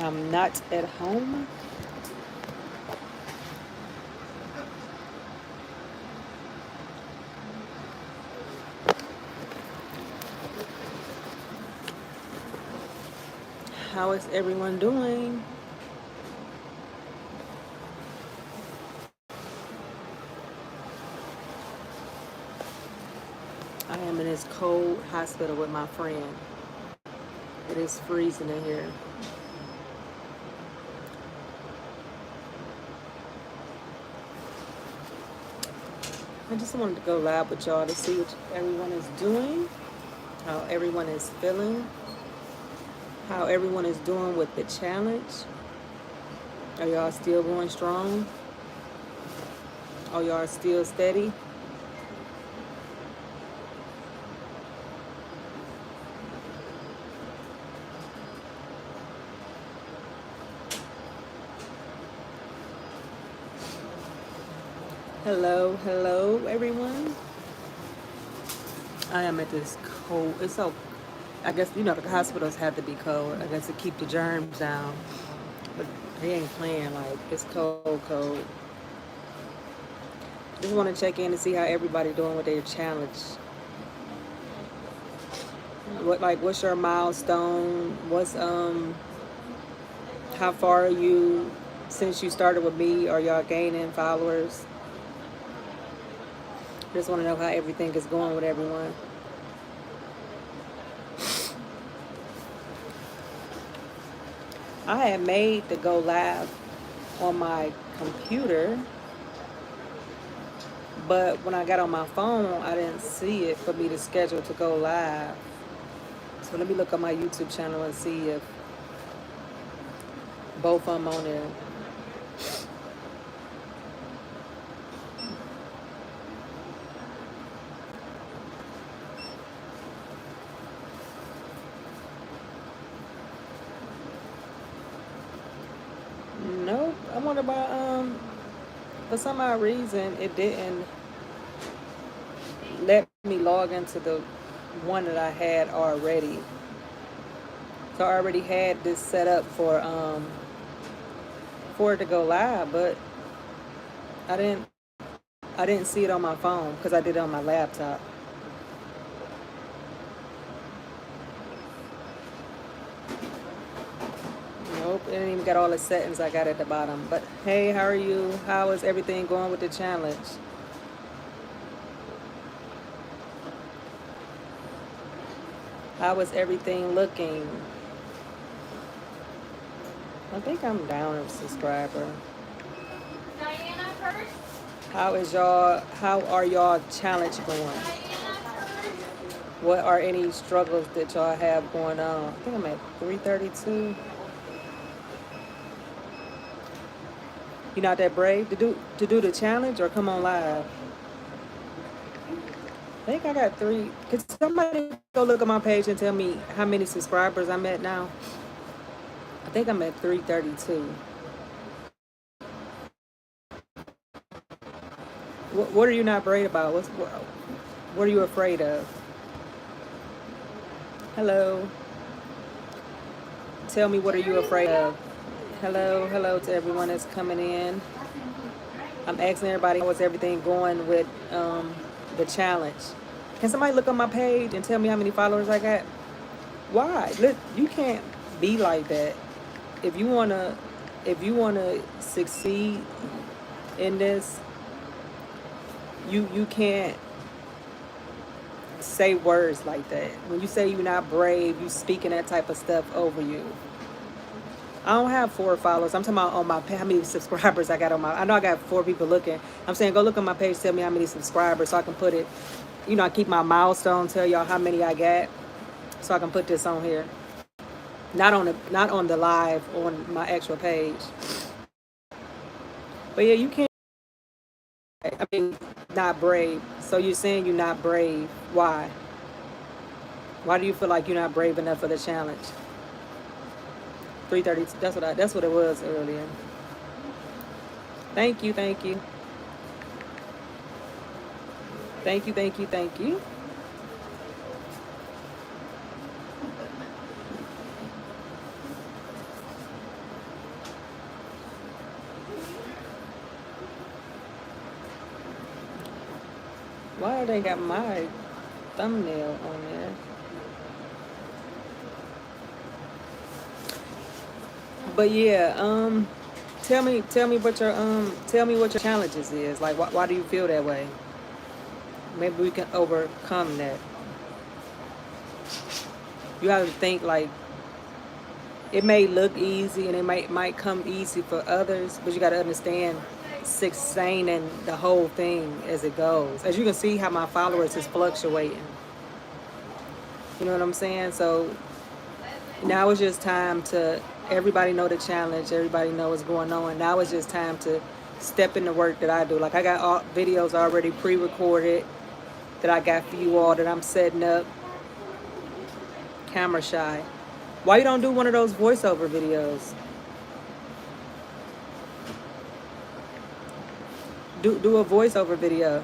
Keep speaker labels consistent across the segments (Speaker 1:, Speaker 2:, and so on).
Speaker 1: I'm not at home. How is everyone doing? I am in this cold hospital with my friend. It is freezing in here. I just wanted to go live with y'all to see what everyone is doing, how everyone is feeling, how everyone is doing with the challenge. Are y'all still going strong? Are y'all still steady? Hello, hello, everyone. I am at this cold. It's so, I guess, you know, the hospitals have to be cold, I guess, to keep the germs down. But they ain't playing. Like, it's cold, cold. Just want to check in to see how everybody doing with their challenge. What's your milestone? How far are you since you started with me? Are y'all gaining followers? Just want to know how everything is going with everyone. I had made the go live on my computer, but when I got on my phone, I didn't see it for me to schedule to go live. So let me look on my YouTube channel and see if both of them on there. Nope. I wonder about for some odd reason it didn't let me log into the one that I had already. So I already had this set up for it to go live, but I didn't see it on my phone because I did it on my laptop. Nope, it didn't even got all the settings I got at the bottom. But hey, how are you? How is everything going with the challenge? How is everything looking? I think I'm down a subscriber.
Speaker 2: Diana first.
Speaker 1: How are y'all challenge going?
Speaker 2: Diana first.
Speaker 1: What are any struggles that y'all have going on? I think I'm at 332. You not that brave to do the challenge or come on live? I think I got 3. Could somebody go look at my page and tell me how many subscribers I'm at now? I think I'm at 332. What are you not brave about? What are you afraid of? Hello. Tell me, what are you afraid of? Hello, hello to everyone that's coming in. I'm asking everybody how is everything going with the challenge. Can somebody look on my page and tell me how many followers I got? Why? Look, you can't be like that. If you wanna succeed in this, you can't say words like that. When you say you're not brave, you speaking that type of stuff over you. I don't have 4 followers. I'm talking about on my how many subscribers I got on my. I know I got 4 people looking. I'm saying go look on my page, tell me how many subscribers, so I can put it. You know, I keep my milestone, tell y'all how many I got, so I can put this on here. Not on the live on my actual page. But yeah, you can't. I mean, not brave. So you're saying you're not brave? Why? Why do you feel like you're not brave enough for the challenge? 3:30. That's what it was earlier. Thank you, thank you. Thank you, thank you, thank you. Why they got my thumbnail on there? But yeah, tell me what your challenges is. Like, why do you feel that way? Maybe we can overcome that. You have to think like it may look easy and it might come easy for others, but you got to understand sustaining the whole thing as it goes. As you can see, how my followers is fluctuating. You know what I'm saying? So now it's just time to everybody know the challenge. Everybody know what's going on. Now it's just time to step in the work that I do. Like I got all videos already pre-recorded that I got for you all that I'm setting up. Camera shy. Why you don't do one of those voiceover videos? Do a voiceover video.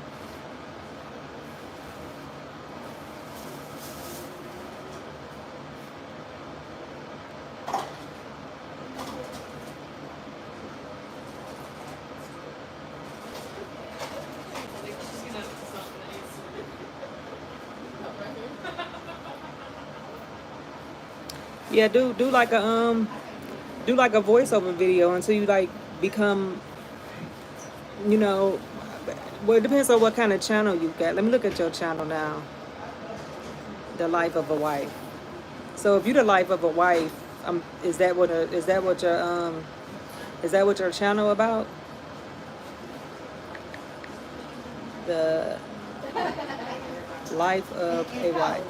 Speaker 1: Yeah, do like a voiceover video until you like become, you know, well, it depends on what kind of channel you got. Let me look at your channel now. The Life of a Wife. So if you're the Life of a Wife, is that what your channel about? The Life of a Wife.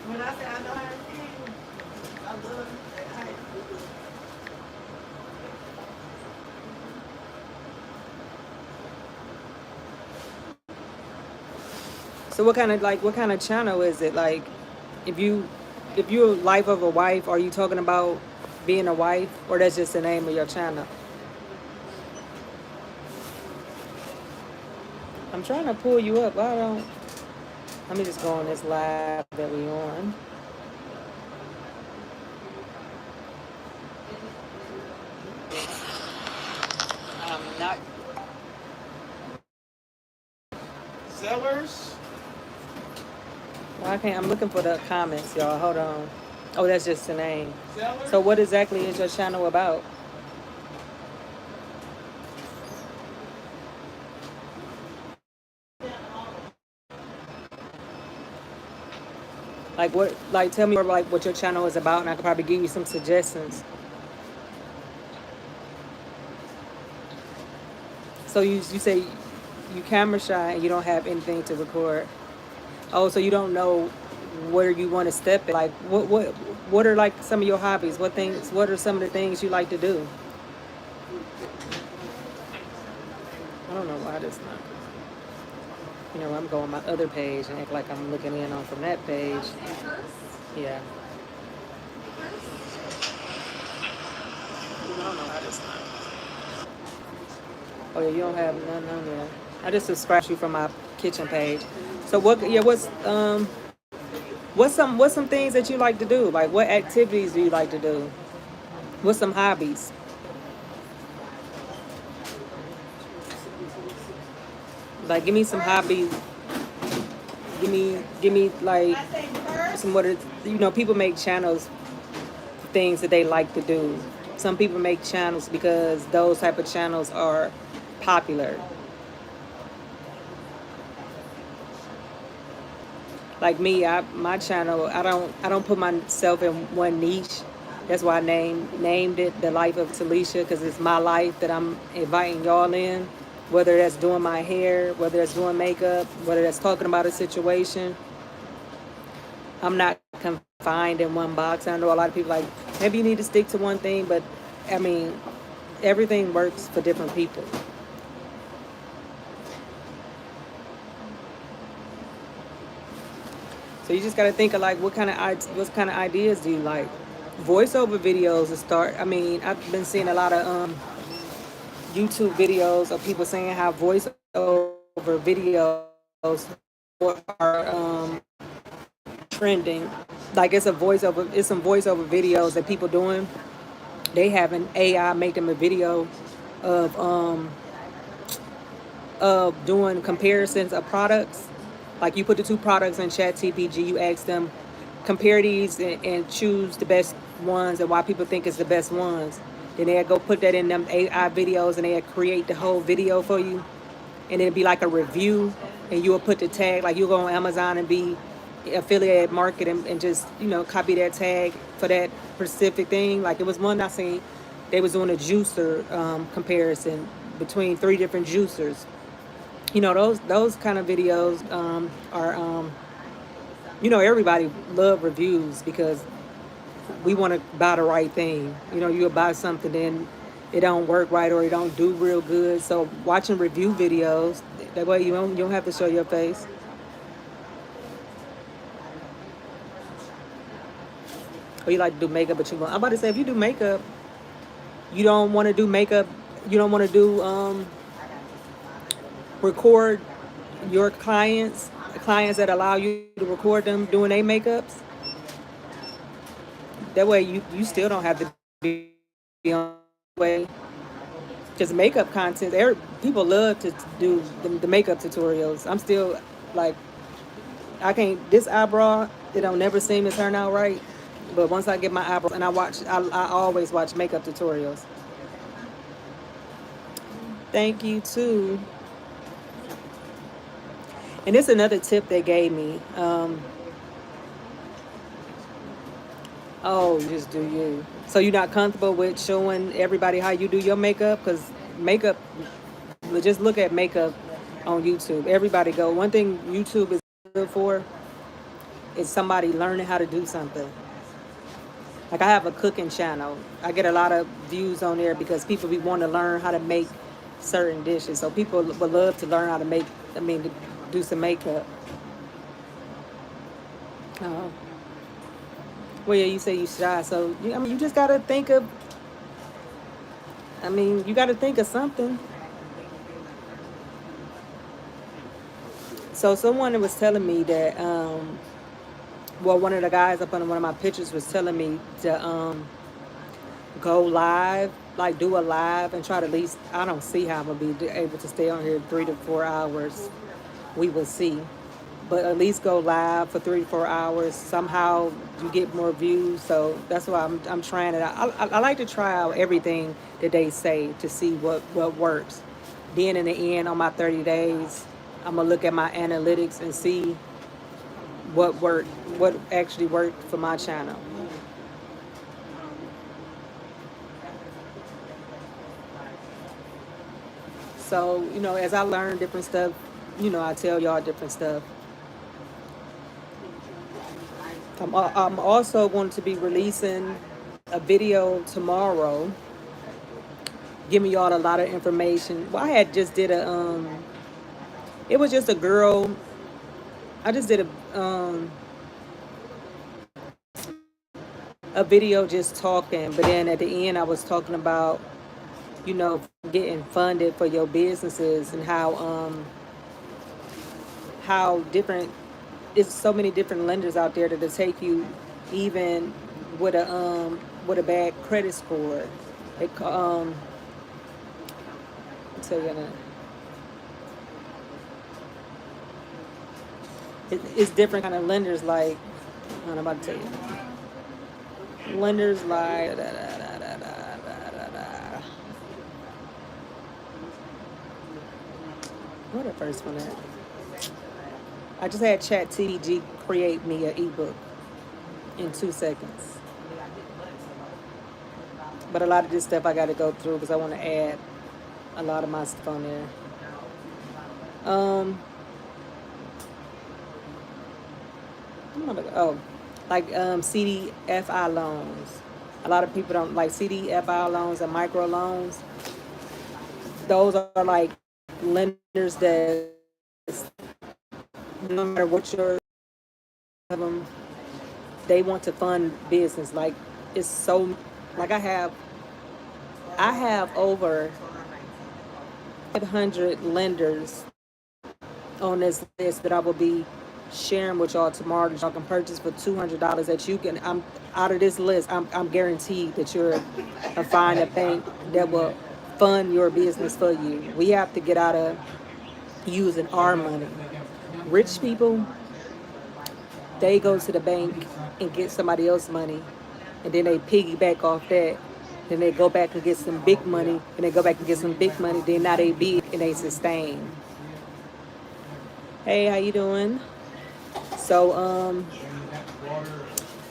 Speaker 1: When I say I know how to sing, I love So what kind of channel is it? Like, if you're Life of a Wife, are you talking about being a wife, or that's just the name of your channel? I'm trying to pull you up. I don't. Let me just go on this live that we on. I'm not.
Speaker 3: Sellers?
Speaker 1: Well, I can't. I'm looking for the comments, y'all. Hold on. Oh, that's just the name.
Speaker 3: Sellers?
Speaker 1: So what exactly is your channel about? Like what? Like tell me like what your channel is about, and I could probably give you some suggestions. So you say you camera shy and you don't have anything to record. Oh, so you don't know where you want to step in. Like what are like some of your hobbies? What are some of the things you like to do? I don't know why this not. You know, I'm going on my other page and act like I'm looking in on from that page. Yeah. I don't know how this not. Oh yeah, you don't have none on there. I just subscribed you from my kitchen page. So what? Yeah, what's some things that you like to do? Like what activities do you like to do? What's some hobbies? Like give me some hobbies. Give me like some what are, you know, people make channels for things that they like to do. Some people make channels because those type of channels are popular. Like me, my channel, I don't put myself in one niche. That's why I named it The Life of Talessia, because it's my life that I'm inviting y'all in. Whether that's doing my hair, whether that's doing makeup, whether that's talking about a situation. I'm not confined in one box. I know a lot of people like, maybe you need to stick to one thing, but I mean, everything works for different people. So you just got to think of like what kind of ideas do you like? Voiceover videos to start. I mean, I've been seeing a lot of YouTube videos of people saying how voiceover videos are trending. Like it's some voiceover videos that people doing. They have an AI make them a video of of doing comparisons of products. Like you put the two products in Chat TPG, you ask them, compare these and choose the best ones and why people think it's the best ones. Then they'll go put that in them AI videos and they'll create the whole video for you. And it'll be like a review and you'll put the tag, like you'll go on Amazon and be affiliate market and just, you know, copy that tag for that specific thing. Like it was one I seen, they was doing a juicer comparison between 3 different juicers. You know, those kind of videos are you know, everybody love reviews because we want to buy the right thing. You know, you'll buy something then it don't work right or it don't do real good. So watching review videos, that way you don't have to show your face. Or you like to do makeup, but I'm about to say, if you do makeup, you don't want to do makeup, you don't want to do record your clients that allow you to record them doing their makeups. That way you still don't have to be on the way. Because makeup content, people love to do the makeup tutorials. I'm still like, I can't, this eyebrow, it don't never seem to turn out right. But once I get my eyebrows, and I always watch makeup tutorials. Thank you too. And this is another tip they gave me. Oh, just do you. So you're not comfortable with showing everybody how you do your makeup? Because makeup, just look at makeup on YouTube. Everybody go. One thing YouTube is good for is somebody learning how to do something. Like I have a cooking channel. I get a lot of views on there because people want to learn how to make certain dishes. So people would love to learn how to make, to do some makeup. Well, yeah, you say you shy, so you just gotta think of. You gotta think of something. So someone was telling me that, one of the guys up on one of my pictures was telling me to go live, like do a live and try to at least. I don't see how I'm gonna be able to stay on here 3 to 4 hours. We will see. But at least go live for 3 to 4 hours. Somehow you get more views. So that's why I'm trying it out. I like to try out everything that they say to see what works. Then in the end, on my 30 days, I'm going to look at my analytics and see what worked, what actually worked for my channel. So, as I learn different stuff, I tell y'all different stuff. I'm also going to be releasing a video tomorrow, giving y'all a lot of information. Well, I had just did it was just a girl. I just did a video just talking, but then at the end I was talking about, getting funded for your businesses and how different. It's so many different lenders out there that'll take you even with a bad credit score. I'll tell you that. It's different kind of lenders, like I'm about to tell you. Lenders like what the first one at? I just had Chat TPG create me an ebook in 2 seconds. But a lot of this stuff I got to go through because I want to add a lot of my stuff on there. CDFI loans. A lot of people don't like CDFI loans and micro loans. Those are like lenders that no matter what your they want to fund business. Like it's so like I have over 500 lenders on this list that I will be sharing with y'all tomorrow that y'all can purchase for $200 that you can. I'm out of this list. I'm guaranteed that you're find a bank that will fund your business for you. We have to get out of using our money. Rich people, they go to the bank and get somebody else's money, and then they piggyback off that. Then they go back and get some big money, and they go back and get some big money. Then now they big and they sustain. Hey, how you doing? So,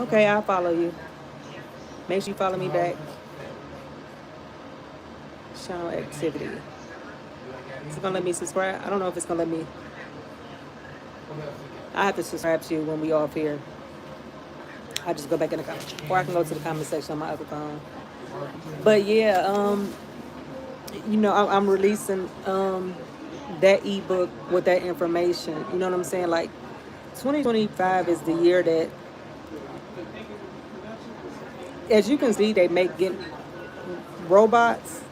Speaker 1: okay, I'll follow you. Make sure you follow me back. Channel activity. Is it gonna let me subscribe? I don't know if it's gonna let me. I have to subscribe to you when we off here. I just go back in the comment, or I can go to the comment section on my other phone. But yeah, you know, I'm releasing that ebook with that information. You know what I'm saying? Like, 2025 is the year that, as you can see, they make get robots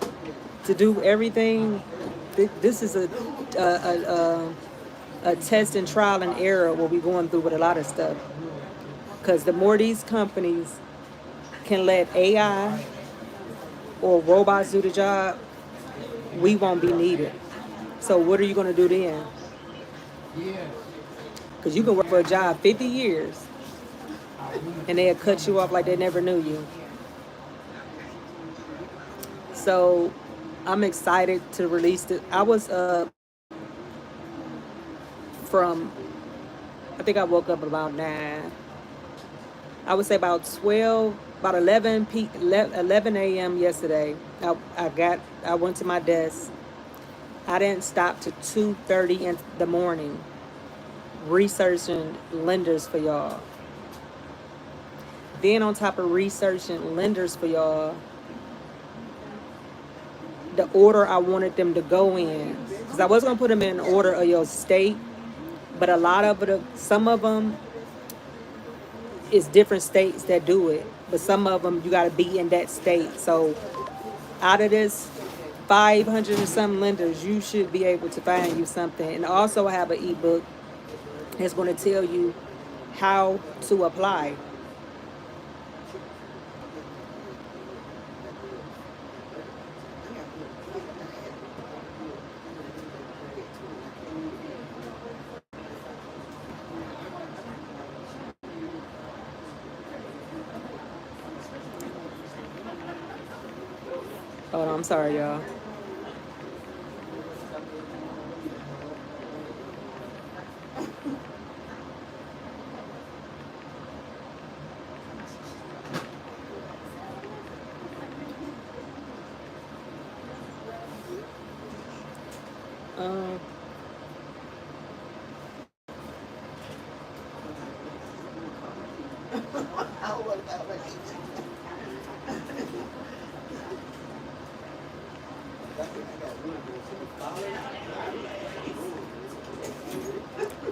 Speaker 1: to do everything. This is a test and trial and error what we're going through with a lot of stuff. Because the more these companies can let AI or robots do the job, we won't be needed. So what are you going to do then? Because you can work for a job 50 years and they'll cut you off like they never knew you. So I'm excited to release it. I was from, I think I woke up about 9. I would say about 12, about 11 a.m. yesterday. I went to my desk. I didn't stop to 2:30 in the morning researching lenders for y'all. Then on top of researching lenders for y'all, the order I wanted them to go in, because I was gonna put them in order of your state, but a lot of it, some of them is different states that do it, but some of them you got to be in that state. So out of this 500 and some lenders, you should be able to find you something. And also I have an ebook that's going to tell you how to apply. Hold on, I'm sorry, y'all.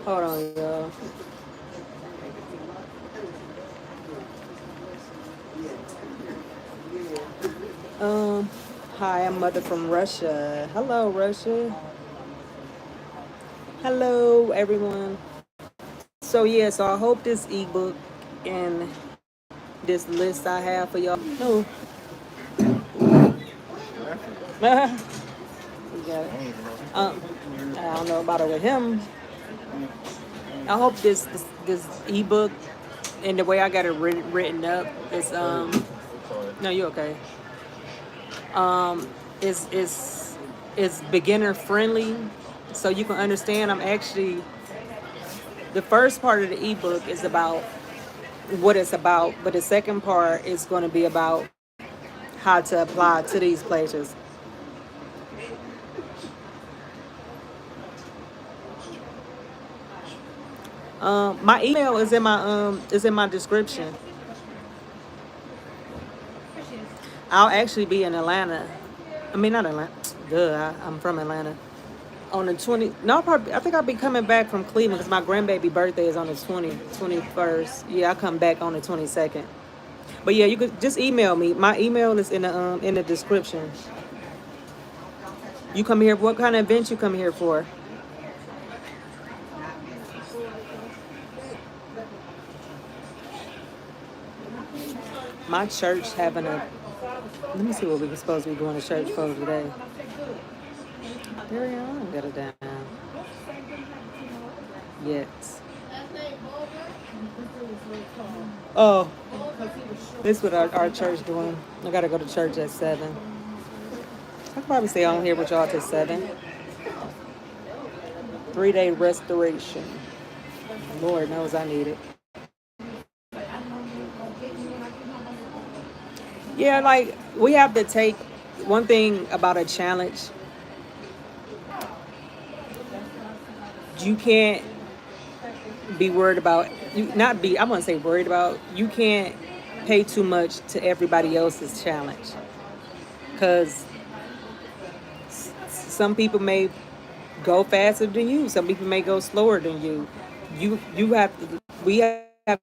Speaker 1: Hold on, y'all. Hi, I'm Mother from Russia. Hello, Russia. Hello, everyone. So yeah, so I hope this ebook and this list I have for y'all. No. You got it. I don't know about it with him. I hope this ebook and the way I got it written up is no, you okay. Is beginner friendly, so you can understand. I'm actually, the first part of the ebook is about what it's about, but the second part is going to be about how to apply to these places. My email is in my description. I'll actually be in Atlanta. I mean, not Atlanta. Duh, I'm from Atlanta. On the 20, no, probably, I think I'll be coming back from Cleveland because my grandbaby birthday is on the 21st. Yeah, I come back on the 22nd. But yeah, you could just email me. My email is in the description. You come here, what kind of event you come here for? My church having a, let me see what we were supposed to be going to church for today. There we are, got it down. yet. Oh, this is what our church doing. I gotta go to church at 7. I can probably stay on here with y'all till 7. 3-day restoration. Lord knows I need it. Yeah, like we have to take one thing about a challenge. You can't be worried about I wouldn't say worried about, you can't pay too much to everybody else's challenge, because some people may go faster than you, some people may go slower than you. We have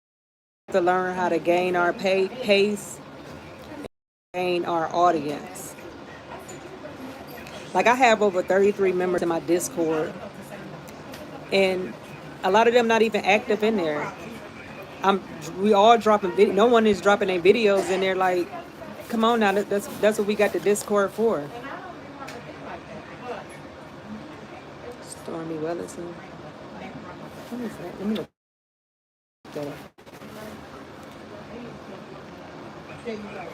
Speaker 1: to learn how to gain our pace, gain our audience. Like I have over 33 members in my Discord, and a lot of them not even active in there. We all dropping video. No one is dropping their videos in there. Like, come on now, that's what we got the Discord for. Stormy Wellison. What is that? Let me look that up.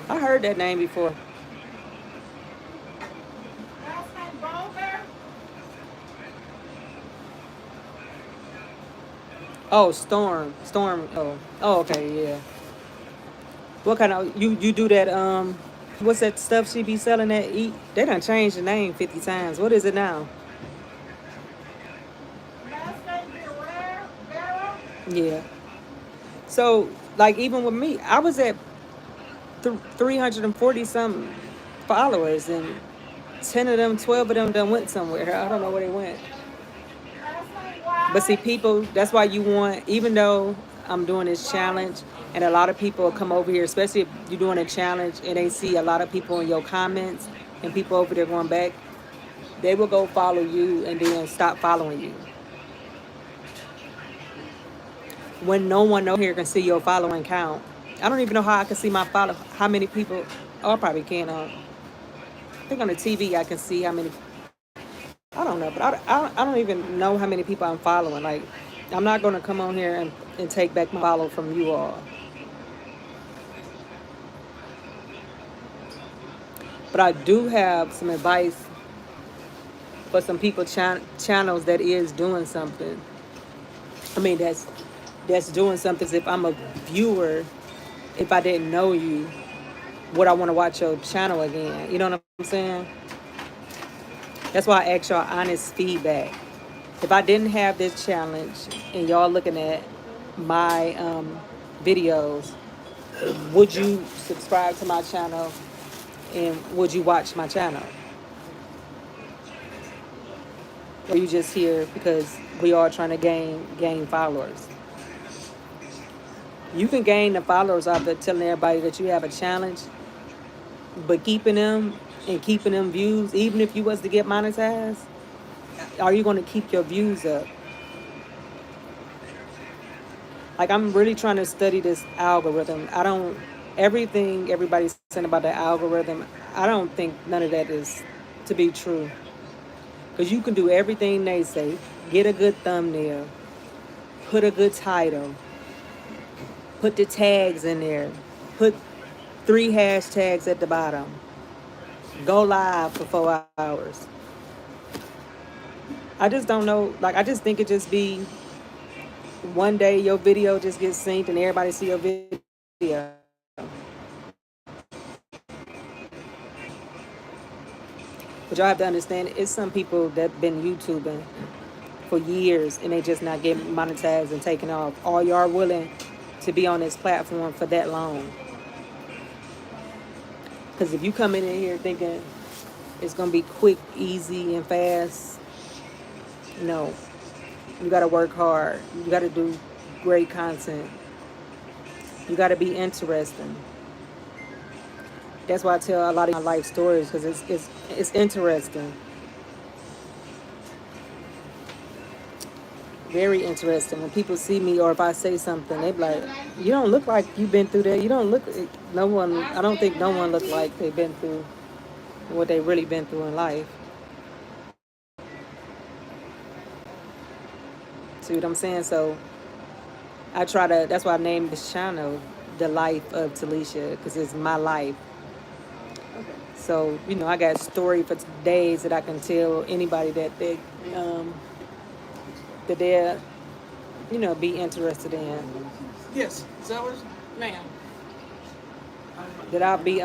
Speaker 1: I heard that name before. Oh, Storm. Oh, okay, yeah. What kind of you do that? What's that stuff she be selling at Eat? They done changed the name 50 times. What is it now? Yeah. So, like, even with me, I was at 340 something followers, and 10 of them, 12 of them done went somewhere. I don't know where they went. But see, people, that's why you want, even though I'm doing this challenge, and a lot of people come over here, especially if you're doing a challenge and they see a lot of people in your comments and people over there going back, they will go follow you and then stop following you. When no one over here can see your following count. I don't even know how I can see how many people. Oh, I probably can. I think on the TV I can see how many. I don't know, but I don't even know how many people I'm following. Like, I'm not going to come on here and take back my follow from you all. But I do have some advice for some people channels that is doing something. I mean, that's doing something. If I'm a viewer, if I didn't know you, would I want to watch your channel again? You know what I'm saying? That's why I ask y'all honest feedback. If I didn't have this challenge and y'all looking at my videos, would you subscribe to my channel and would you watch my channel? Or you just here because we are trying to gain followers? You can gain the followers out there telling everybody that you have a challenge, but keeping them views, even if you was to get monetized, are you going to keep your views up? Like, I'm really trying to study this algorithm. Everything everybody's saying about the algorithm, I don't think none of that is to be true. Because you can do everything they say, get a good thumbnail, put a good title, put the tags in there, put 3 hashtags at the bottom, go live for 4 hours. I just don't know. Like, I just think it just be one day your video just gets synced and everybody see your video. But y'all have to understand, it's some people that been YouTubing for years and they just not getting monetized and taking off. All y'all willing to be on this platform for that long. Because if you come in here thinking it's going to be quick, easy, and fast, no. You got to work hard. You got to do great content. You got to be interesting. That's why I tell a lot of my life stories, because it's interesting. Very interesting. When people see me or if I say something, they be like, you don't look like you've been through that. You don't look, I don't think no one look like they've been through what they really been through in life. See what I'm saying? So I try to, that's why I named this channel The Life of Talessia, because it's my life. So, you know, I got story for days that I can tell anybody um, that they're, you know, be interested in.
Speaker 3: Yes, is that what, ma'am?
Speaker 1: That I'll be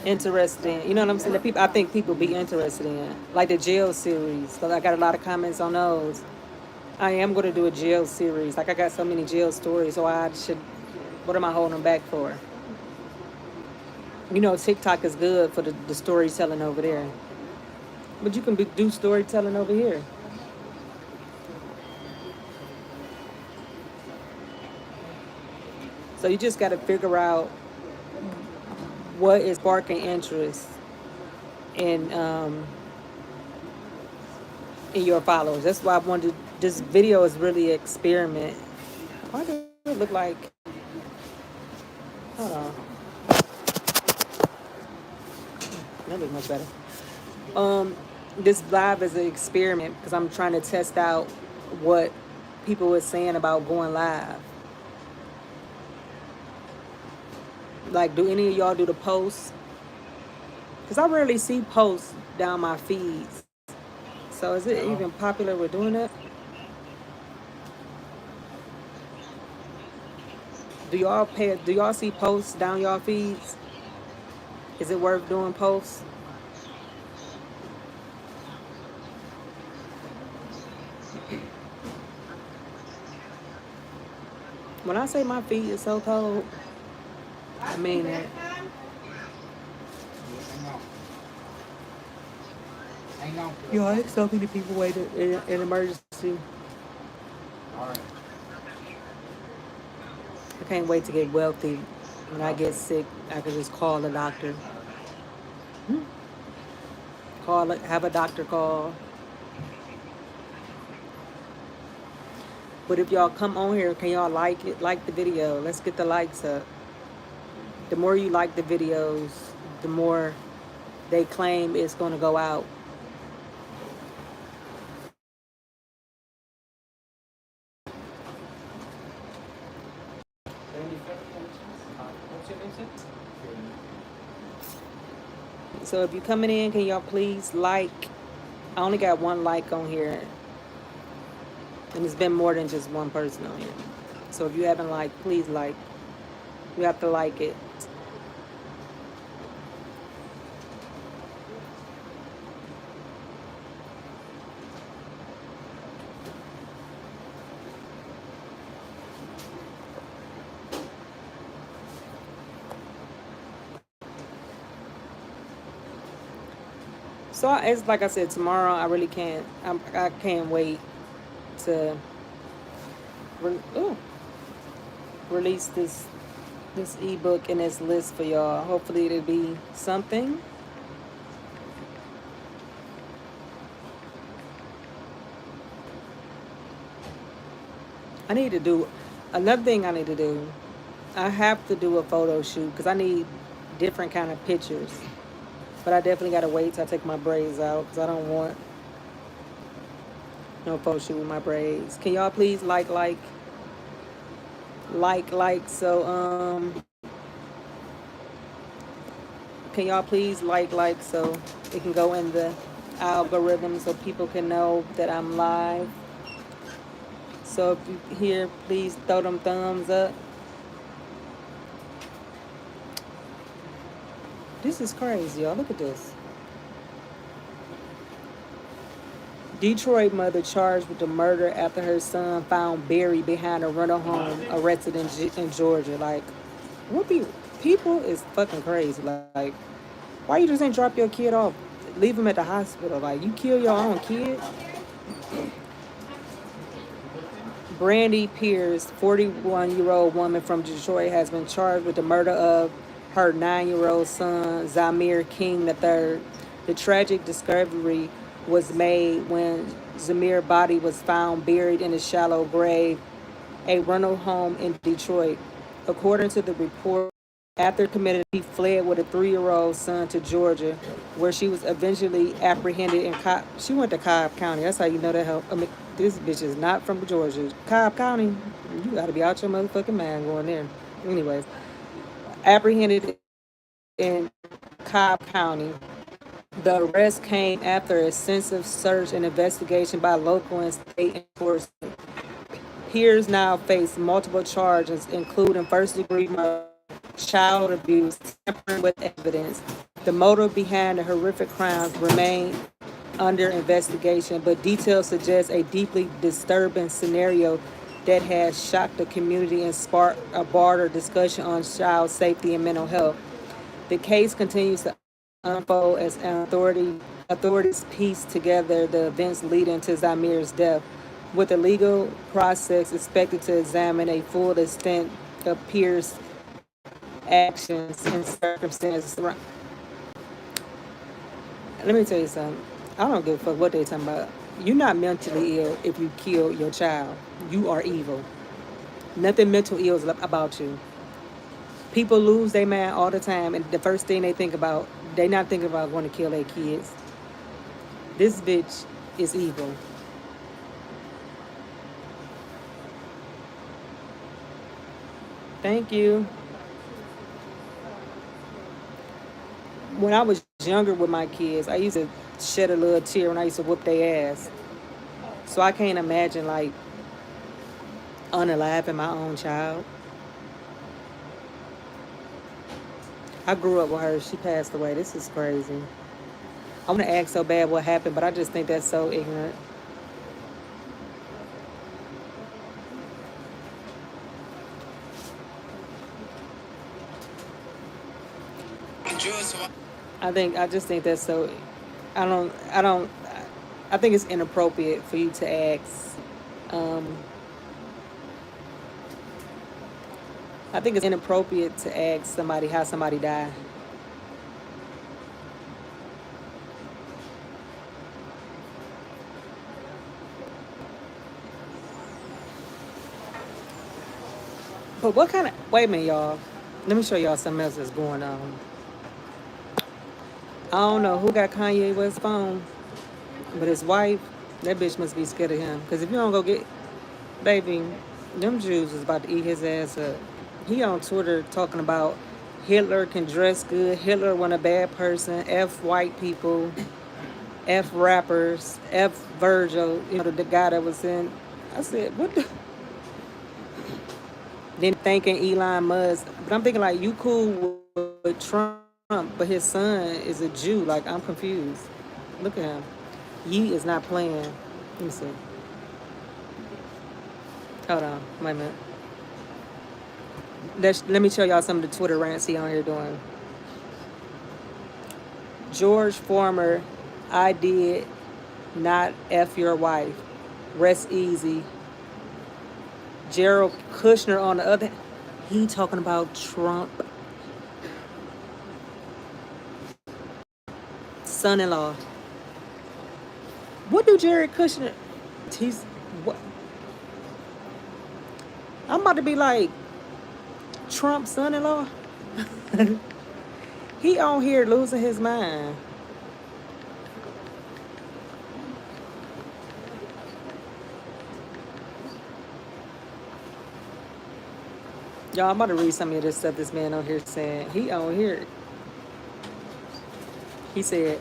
Speaker 1: interested in. You know what I'm saying? The people, I think people be interested in, like the jail series. Because I got a lot of comments on those. I am going to do a jail series. Like I got so many jail stories, so I should. What am I holding back for? You know, TikTok is good for the storytelling over there, but you can do storytelling over here. So you just got to figure out what is sparking interest in your followers. That's why I wanted this video is really an experiment. Why does it look like? Hold on, that looks much better. This live is an experiment because I'm trying to test out what people were saying about going live. Like, do any of y'all do the posts? Because I rarely see posts down my feeds. So is it even popular with doing that? Do y'all see posts down y'all feeds? Is it worth doing posts? When I say my feet is so cold, I mean it. Yo, I had so many people waiting in emergency. I can't wait to get wealthy. When I get sick, I can just call the doctor. Call it, have a doctor call. But if y'all come on here, can y'all like it? Like the video. Let's get the likes up. The more you like the videos, the more they claim it's going to go out. So if you're coming in, can y'all please like? I only got one like on here. And it's been more than just one person on here. So if you haven't liked, please like. You have to like it. So it's like I said, tomorrow I really can't. I can't wait to release this ebook and this list for y'all. Hopefully it'll be something. I need to do another thing. I need to do. I have to do a photo shoot because I need different kind of pictures. But I definitely gotta wait till I take my braids out because I don't want no photo shoot with my braids. Can y'all please like? So can y'all please like so it can go in the algorithm so people can know that I'm live. So if you here, please throw them thumbs up. This is crazy, y'all. Look at this. Detroit mother charged with the murder after her son found buried behind a rental home, arrested in Georgia. Like, what people is fucking crazy. Like, why you just ain't drop your kid off? Leave him at the hospital. Like, you kill your own kid? Brandy Pierce, 41-year-old woman from Detroit, has been charged with the murder of her 9-year-old son, Zamir King III. The tragic discovery was made when Zamir's body was found buried in a shallow grave, a rental home in Detroit. According to the report, after committing, he fled with a 3-year-old son to Georgia, where she was eventually apprehended in She went to Cobb County. That's how you know that This bitch is not from Georgia. Cobb County, you gotta be out your motherfucking mind going there. Anyways, apprehended in Cobb County. The arrest came after extensive search and investigation by local and state enforcement. Peers now face multiple charges, including first-degree murder, child abuse, tampering with evidence. The motive behind the horrific crimes remain under investigation, but details suggest a deeply disturbing scenario that has shocked the community and sparked a broader discussion on child safety and mental health. The case continues to unfold as authorities piece together the events leading to Zamir's death, with the legal process expected to examine a full extent of Pierce's actions and circumstances. Let me tell you something. I don't give a fuck what they talking about. You're not mentally ill if you kill your child. You are evil. Nothing mental ill is about you. People lose their mind all the time, and the first thing they think about, they not thinking about going to kill their kids. This bitch is evil. Thank you. When I was younger with my kids, I used to shed a little tear when I used to whoop their ass. So I can't imagine like unaliving my own child. I grew up with her. She passed away. This is crazy. I want to ask so bad what happened, but I just think that's so ignorant. I just think that's so. I think it's inappropriate for you to ask. I think it's inappropriate to ask somebody how somebody died. But what kind of, wait a minute, y'all. Let me show y'all something else that's going on. I don't know who got Kanye West's phone, but his wife, that bitch must be scared of him. Because if you don't go get, baby, them Jews is about to eat his ass up. He on Twitter talking about Hitler can dress good, Hitler wasn't a bad person, F white people, F rappers, F Virgil, you know, the guy that was in. I said, what the? Then thanking Elon Musk. But I'm thinking, like, you cool with Trump, but his son is a Jew. Like, I'm confused. Look at him. Ye is not playing. Let me see. Hold on. Wait a minute. Let me show y'all some of the Twitter rants he on here doing. George Former, I did not F your wife. Rest easy. Gerald Kushner on the other, he talking about Trump. Son-in-law. What do Jared Kushner? He's what? I'm about to be like Trump's son-in-law. He on here losing his mind. Y'all, I'm about to read some of this stuff this man on here saying. He on here. He said,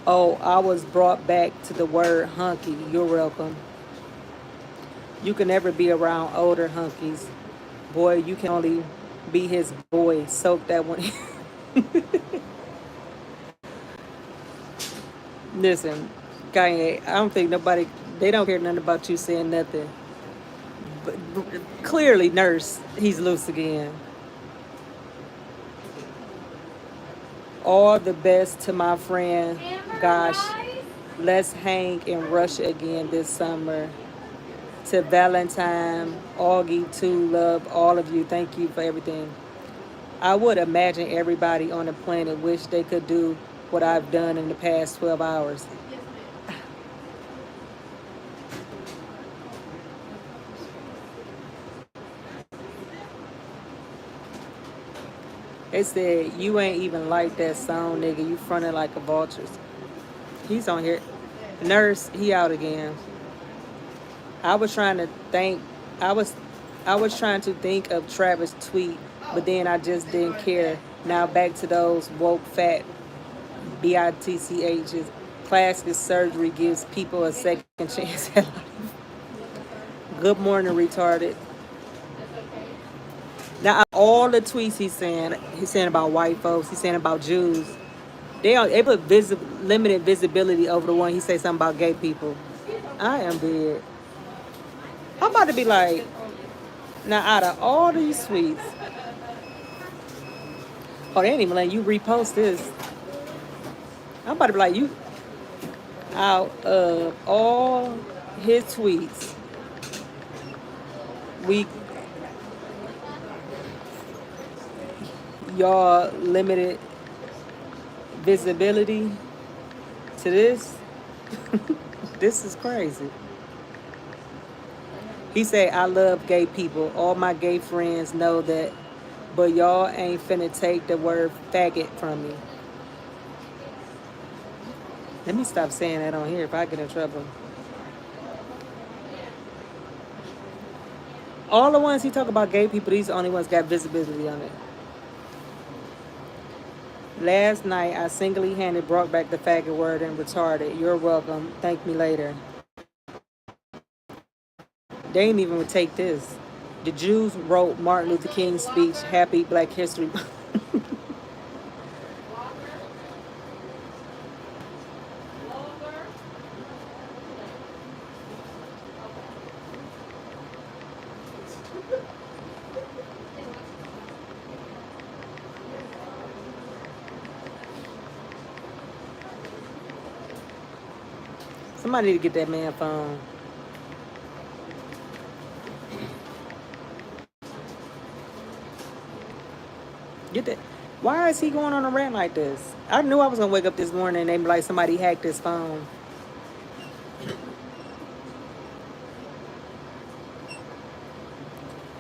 Speaker 1: oh, I was brought back to the word hunky. You're welcome. You can never be around older hunkies. Boy, you can only be his boy. Soak that one. Listen, Kanye, I don't think nobody, they don't care nothing about you saying nothing. But clearly, nurse, he's loose again. All the best to my friend. Gosh, let's hang in Russia again this summer. To Valentine, Augie, too, love all of you. Thank you for everything. I would imagine everybody on the planet wish they could do what I've done in the past 12 hours. They said, you ain't even like that song, nigga. You fronted like a vulture. He's on here. Nurse, he out again. I was trying to think. I was I was trying to think of Travis' tweet, but then I just didn't care. Now back to those woke fat bitch's. Plastic surgery gives people a second chance at life. Good morning, retarded. Now all the tweets he's saying about white folks, he's saying about Jews. They put limited visibility over the one he say something about gay people. I am dead. I'm about to be like, now out of all these tweets, oh, they ain't even letting you repost this. I'm about to be like, you out of all his tweets, we y'all limited visibility to this. This is crazy. He said, I love gay people. All my gay friends know that, but y'all ain't finna take the word faggot from me. Let me stop saying that on here if I get in trouble. All the ones he talk about gay people, these are the only ones got visibility on it. Last night, I single-handedly brought back the faggot word and retarded. You're welcome. Thank me later. They ain't even would take this. The Jews wrote Martin Luther King's speech, Happy Black History Month. Somebody need to get that man phone. Get that. Why is he going on a rant like this? I knew I was gonna wake up this morning and they be like somebody hacked his phone.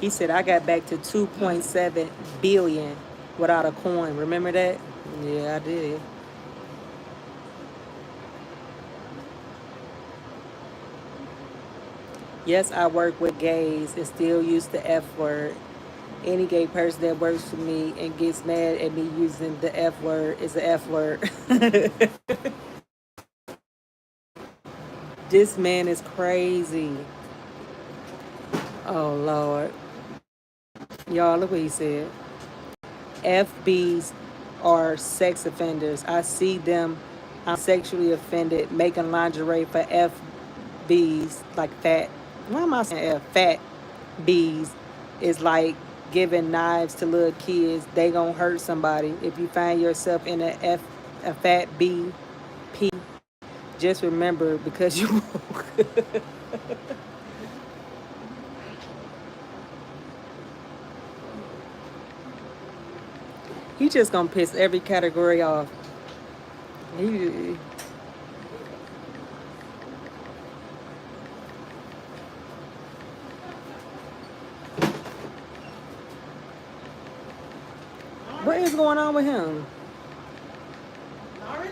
Speaker 1: He said I got back to 2.7 billion without a coin. Remember that? Yeah, I did. Yes, I work with gays and still use the F word. Any gay person that works for me and gets mad at me using the F word is the F word. This man is crazy. Oh, Lord. Y'all, look what he said. FBs are sex offenders. I see them. I'm sexually offended making lingerie for FBs, like fat. Why am I saying F? Fat Bs is like giving knives to little kids. They gonna hurt somebody. If you find yourself in a fat BP, just remember because you woke. He just gonna piss every category off. He, what is going on with him?
Speaker 3: Norris?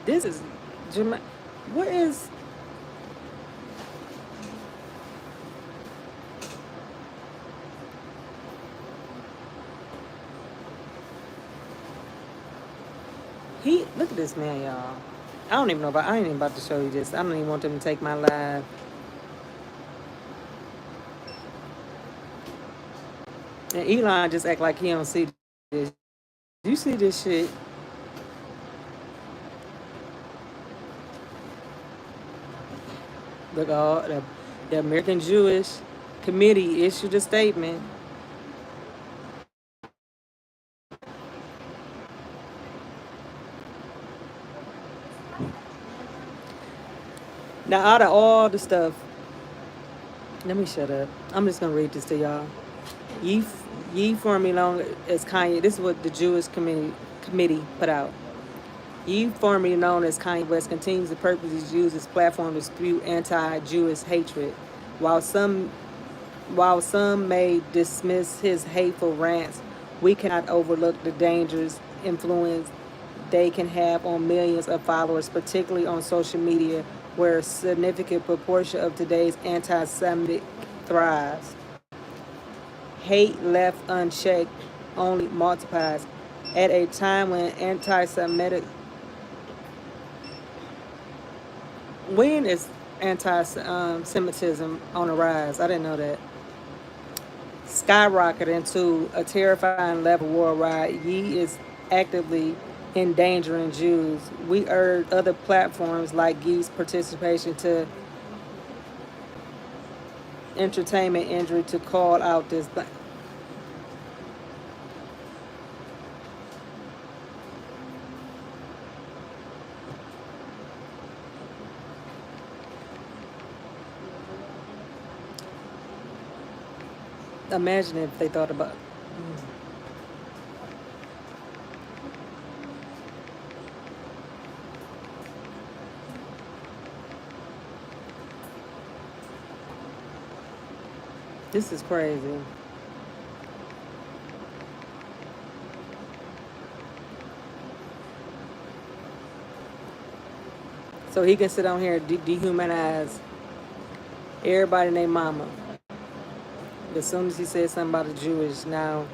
Speaker 1: This is what is he? Look at this man, y'all. I don't even know about. I ain't even about to show you this. I don't even want them to take my live. And Elon just act like he don't see this. You see this shit? Look, all the American Jewish Committee issued a statement. Now, out of all the stuff, let me shut up. I'm just gonna read this to y'all. Ye, ye formerly known as Kanye. This is what the Jewish committee put out. Ye formerly known as Kanye West continues to purposely use his platform to spew anti-Jewish hatred, while some while some may dismiss his hateful rants, we cannot overlook the dangerous influence they can have on millions of followers, particularly on social media, where a significant proportion of today's anti-Semitic thrives. Hate left unchecked only multiplies. At a time when anti-Semitic, when is anti-Semitism on the rise? I didn't know that. Skyrocketing to a terrifying level worldwide, Ye is actively endangering Jews. We urge other platforms like Ye's participation to entertainment injury to call out this. Imagine if they thought about. This is crazy. So he can sit on here and dehumanize everybody and their mama. As soon as he said something about the Jewish, now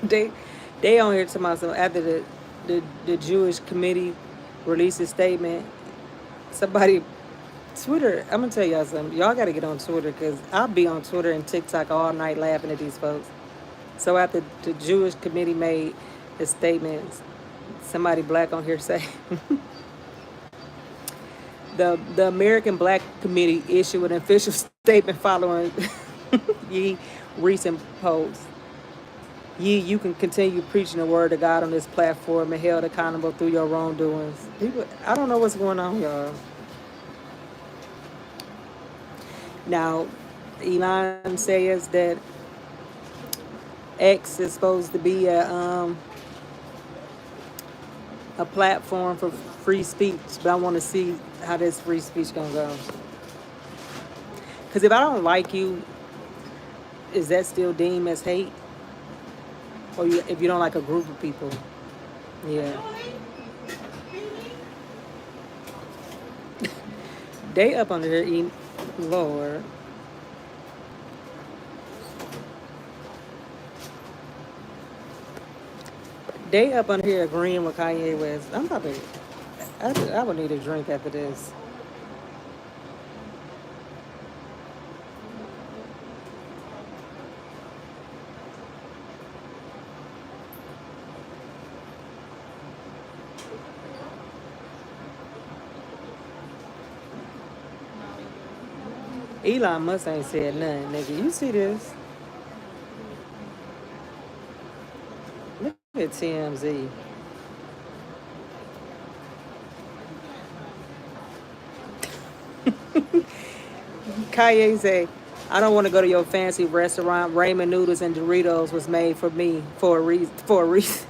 Speaker 1: they they on here to myself after the Jewish committee released a statement. Somebody Twitter. I'm gonna tell y'all something. Y'all got to get on Twitter because I'll be on Twitter and TikTok all night laughing at these folks. So after the Jewish committee made the statements, somebody black on here say the American Black Committee issued an official statement following Ye recent post. Ye, you can continue preaching the word of God on this platform and held accountable through your wrongdoings. People, I don't know what's going on, y'all. Now, Elon says that X is supposed to be a platform for free speech, but I want to see how this free speech gonna go. Because if I don't like you, is that still deemed as hate? Or if you don't like a group of people? Yeah. They up under here eating. Lord. They up under here agreeing with Kanye West. I'm probably. I would need a drink after this. Elon Musk ain't said nothing, nigga. You see this? Look at TMZ. Kanye say, I don't want to go to your fancy restaurant. Ramen noodles and Doritos was made for me for a reason. For a reason.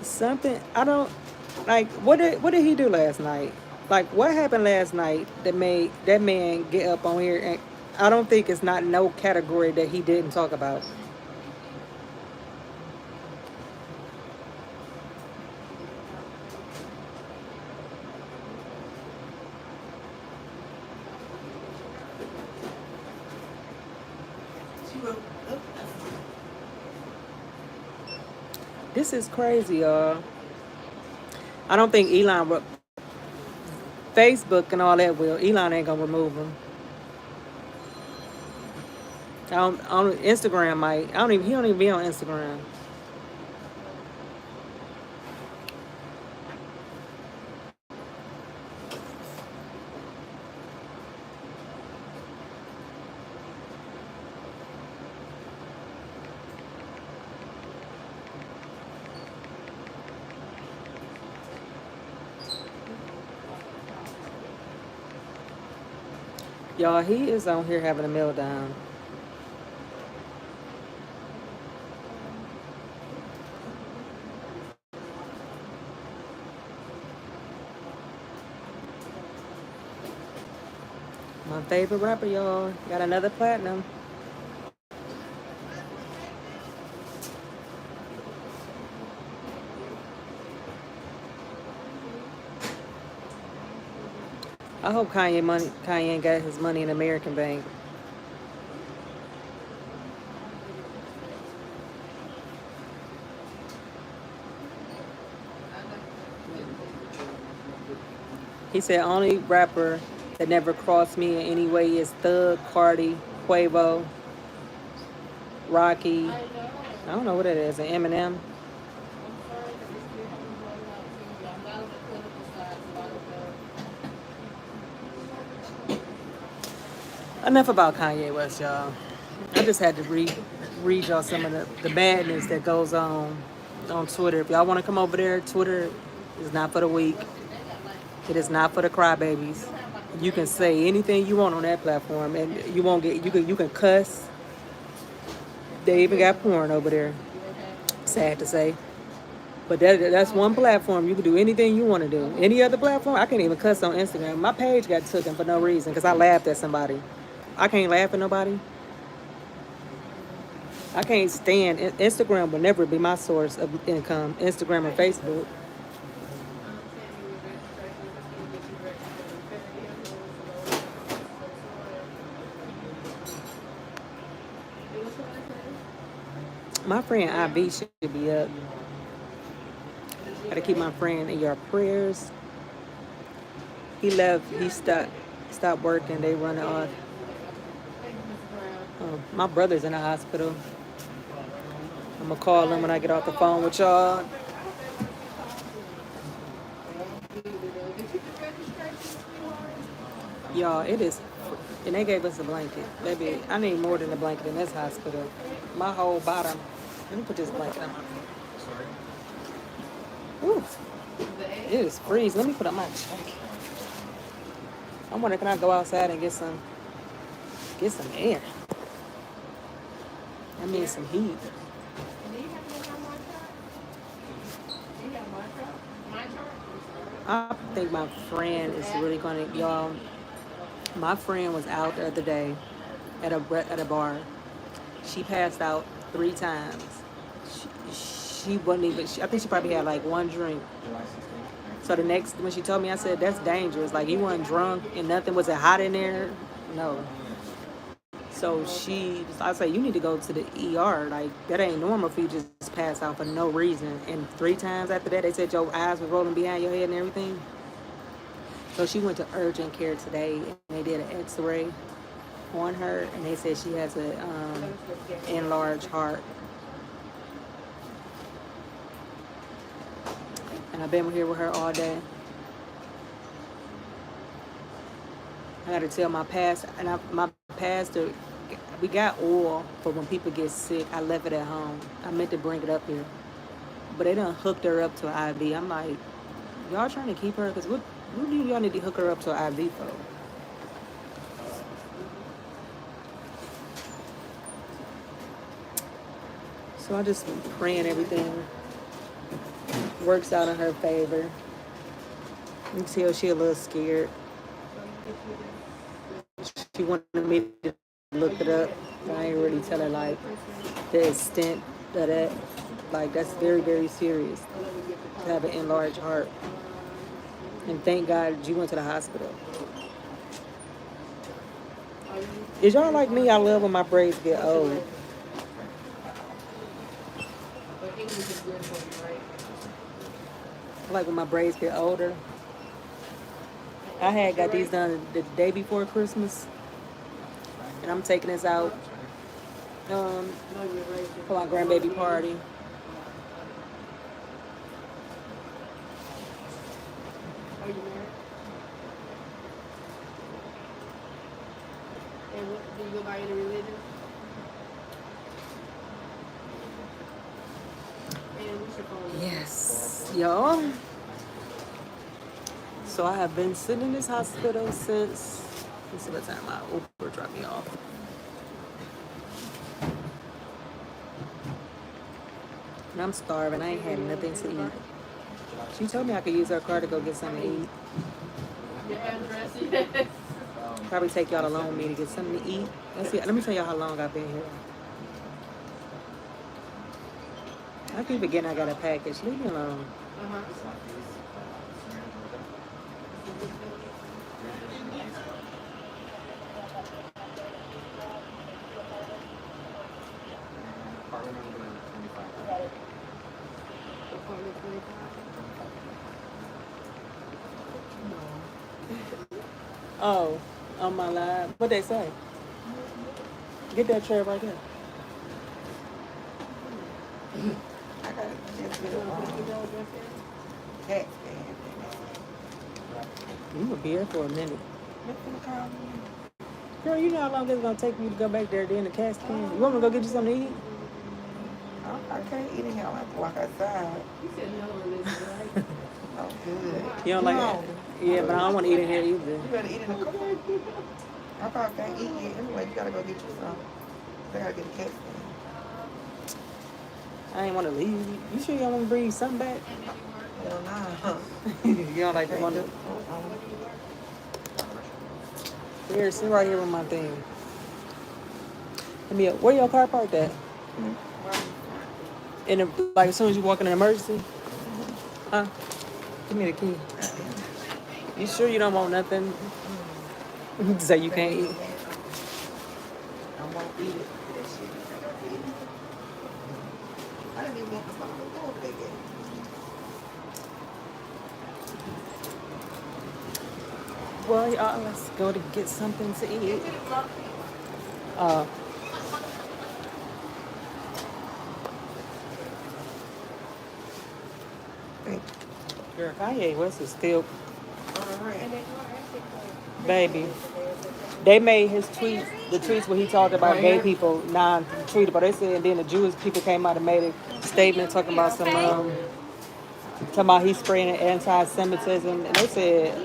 Speaker 1: Something I don't like. What did he do last night? Like what happened last night that made that man get up on here? And I don't think it's not no category that he didn't talk about. This is crazy, y'all. I don't think Facebook and all that will. Elon ain't gonna remove him. Instagram might. He don't even be on Instagram. Y'all, he is on here having a meltdown. My favorite rapper, y'all, got another platinum. I hope Kanye got his money in American Bank. He said only rapper that never crossed me in any way is Thug, Cardi, Quavo, Rocky.
Speaker 3: I know.
Speaker 1: I don't know what it is. An Eminem.
Speaker 3: I'm sorry that this kid is going out to you. I'm not on the clinical side, so I don't know.
Speaker 1: Enough about Kanye West, y'all. I just had to read y'all some of the madness that goes on Twitter. If y'all want to come over there, Twitter is not for the weak. It is not for the crybabies. You can say anything you want on that platform, and you won't get. You can cuss. They even got porn over there. Sad to say, but that's one platform you can do anything you want to do. Any other platform, I can't even cuss on Instagram. My page got taken for no reason because I laughed at somebody. I can't laugh at nobody. I can't stand Instagram. Will never be my source of income. Instagram or Facebook. My friend IB should be up. Gotta keep my friend in your prayers. He left. He stopped working. They running off. My brother's in the hospital. I'm gonna call him when I get off the phone with y'all. Y'all, it is, and they gave us a blanket. Baby, I need more than a blanket in this hospital. My whole bottom. Let me put this blanket on my feet. Ooh, it is freezing. Let me put on my jacket. I'm wondering, can I go outside and get some air? I need some heat. I think my friend is really gonna, y'all. My friend was out the other day at a bar. She passed out 3 times. She wasn't even. I think she probably had like 1 drink. So the next, when she told me, I said, "That's dangerous. Like, you weren't drunk and nothing. Was it hot in there? No." So I said, "You need to go to the ER. Like, that ain't normal for you to just pass out for no reason." And 3 times after that, they said your eyes were rolling behind your head and everything. So she went to urgent care today, and they did an X-ray on her, and they said she has a enlarged heart. And I've been here with her all day. I got to tell my pastor, my pastor, we got oil for when people get sick. I left it at home. I meant to bring it up here, but they done hooked her up to an IV. I'm like, y'all trying to keep her? Because what do y'all need to hook her up to an IV for? So I just praying everything works out in her favor. You can tell she a little scared. She wanted me to look it up. I ain't really tell her like the extent of that. Like, that's very, very serious to have an enlarged heart. And thank God you went to the hospital. Is y'all like me? I love when my braids get old. I like when my braids get older. I had got these done the day before Christmas. And I'm taking this out
Speaker 3: No, you're right.
Speaker 1: For my grandbaby party.
Speaker 3: Are you married? And what, do you go by any religion? And what's your phone number?
Speaker 1: Yes, y'all. So I have been sitting in this hospital since. Let's see what time my Uber dropped me off. And I'm starving. I ain't had nothing to eat. She told me I could use her car to go get something to eat.
Speaker 3: Your address? Yes.
Speaker 1: Probably take y'all along with me to get something to eat. Let's see. Let me tell y'all how long I've been here. I keep forgetting I got a package. Leave me alone.
Speaker 3: Uh-huh. Apartment 25.
Speaker 1: Oh, on my live. What they say? Get that chair right there.
Speaker 4: I gotta just get a text
Speaker 1: You would be here for a minute.
Speaker 4: and
Speaker 1: Girl, you know how long it's gonna take me to go back there in the cast can? You want me to go get you something to eat?
Speaker 4: I can't eat in here. I have to walk outside.
Speaker 3: You said no on this, right?
Speaker 4: Oh, good.
Speaker 1: You don't like
Speaker 4: No.
Speaker 1: it? Yeah, but I don't want to eat in here either.
Speaker 4: You better eat in the car. I probably can't eat yet. Anyway, you gotta go get you some. I gotta get a cat scan.
Speaker 1: I ain't want to leave. You sure you don't want to bring something back?
Speaker 4: Hell nah.
Speaker 1: You don't like the one that... Here, sit right here with my thing. Let me... Where your car parked at? In the, like, as soon as you walk in an emergency? Huh? Give me the key. You sure you don't want nothing? So you can't eat?
Speaker 4: I won't eat it. That shit. I didn't even want the bottle of water they gave me.
Speaker 1: Well, y'all, let's go to get something to eat. Girl, Kanye West is still... Baby. They made his tweets, the tweets where he talked about gay people non-treatable. They said, and then the Jewish people came out and made a statement talking about some, talking about he's spreading anti-Semitism. And they said,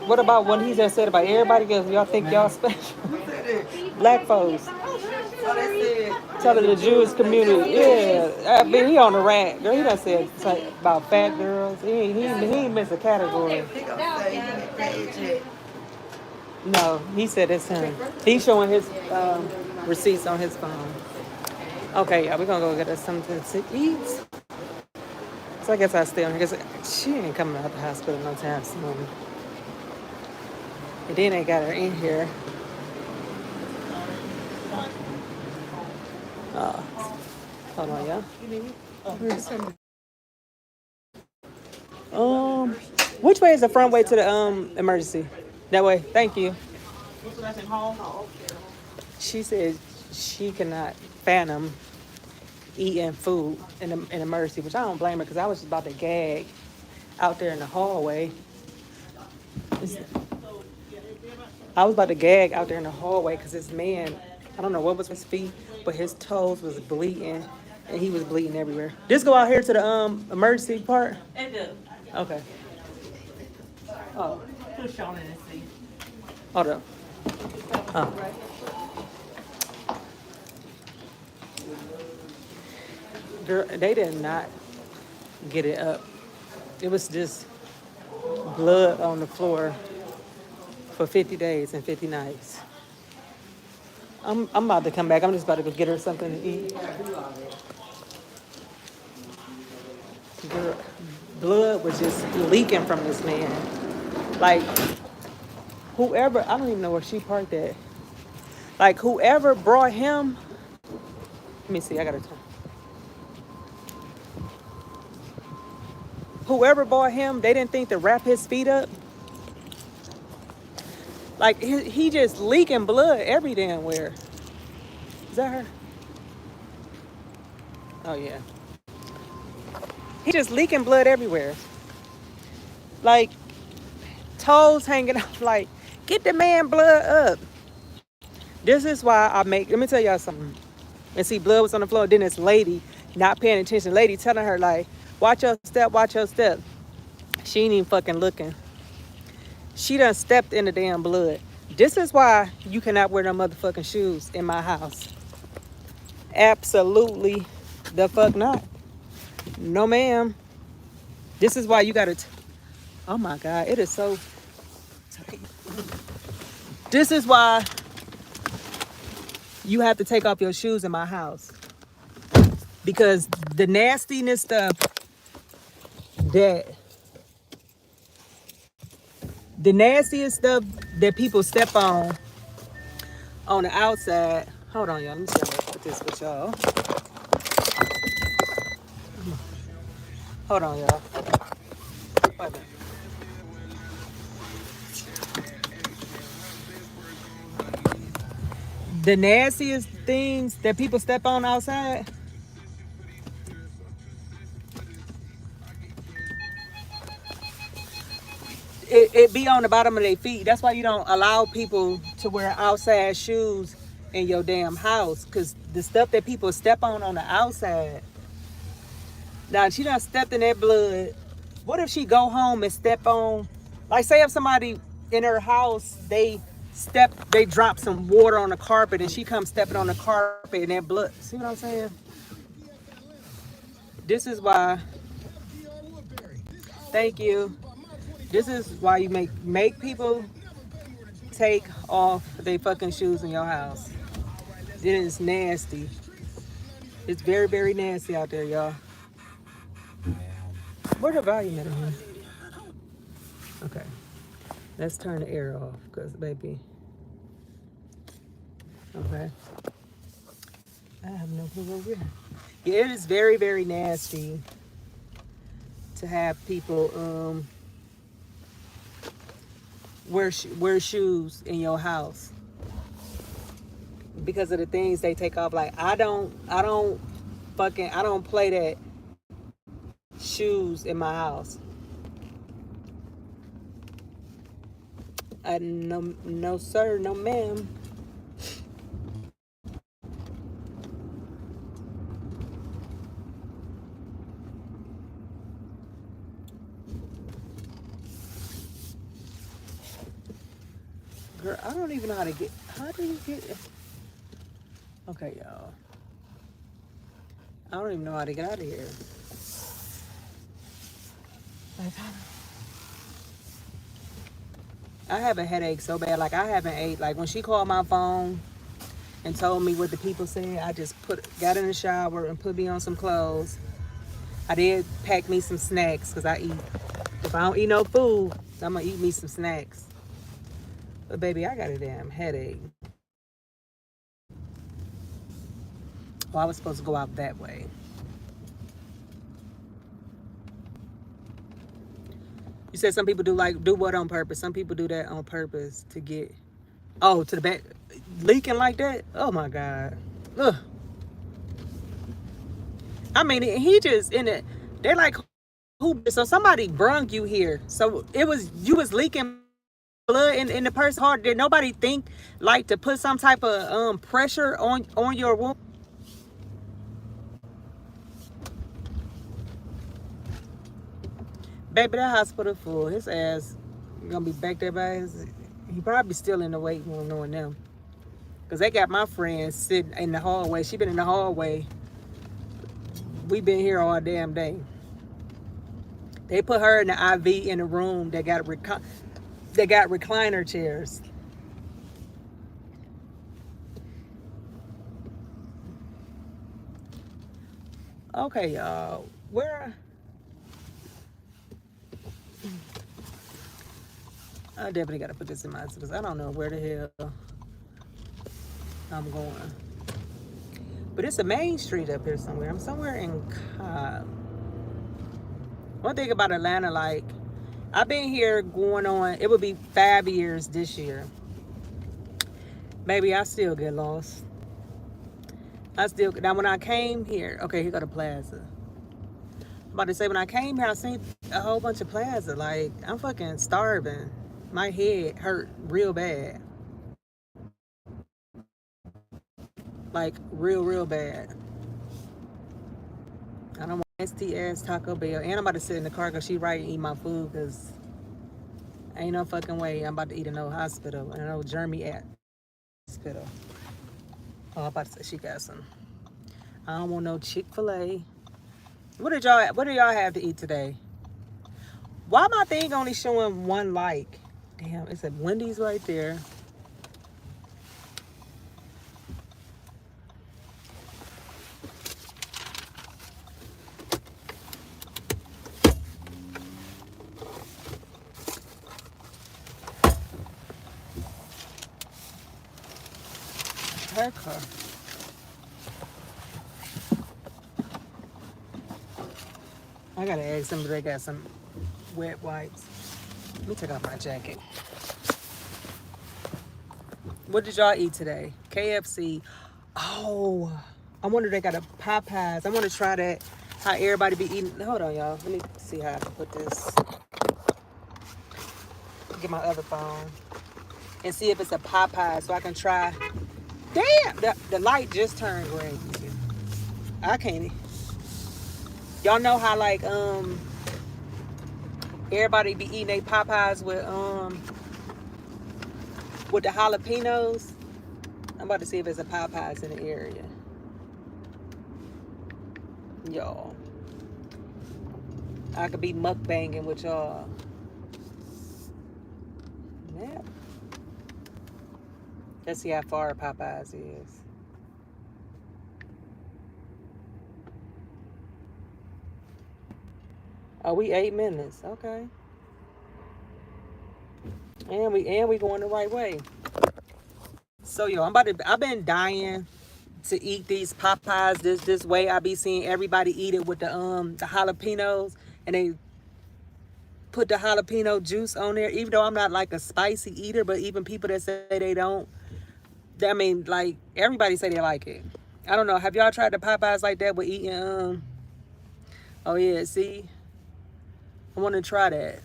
Speaker 1: what about what he just said about everybody else? Y'all think y'all special? Black folks. Telling the Jewish community, yeah. I mean, he on the rant. Girl, he done said about fat girls. He ain't missed a category.
Speaker 4: He gonna say he ain't paid yet.
Speaker 1: No, he said it's him. He's showing his receipts on his phone. Okay, yeah, we're gonna go get us something to eat. So I guess I stay on here. She ain't coming out the hospital no time soon. And then they got her in here. Hold on, y'all. Which way is the front way to the emergency? That way. Thank you. She said she cannot fathom eating food in emergency, which I don't blame her because I was just about to gag out there in the hallway. I was about to gag out there in the hallway because this man, I don't know what was his feet, but his toes was bleeding and he was bleeding everywhere. Just go out here to the emergency part?
Speaker 5: It do.
Speaker 1: Okay. Oh,
Speaker 5: Push on it and see.
Speaker 1: hold up. Oh. Girl, they did not get it up. It was just blood on the floor for 50 days and 50 nights. I'm about to come back. I'm just about to go get her something to eat. Girl, blood was just leaking from this man. Like, whoever, I don't even know where she parked at. Like, whoever brought him, let me see, I gotta turn. Whoever bought him, they didn't think to wrap his feet up. Like, he just leaking blood every damn where. Is that her? Oh yeah. He just leaking blood everywhere. Like toes hanging off. Like, get the man blood up. This is why I make. Let me tell y'all something. And see, blood was on the floor. Then this lady not paying attention. Lady telling her like, watch your step, watch your step. She ain't even fucking looking. She done stepped in the damn blood. This is why you cannot wear no motherfucking shoes in my house. Absolutely the fuck not. No ma'am. This is why you gotta oh my god, it is so tight. This is why you have to take off your shoes in my house. Because the nastiness stuff that the nastiest stuff that people step on the outside. Hold on, y'all. Let me see how I put this with y'all. Hold on, y'all. Wait a minute. The nastiest things that people step on outside. It be on the bottom of their feet. That's why you don't allow people to wear outside shoes in your damn house. Because the stuff that people step on the outside. Now, she done stepped in that blood. What if she go home and step on, like say if somebody in her house, they drop some water on the carpet and she comes stepping on the carpet and that blood. See what I'm saying? This is why, thank you. This is why you make people take off their fucking shoes in your house. It is nasty. It's very, very nasty out there, y'all. Where the volume at on here? Okay. Let's turn the air off, because baby. Okay. I have no clue over here. Yeah, it is very, very nasty to have people wear shoes in your house because of the things they take off. Like I don't play that shoes in my house. No sir, no ma'am. Girl, I don't even know how to get. How do you get it? Okay, y'all. I don't even know how to get out of here. I have a headache so bad. Like I haven't ate. Like when she called my phone and told me what the people said, I just got in the shower and put me on some clothes. I did pack me some snacks because I eat. If I don't eat no food, I'm gonna eat me some snacks. But baby, I got a damn headache. Well, I was supposed to go out that way. You said some people do what on purpose? Some people do that on purpose to get, to the back, leaking like that? Oh my God. Ugh. I mean, he just in it. They're like, who? So somebody brung you here. So you was leaking blood in the person's heart. Did nobody think like to put some type of pressure on your wound? Baby, that hospital full. His ass gonna be back there by his. He probably still in the waiting room knowing them. Cause they got my friend sitting in the hallway. She been in the hallway. We been here all damn day. They put her in the IV in the room. They got recliner chairs. Okay, y'all. Where? I definitely got to put this in my because I don't know where the hell I'm going. But it's a main street up here somewhere. I'm somewhere in Cobb. One thing about Atlanta, like, I've been here going on, it would be 5 years this year. Maybe I still get lost. I still, now when I came here, okay, here go the Plaza. I'm about to say, when I came here, I seen a whole bunch of Plaza. Like, I'm fucking starving. My head hurt real bad. Like, real bad. I don't want nasty ass Taco Bell. And I'm about to sit in the car because she right and eat my food because ain't no fucking way I'm about to eat in no hospital. And no Jeremy at hospital. Oh, I'm about to say she got some. I don't want no Chick-fil-A. What do y'all have to eat today? Why my thing only showing one like? Damn, it's a Wendy's right there. Her car. I gotta ask them if they got some wet wipes. Let me take off my jacket. What did y'all eat today? KFC. Oh, I wonder if they got a Popeyes. I want to try that. How everybody be eating. Hold on, y'all. Let me see how I can put this. Get my other phone and see if it's a Popeyes so I can try. Damn, the light just turned green. I can't. Y'all know how like everybody be eating their Popeyes with the jalapenos. I'm about to see if there's a Popeyes in the area. Y'all, I could be mukbanging with y'all. Yeah. Let's see how far Popeyes is. Oh, we 8 minutes. Okay. And we going the right way. So yo, I've been dying to eat these Popeyes this way. I be seeing everybody eat it with the jalapenos, and they put the jalapeno juice on there. Even though I'm not like a spicy eater, but even people that say they don't, I mean, like everybody say they like it. I don't know. Have y'all tried the Popeyes like that with eating? Oh yeah, see, I want to try that.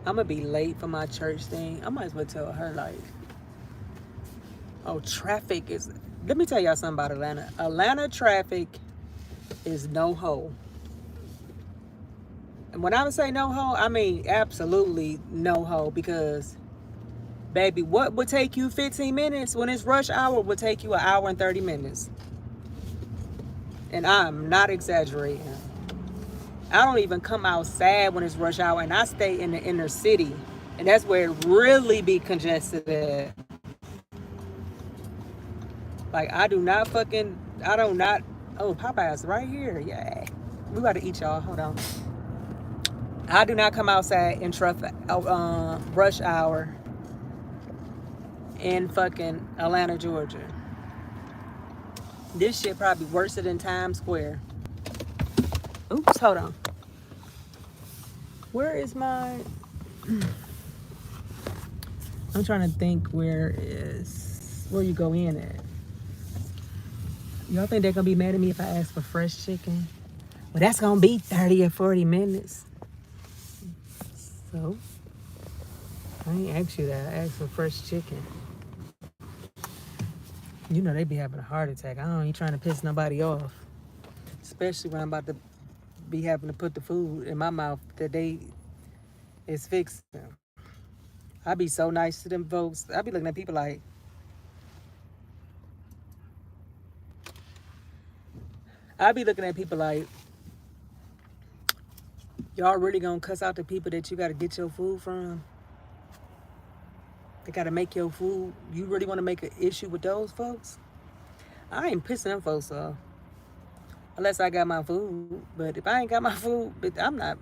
Speaker 1: I'm gonna be late for my church thing. I might as well tell her like, oh, traffic is. Let me tell y'all something about Atlanta. Atlanta traffic is no ho. And when I would say no ho, I mean absolutely no ho because, baby, what would take you 15 minutes when it's rush hour would take you an hour and 30 minutes. And I'm not exaggerating. I don't even come outside when it's rush hour, and I stay in the inner city. And that's where it really be congested at. Like, I do not, oh, Popeyes right here. Yeah. We got to eat, y'all. Hold on. I do not come outside in rush hour in fucking Atlanta, Georgia. This shit probably worse than Times Square. Oops, hold on. Where is my... I'm trying to think where you go in at. Y'all think they're going to be mad at me if I ask for fresh chicken? Well, that's going to be 30 or 40 minutes. So, I ain't asked you that. I asked for fresh chicken. You know they be having a heart attack. I ain't trying to piss nobody off. Especially when I'm about to be having to put the food in my mouth that they is fixing. I be so nice to them folks. I be looking at people like, y'all really gonna cuss out the people that you gotta get your food from? They gotta make your food. You really wanna make an issue with those folks? I ain't pissing them folks off. Unless I got my food. But if I ain't got my food, I'm not.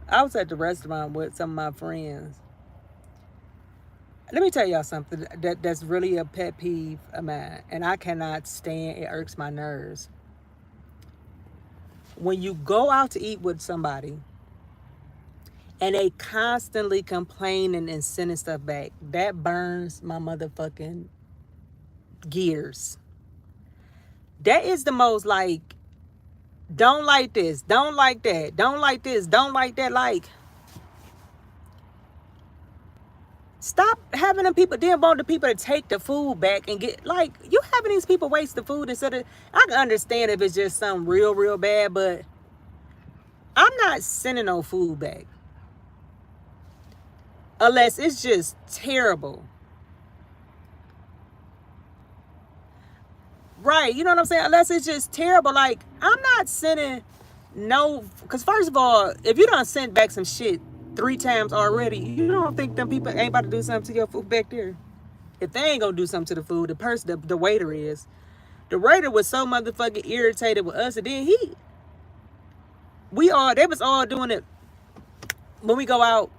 Speaker 1: I was at the restaurant with some of my friends. Let me tell y'all something that's really a pet peeve of mine. And I cannot stand, it irks my nerves. when you go out to eat with somebody and they constantly complaining and sending stuff back, that burns my motherfucking gears. That is the most like, don't like this, don't like that, don't like this, don't like that. Like, stop having them people, then want the people to take the food back and get, like, you having these people waste the food instead of, I can understand if it's just something real, real bad, but I'm not sending no food back. Unless it's just terrible. Right, you know what I'm saying? Unless it's just terrible. Like, I'm not sending no, because first of all, if you done sent back some shit 3 times already, you don't think them people ain't about to do something to your food back there? If they ain't gonna do something to the food, the person, the waiter is. The waiter was so motherfucking irritated with us, and then they was all doing it when we go out.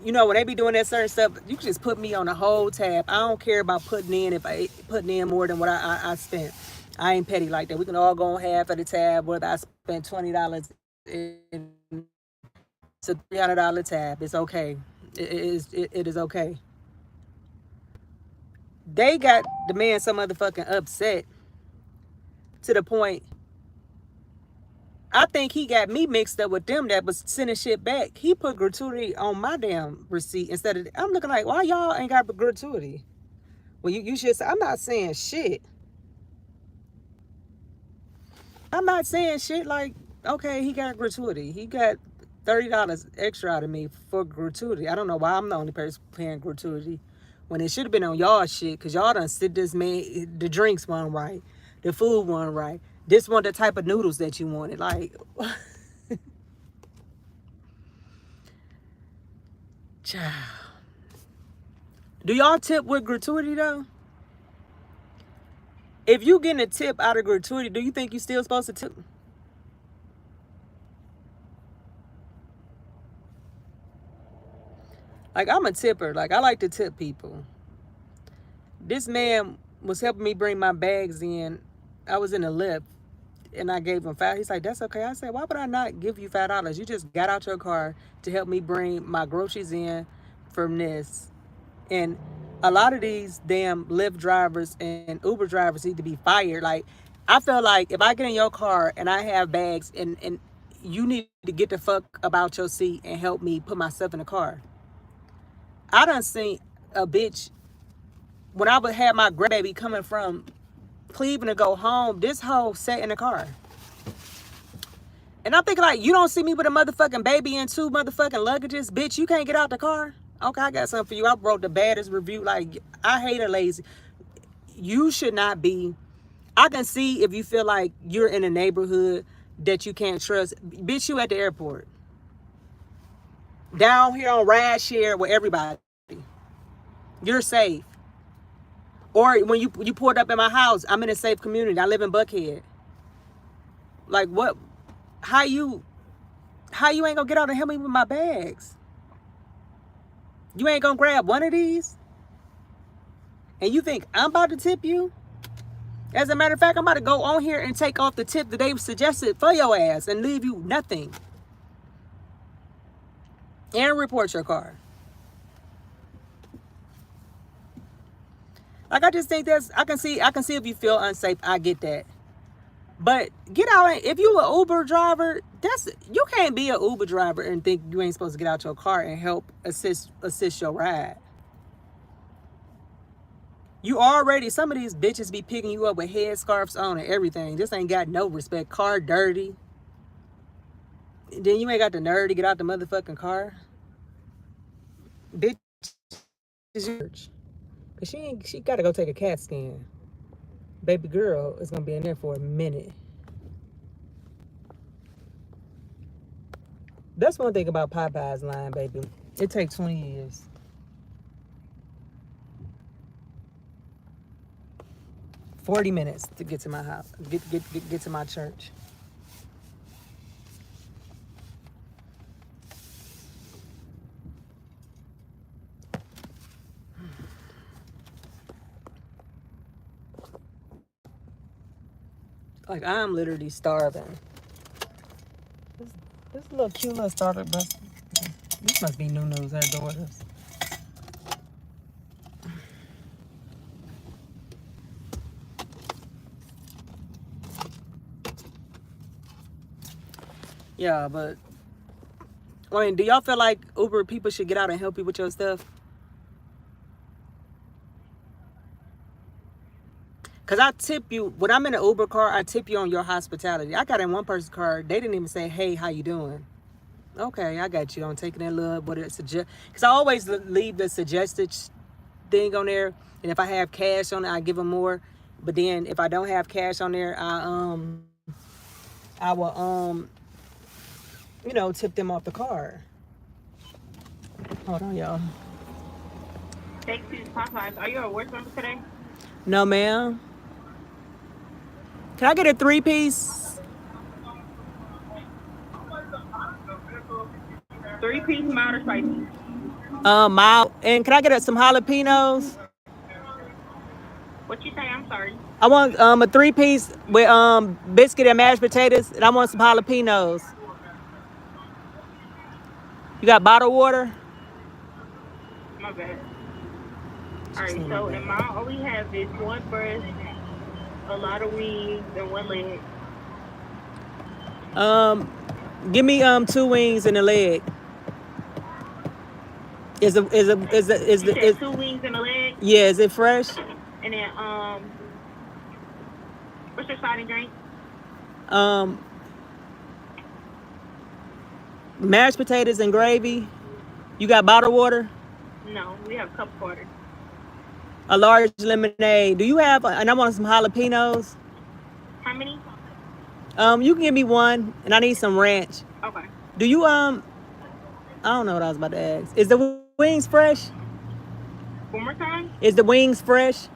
Speaker 1: You know, when they be doing that certain stuff, you can just put me on the whole tab. I don't care about putting in more than what I spent. I ain't petty like that. We can all go on half of the tab, whether I spent $20 in, it's a $300 tab. It's okay. It is okay. They got the man so motherfucking upset to the point, I think he got me mixed up with them that was sending shit back. He put gratuity on my damn receipt instead of, I'm looking like, why y'all ain't got gratuity? Well, you should say, I'm not saying shit. I'm not saying shit like, okay, he got gratuity. He got $30 extra out of me for gratuity. I don't know why I'm the only person paying gratuity when it should have been on y'all shit, because y'all done sit this man, the drinks weren't right, the food wasn't right. This wasn't the type of noodles that you wanted. Like, child. Do y'all tip with gratuity though? If you getting a tip out of gratuity, do you think you still supposed to tip? Like, I'm a tipper. Like, I like to tip people. This man was helping me bring my bags in. I was in the lift and I gave him $5. He's like, that's okay. I said, why would I not give you $5? You just got out your car to help me bring my groceries in from this. And a lot of these damn Lyft drivers and Uber drivers need to be fired. Like, I feel like if I get in your car and I have bags and you need to get the fuck about your seat and help me put my stuff in the car. I done seen a bitch, when I would have my grandbaby coming from Cleveland to go home, this hoe sat in the car. And I'm thinking like, you don't see me with a motherfucking baby and 2 motherfucking luggages? Bitch, you can't get out the car? Okay, I got something for you. I wrote the baddest review. Like, I hate a lazy. You should not be. I can see if you feel like you're in a neighborhood that you can't trust. Bitch, you at the airport. Down here on ride share with everybody. You're safe. Or when you pulled up in my house, I'm in a safe community. I live in Buckhead. Like, what? How you ain't gonna get out and help me with my bags? You ain't gonna grab one of these? And you think I'm about to tip you? As a matter of fact, I'm about to go on here and take off the tip that they suggested for your ass and leave you nothing. And report your car. Like, I just think I can see if you feel unsafe. I get that. But get out, if you an Uber driver, you can't be an Uber driver and think you ain't supposed to get out your car and help assist your ride. You already, some of these bitches be picking you up with headscarves on and everything. This ain't got no respect. Car dirty. Then you ain't got the nerve to get out the motherfucking car. Bitch is yours. Cause she gotta go take a CAT scan. Baby girl is gonna be in there for a minute. That's one thing about Popeye's line, baby. It takes 20 years. $40 minutes to get to my house. Get to my church. Like, I'm literally starving. This little cute little starter bus. This must be Nunu's, her daughter's. Yeah, but I mean, do y'all feel like Uber people should get out and help you with your stuff? Cause I tip you when I'm in an Uber car. I tip you on your hospitality. I got in one person's car. They didn't even say, "Hey, how you doing?" Okay, I got you. I'm taking that little what it suggest. Cause I always leave the suggested thing on there, and if I have cash on it, I give them more. But then if I don't have cash on there, I will tip them off the card. Hold on, y'all.
Speaker 3: Take two Popeyes. Are you a work member today?
Speaker 1: No, ma'am. Can I get a 3-piece?
Speaker 3: 3-piece mild or spicy?
Speaker 1: Mild. And can I get some jalapenos?
Speaker 3: What you say? I'm sorry.
Speaker 1: I want a 3-piece with biscuit and mashed potatoes, and I want some jalapenos. You got bottled water?
Speaker 3: My bad. All right. So in mild, all we have is one breast, a lot of wings, and one leg.
Speaker 1: Give me 2 wings and a leg. Is the is the is the is
Speaker 3: You
Speaker 1: the
Speaker 3: said
Speaker 1: is,
Speaker 3: 2 wings and a leg,
Speaker 1: yeah? Is it fresh?
Speaker 3: and then what's your side and drink?
Speaker 1: Um, Mashed potatoes and gravy. You got bottled water?
Speaker 3: No, we have cup water.
Speaker 1: A large lemonade. Do you have? And I want some jalapenos.
Speaker 3: How many?
Speaker 1: You can give me one, and I need some ranch.
Speaker 3: Okay.
Speaker 1: Do you I don't know what I was about to ask. Is the wings fresh?
Speaker 3: One more time?
Speaker 1: Is the wings fresh?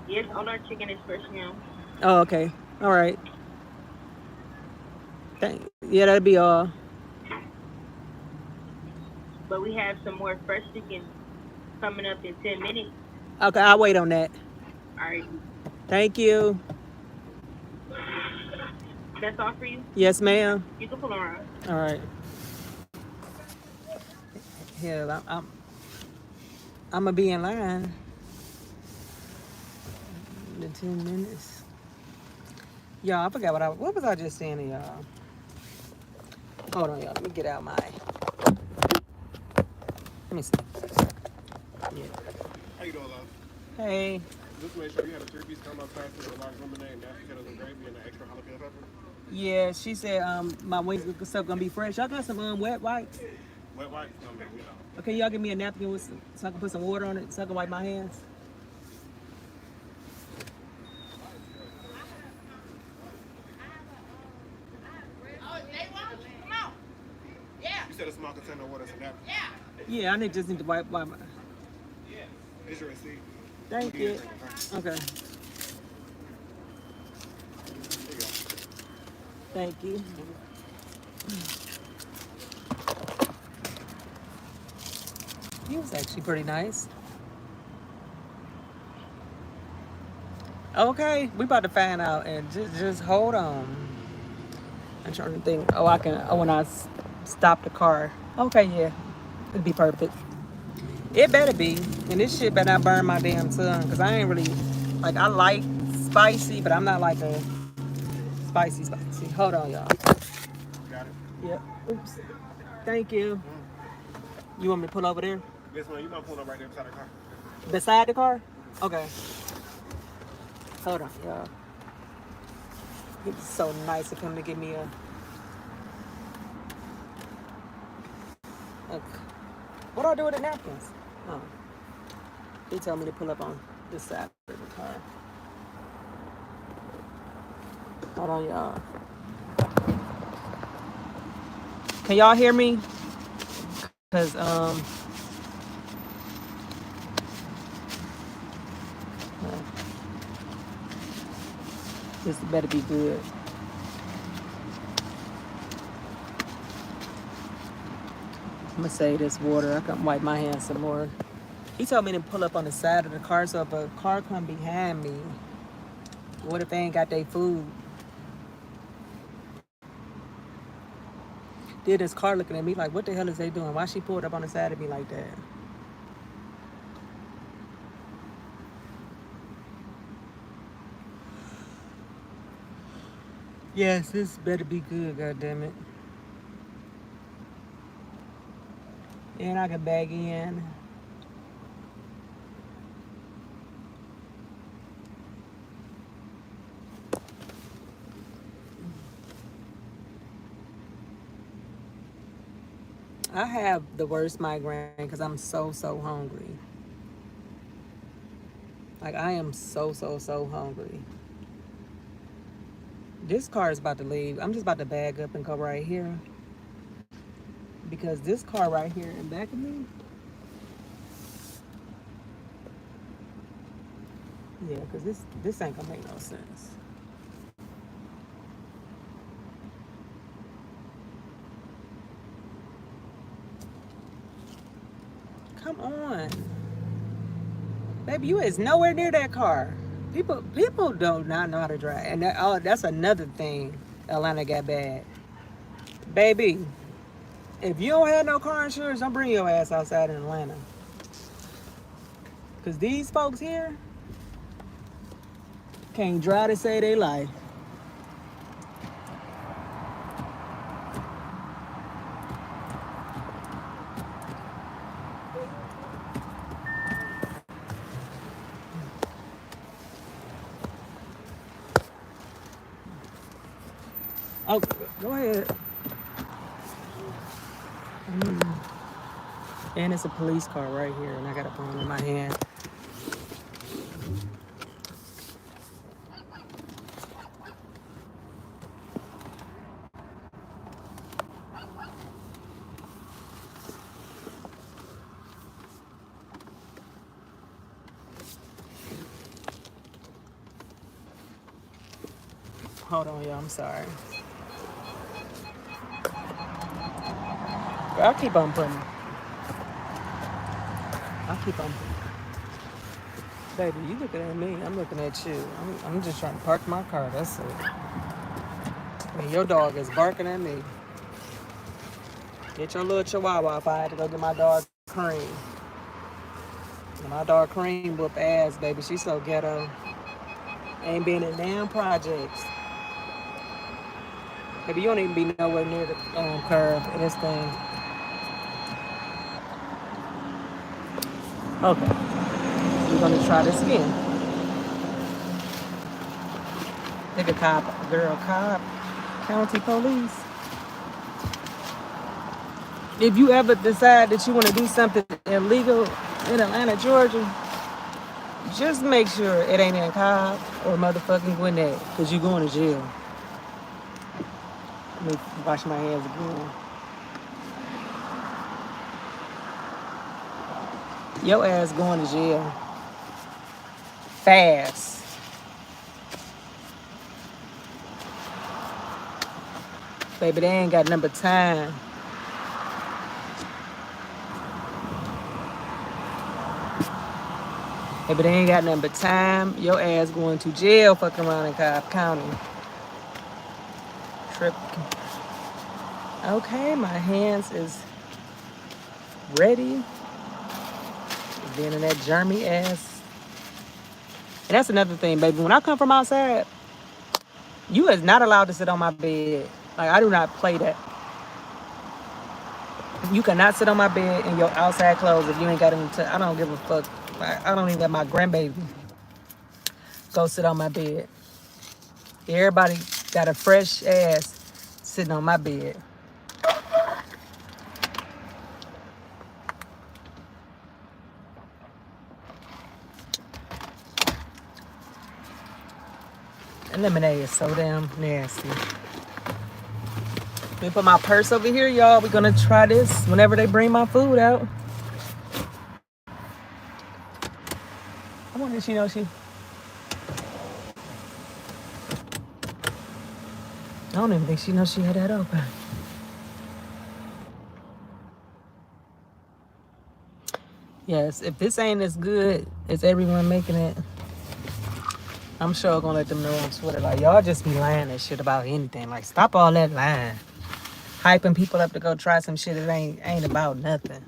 Speaker 3: Yes, all our chicken is fresh now.
Speaker 1: Oh, okay. All right. Yeah, that'd be all.
Speaker 3: But we have some more fresh chicken coming up in 10 minutes.
Speaker 1: Okay, I'll wait on that.
Speaker 3: All right.
Speaker 1: Thank you.
Speaker 3: That's all for you?
Speaker 1: Yes, ma'am.
Speaker 3: You can pull around.
Speaker 1: All right. Hell, I'm gonna be in line in 10 minutes. Y'all, I forgot what was I just saying to y'all? Hold on, y'all. Let me get out my. Let me see. Yeah.
Speaker 5: How you doing, love?
Speaker 1: Hey.
Speaker 5: Just make sure you have a 3-piece combo class with a large lemonade, mashed potatoes and gravy, and an extra jalapeno pepper.
Speaker 1: Yeah, she said my wings stuff gonna be fresh. Y'all got some wet wipes?
Speaker 5: Wet wipes? No, man, we don't.
Speaker 1: Okay, y'all give me a napkin with so I can put some water on it so I can wipe my hands.
Speaker 5: You said a small container of water is a napkin?
Speaker 1: Yeah, just need to wipe my.
Speaker 5: Here's your receipt.
Speaker 1: Thank
Speaker 5: Get
Speaker 1: you.
Speaker 5: your drink, okay?
Speaker 1: Okay.
Speaker 5: There you go.
Speaker 1: Thank you. He was actually pretty nice. Okay, we about to find out, and just hold on. I'm trying to think. Oh, I can. Oh, when I stop the car. Okay, yeah, it'd be perfect. It better be, and this shit better not burn my damn tongue, cause I ain't really like. I like spicy, but I'm not like a spicy. Hold on, y'all.
Speaker 5: Got it?
Speaker 1: Yep. Oops. Thank you. You want me to pull over there?
Speaker 5: Yes, man. You might pull up right there beside the car.
Speaker 1: Beside the car? Okay. Hold on, y'all. It's so nice of him to give me a. Okay. What do I do with the napkins? Oh. He told me to pull up on this side of the car. Hold on, y'all. Can y'all hear me? Cause this better be good. I'm gonna save this water. I can wipe my hands some more. He told me to pull up on the side of the car, so if a car come behind me, what if they ain't got their food? Then this car looking at me like, what the hell is they doing? Why she pulled up on the side of me like that? Yes, this better be good, goddammit. And I can bag in. I have the worst migraine because I'm so hungry. Like, I am so hungry. This car is about to leave. I'm just about to bag up and go right here. Because this car right here in back of me. Yeah, because this ain't gonna make no sense. Come on. Baby, you is nowhere near that car. People do not know how to drive. And that's another thing Atlanta got bad. Baby, if you don't have no car insurance, don't bring your ass outside in Atlanta. Because these folks here can't drive to save their life. Oh, go ahead. And it's a police car right here, and I got a phone in my hand. Hold on, y'all. I'm sorry. I'll keep on putting. Baby, you looking at me. I'm looking at you. I'm just trying to park my car. That's it. And your dog is barking at me. Get your little chihuahua if I had to go get my dog Cream. And my dog Cream whoop ass, baby. She's so ghetto. Ain't been in damn projects. Baby, you don't even be nowhere near the curve in this thing. Okay. We're gonna try this again. Nigga cop, girl cop, county police. If you ever decide that you want to do something illegal in Atlanta, Georgia, just make sure it ain't in Cobb or motherfucking Gwinnett, because you're going to jail. Let me wash my hands again. Your ass going to jail. Fast. Baby, they ain't got number time. Baby, they ain't got nothing but time. Your ass going to jail fucking around in Cobb County. Trip. Okay, my hands is ready. Being in that germy ass. And that's another thing, baby. When I come from outside, you is not allowed to sit on my bed. Like, I do not play that. You cannot sit on my bed in your outside clothes if you ain't got any. I don't give a fuck. I don't even let my grandbaby go sit on my bed. Everybody got a fresh ass sitting on my bed. And lemonade is so damn nasty. Let me put my purse over here, y'all. We're gonna try this whenever they bring my food out. I wonder if she knows she... I don't even think she knows she had that open. Yes, if this ain't as good as everyone making it, I'm sure I'm gonna let them know on Twitter. Like, y'all just be lying and shit about anything. Like, stop all that lying. hyping people up to go try some shit that ain't about nothing.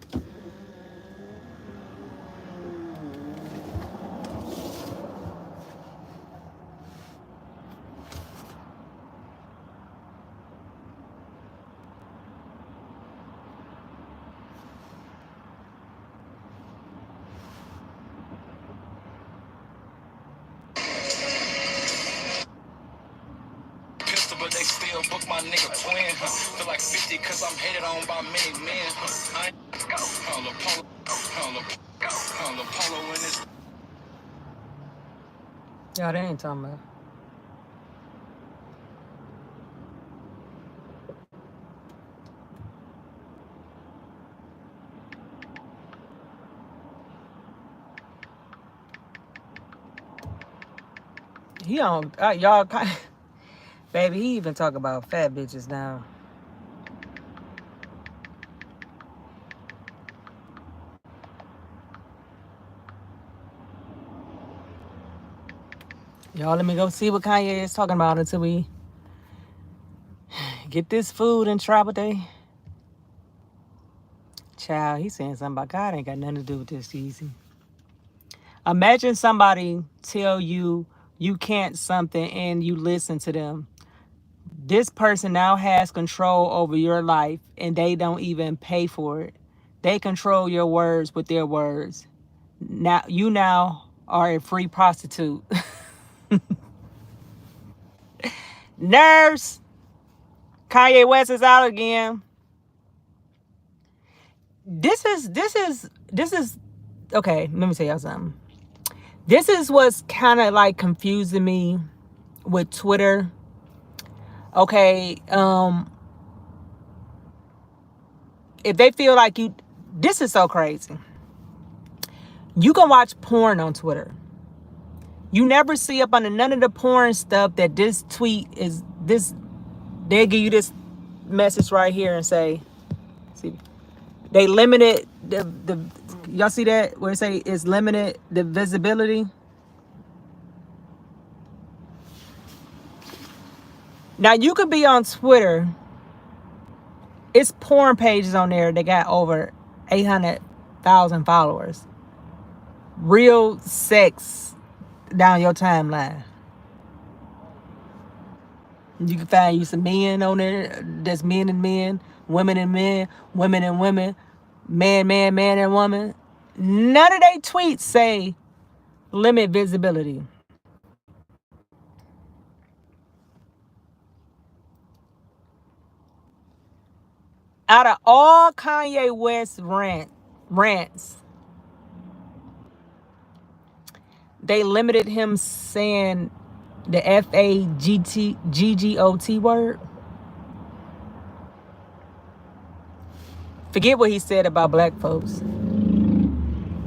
Speaker 6: Pistol, but they still book my nigga twin. Feel like 50 cause I'm hated on by many men. I ain't on the polo, on the polo in this.
Speaker 1: Y'all, they ain't talking about. He on y'all, baby. He even talk about fat bitches now. Y'all, let me go see what Kanye is talking about until we get this food and travel day. Child, he's saying something about God ain't got nothing to do with this, easy. Imagine somebody tell you you can't something and you listen to them. This person now has control over your life and they don't even pay for it. They control your words with their words. Now you now are a free prostitute. Nurse, Kanye West is out again. This is okay, let me tell y'all something. This is what's kind of like confusing me with Twitter. Okay, if they feel like you, this is so crazy. You can watch porn on Twitter. You never see up under none of the porn stuff that this tweet is this. They give you this message right here and say, see, they limited the y'all see that where it say it's limited the visibility. Now you could be on Twitter. It's porn pages on there that got over 800,000 followers. Real sex down your timeline. You can find you some men on there. That's men and men, women and men, women and women, man and woman. None of they tweets say limit visibility. Out of all Kanye West rants, they limited him saying the FAGGOT word. Forget what he said about black folks.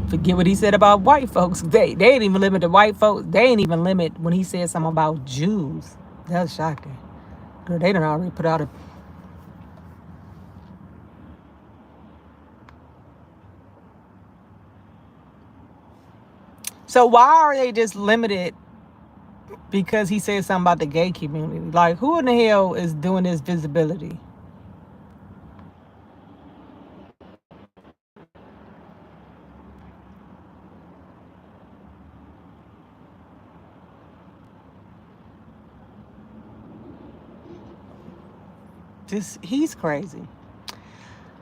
Speaker 1: Forget what he said about white folks. They ain't even limit the white folks. They ain't even limit when he said something about Jews. That's shocking. Girl, they done already put out a... So why are they just limited because he said something about the gay community? Like, who in the hell is doing this visibility? He's crazy.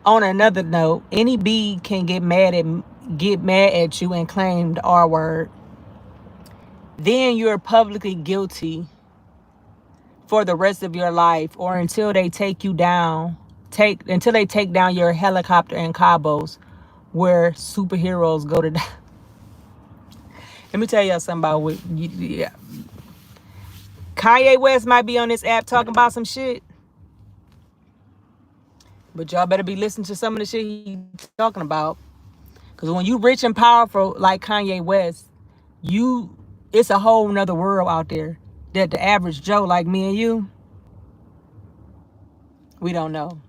Speaker 1: On another note, any bee can get mad at you and claim the R word. Then you're publicly guilty for the rest of your life, or until they take you down, until they take down your helicopter in Cabos, where superheroes go to die. Let me tell y'all something about what Kanye West might be on this app talking about some shit, but y'all better be listening to some of the shit he's talking about. Because when you rich and powerful like Kanye West, it's a whole nother world out there that the average Joe like me and you, we don't know.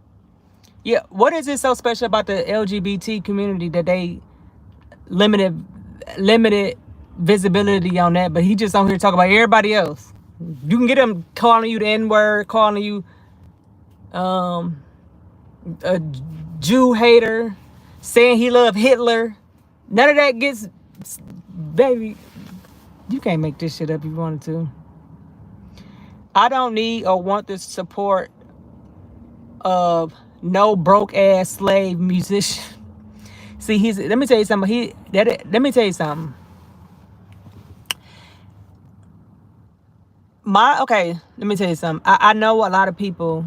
Speaker 1: Yeah, what is it so special about the LGBT community that they limited visibility on that, but he just on here talking about everybody else? You can get him calling you the N-word, calling you a Jew hater, saying he loved Hitler. None of that gets, baby, you can't make this shit up if you wanted to. I don't need or want the support of no broke ass slave musician. See, let me tell you something. Let me tell you something. Let me tell you something. I know a lot of people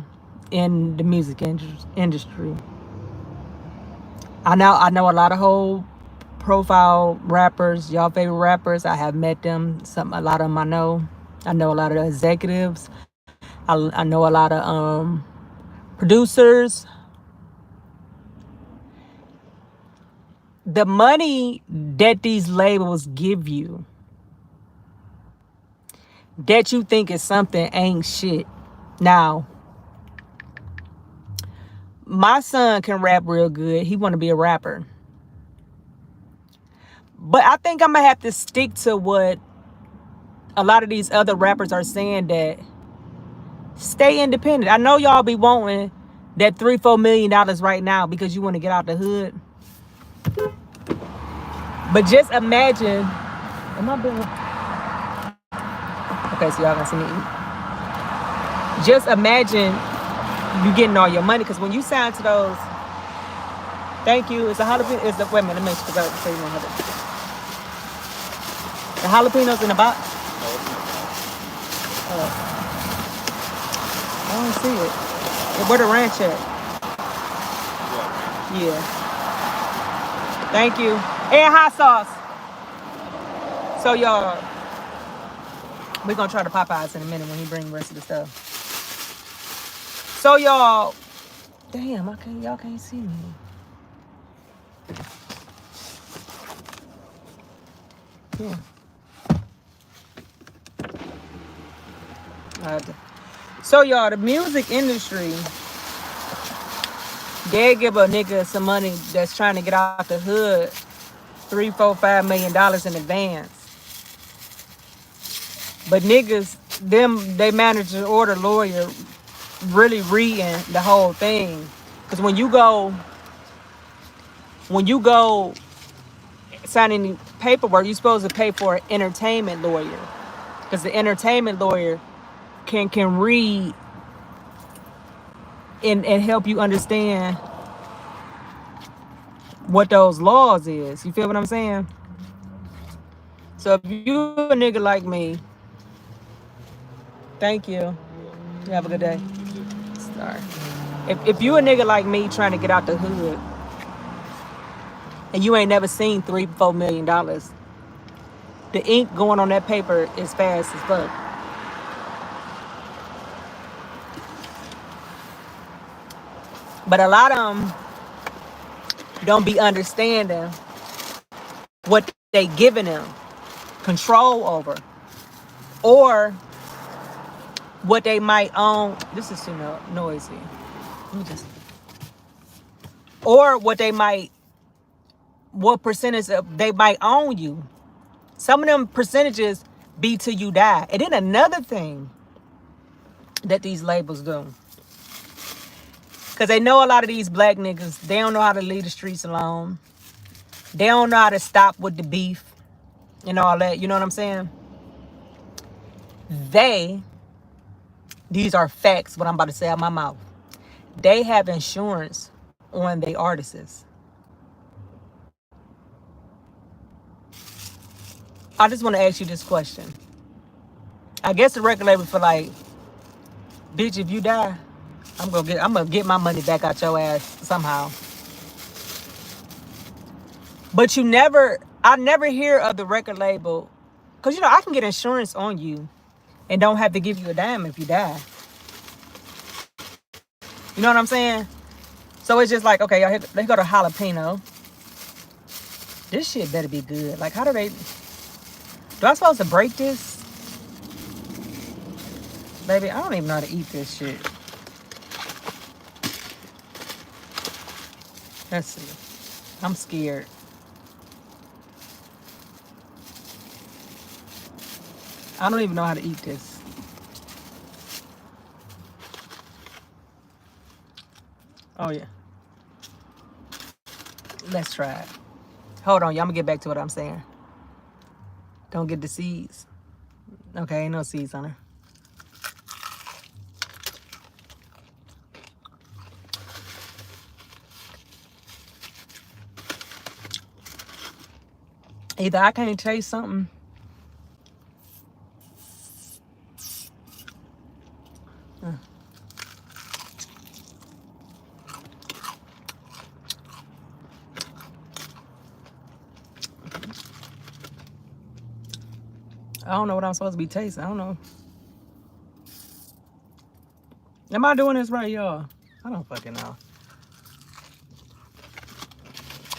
Speaker 1: in the music industry. I know a lot of whole profile rappers, y'all favorite rappers. I have met them. A lot of them I know. I know a lot of the executives. I know a lot of producers. The money that these labels give you, that you think is something, ain't shit. Now, my son can rap real good. He want to be a rapper. But I think I'm going to have to stick to what a lot of these other rappers are saying, that stay independent. I know y'all be wanting that $3-4 million right now because you want to get out the hood. But just imagine, am I being... Okay, so y'all gonna see me eat. Just imagine you getting all your money, because when you sign to those, thank you, it's a jalapeno, wait a minute, let me make sure so you know how to. The jalapenos in the box? I don't see it. Where the ranch at? Yeah. Thank you. And hot sauce. So y'all, we're gonna try the Popeyes in a minute when he bring the rest of the stuff. So y'all, damn, y'all can't see me. Yeah. So y'all, the music industry, they give a nigga some money that's trying to get out the hood, $3, $4, $5 million in advance. But niggas, they manager order lawyer really reading the whole thing. Because when you go signing paperwork, you're supposed to pay for an entertainment lawyer. Because the entertainment lawyer can read and help you understand what those laws is. You feel what I'm saying? So if you a nigga like me, thank you. You have a good day. Sorry. If you a nigga like me trying to get out the hood and you ain't never seen $3-4 million, the ink going on that paper is fast as fuck. But a lot of them don't be understanding what they giving them control over, or what they might own. This is too noisy. Let me just. Or what percentage of they might own you. Some of them percentages be till you die. And then another thing that these labels do, because they know a lot of these black niggas, they don't know how to leave the streets alone. They don't know how to stop with the beef and all that. You know what I'm saying? These are facts, what I'm about to say out my mouth. They have insurance on their artists. I just want to ask you this question. I guess the record label feel like, bitch, if you die, I'm gonna get my money back out your ass somehow. But I never hear of the record label, because I can get insurance on you and don't have to give you a dime if you die. You know what I'm saying? So it's just like, okay, y'all, they go to jalapeno. This shit better be good. Like, do I supposed to break this? Baby, I don't even know how to eat this shit. Let's see. I'm scared. I don't even know how to eat this. Oh yeah. Let's try it. Hold on, y'all. I'm gonna get back to what I'm saying. Don't get the seeds. Okay, ain't no seeds on her. Either I can't taste something. I don't know what I'm supposed to be tasting. I don't know. Am I doing this right, y'all? I don't fucking know.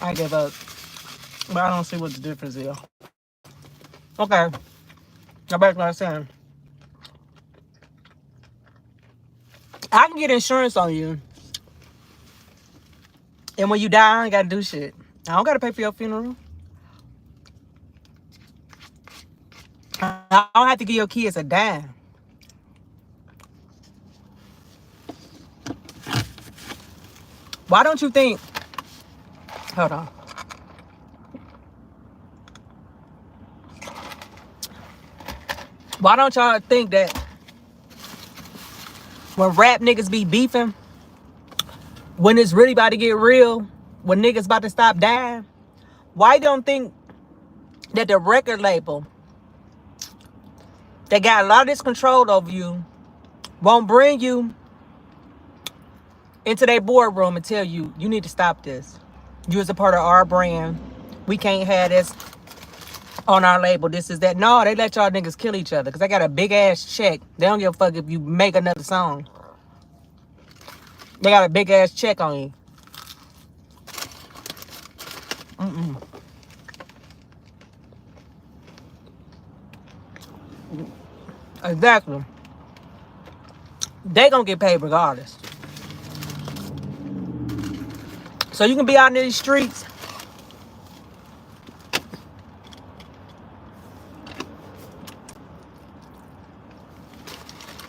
Speaker 1: I give up. But I don't see what the difference is. Okay. Go back to what I was saying. I can get insurance on you. And when you die, I ain't gotta do shit. I don't gotta pay for your funeral. I don't have to give your kids a dime. Why don't you think? Hold on. Why don't y'all think that when rap niggas be beefing, when it's really about to get real, when niggas about to stop dying, why don't think that the record label that got a lot of this control over you won't bring you into their boardroom and tell you, you need to stop this. You as a part of our brand. We can't have this on our label. This is that. No, they let y'all niggas kill each other because they got a big ass check. They don't give a fuck if you make another song. They got a big ass check on you. Exactly. They gonna get paid regardless. So you can be out in these streets.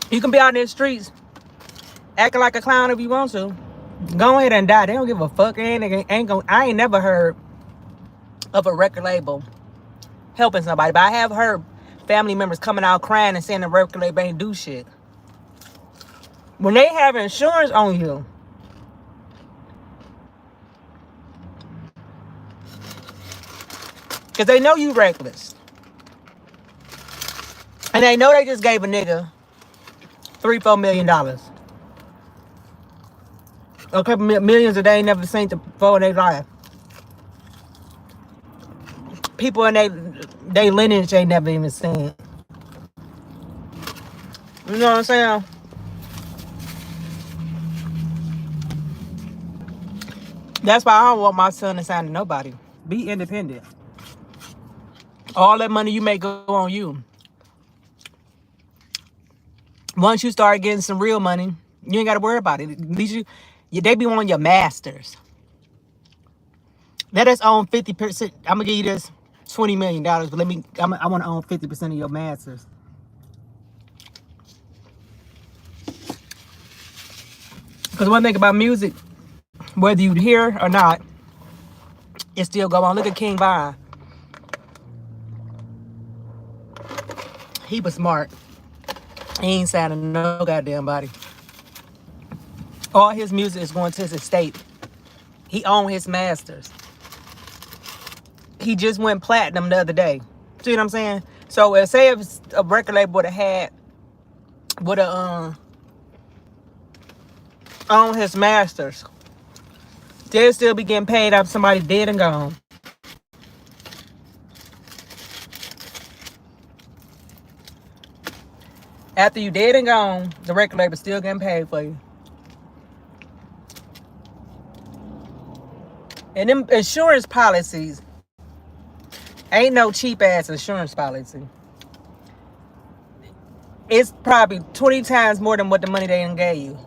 Speaker 1: You can be out in the streets acting like a clown if you want to. Go ahead and die. They don't give a fuck. I ain't never heard of a record label helping somebody, but I have heard family members coming out crying and saying the record label ain't do shit. When they have insurance on you, because they know you reckless. And they know they just gave a nigga $3-4 million. A couple millions that they ain't never seen before in their life. People in they lineage ain't never even seen. You know what I'm saying? That's why I don't want my son to sign to nobody. Be independent. All that money you make go on you. Once you start getting some real money, you ain't got to worry about it. At least they be on your masters. Let us own 50%. I'm gonna give you this $20 million, but I want to own 50% of your masters. Because one thing about music, whether you hear or not, it still go on. Look at King Von. He was smart. He ain't signing no goddamn body. All his music is going to his estate. He owned his masters. He just went platinum the other day. See what I'm saying? So if a record label would have owned his masters, they'll still be getting paid after somebody dead and gone. After you dead and gone, the record label still getting paid for you. And them insurance policies ain't no cheap ass insurance policy. It's probably 20 times more than what the money they done gave you.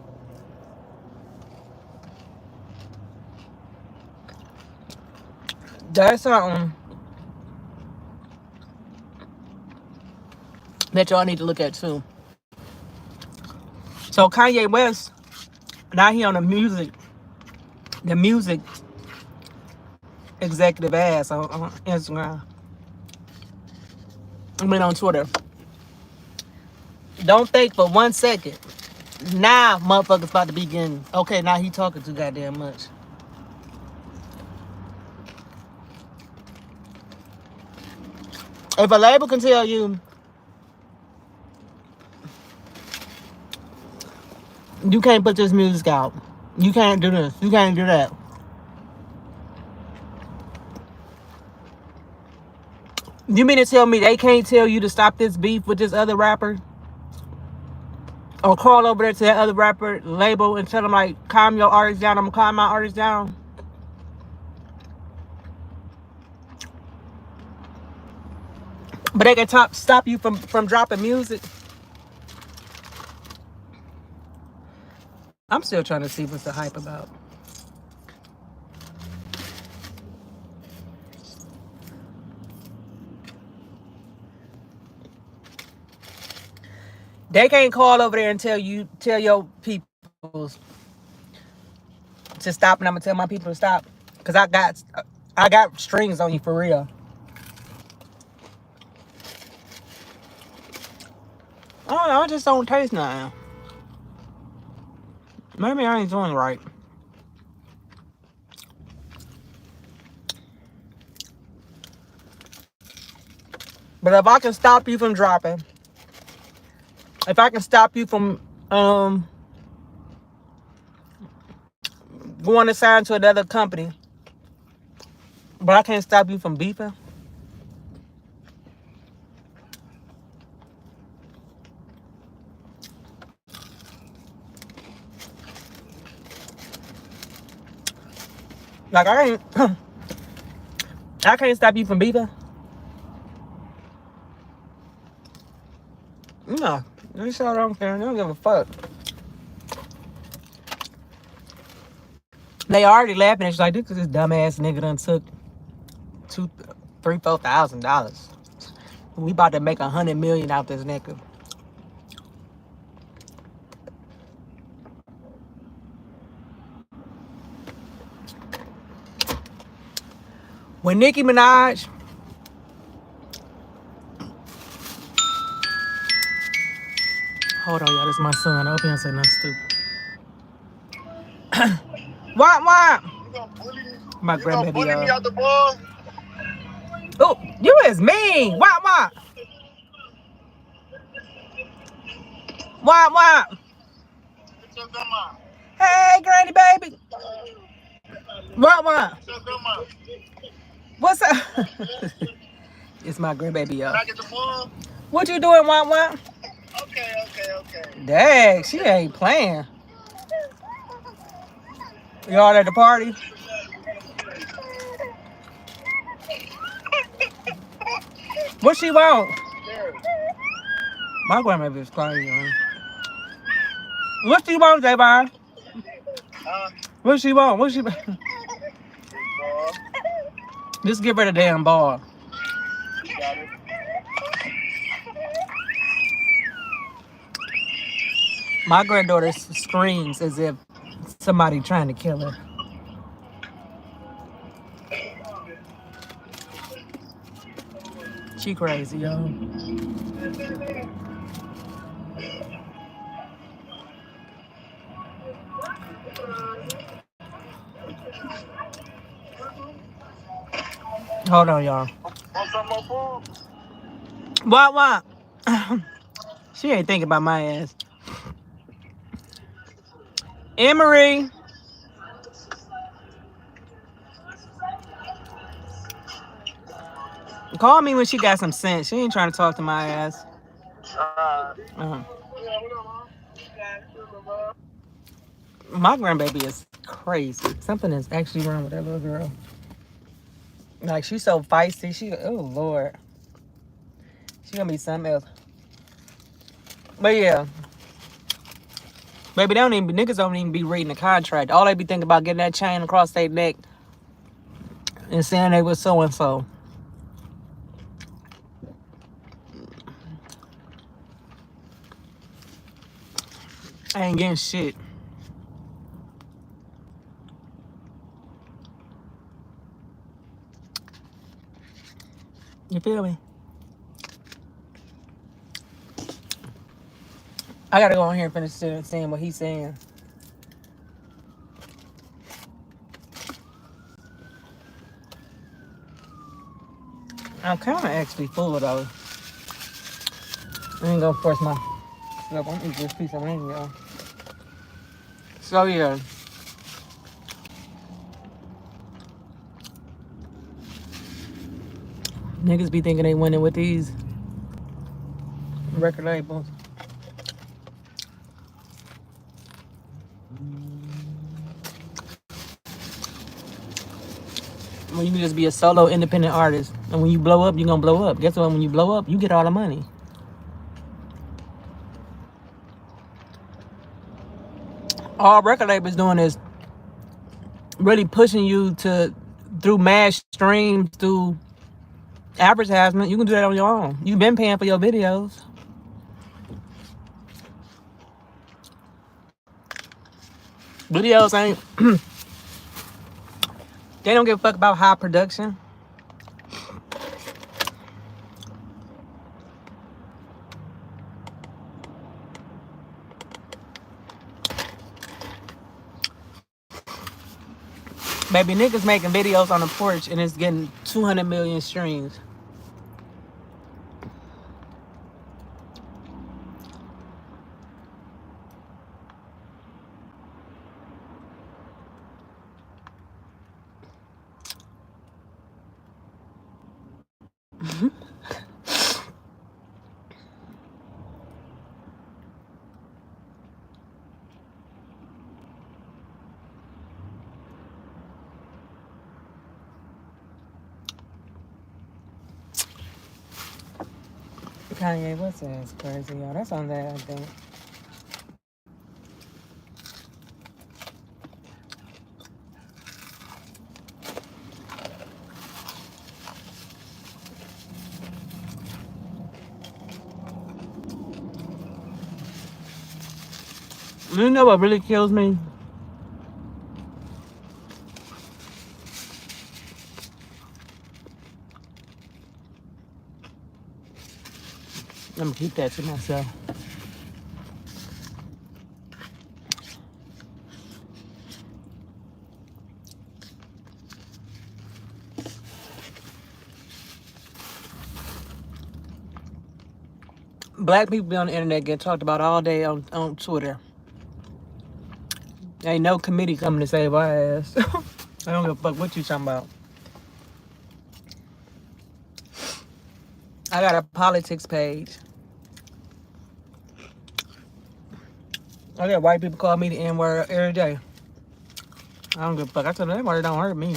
Speaker 1: That's something that y'all need to look at too. So Kanye West, now he on the music The music executive ass on Instagram. I mean on Twitter. Don't think for 1 second. Now motherfuckers about to be getting okay, now he talking too goddamn much. If a label can tell you you can't put this music out, you can't do this, you can't do that. You mean to tell me they can't tell you to stop this beef with this other rapper? Or call over there to that other rapper label and tell them like, calm your artist down, I'm gonna calm my artist down? But they can stop you from dropping music. I'm still trying to see what's the hype about. They can't call over there and tell your people to stop, and I'm gonna tell my people to stop. Cause I got strings on you for real. I don't know, I just don't taste nothing. Maybe I ain't doing right. But if I can stop you from dropping, if I can stop you from going to sign to another company, but I can't stop you from beefing. Like I can't stop you from beefing. No, they sure don't care. They don't give a fuck. They already laughing at you like, this dumbass nigga done took $4,000. We about to make $100 million out this nigga. When Nicki Minaj hold on, y'all, this is my son. I hope he don't say nothing stupid. What? My grandbaby,
Speaker 5: Me out the ball?
Speaker 1: Oh, you is mean. What?
Speaker 5: It's your grandma.
Speaker 1: Hey, granny baby. What?
Speaker 5: It's your grandma.
Speaker 1: What's up? It's my grandbaby, y'all.
Speaker 5: Can I get the ball?
Speaker 1: What you doing, what?
Speaker 5: Okay.
Speaker 1: Dang, she ain't playing. Y'all at the party? What she want? My grandbaby is crazy, man. What she want, Javon? What she want? Just give her the damn ball.
Speaker 5: Got it.
Speaker 1: My granddaughter screams as if somebody trying to kill her. She crazy, y'all. Hold on, y'all.
Speaker 5: Want some more food?
Speaker 1: What? She ain't thinking about my ass. Emery. Call me when she got some sense. She ain't trying to talk to my ass. My grandbaby is crazy. Something is actually wrong with that little girl. Like, she's so feisty. Oh, Lord. She gonna be something else. But, yeah. Baby, niggas don't even be reading the contract. All they be thinking about getting that chain across their neck and saying they was so-and-so. I ain't getting shit. You feel me? I gotta go on here and finish seeing what he's saying. I'm kind of actually full though. I ain't gonna force my. Look, I'm eating this piece of wing, y'all. So yeah. Niggas be thinking they winning with these record labels. When you can just be a solo independent artist. And when you blow up, you're gonna blow up. Guess what? When you blow up, you get all the money. All record labels doing is really pushing you to through mass streams, through advertisement. You can do that on your own. You've been paying for your videos. Videos ain't they don't give a fuck about high production. Baby, niggas making videos on the porch and it's getting 200 million streams. Kanye, what's that? It's crazy, y'all. That's on that, I think. You know what really kills me? I'm gonna keep that to myself. Black people be on the internet getting talked about all day on Twitter. Ain't no committee coming to save our ass. I don't give a fuck what you talking about. I got a politics page. I got white people call me the N-word every day. I don't give a fuck. I tell them that word don't hurt me.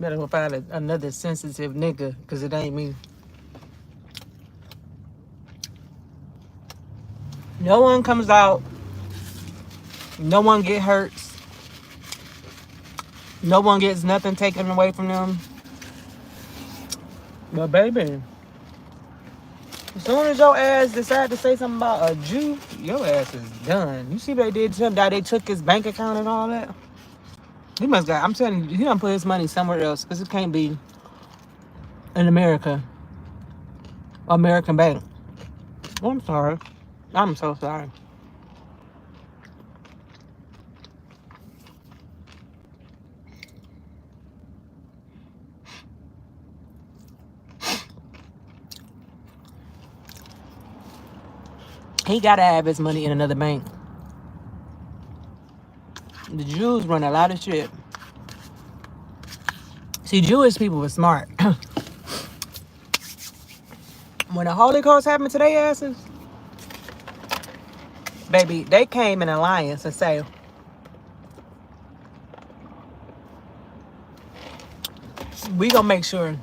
Speaker 1: Better go find another sensitive nigga, because it ain't me. No one comes out. No one get hurt. No one gets nothing taken away from them. But baby, as soon as your ass decide to say something about a Jew, your ass is done. You see what they did to him? That they took his bank account and all that? He must got, I'm telling you, he done put his money somewhere else, because it can't be in America. American bank. Oh, I'm sorry. I'm so sorry. He gotta have his money in another bank. The Jews run a lot of shit. See, Jewish people were smart. When the Holocaust happened to their asses, baby, they came in alliance and say, we gonna make sure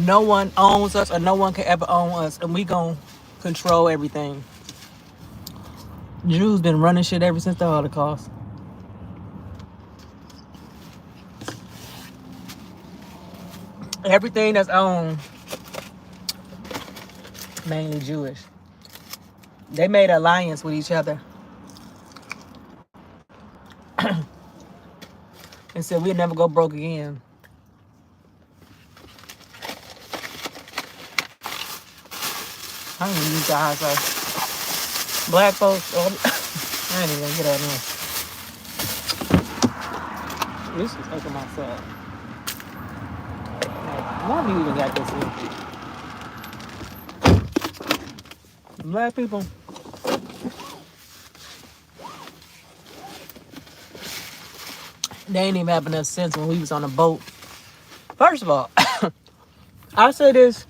Speaker 1: no one owns us or no one can ever own us, and we gonna control everything. Jews been running shit ever since the Holocaust. Everything that's owned, mainly Jewish. They made an alliance with each other and said we'll never go broke again. I don't even use the high sauce. Black folks, oh, I ain't even gonna get out now. This is taking myself. Like, why do you even got this in? Black people. They ain't even have enough sense when we was on a boat. First of all, I say this.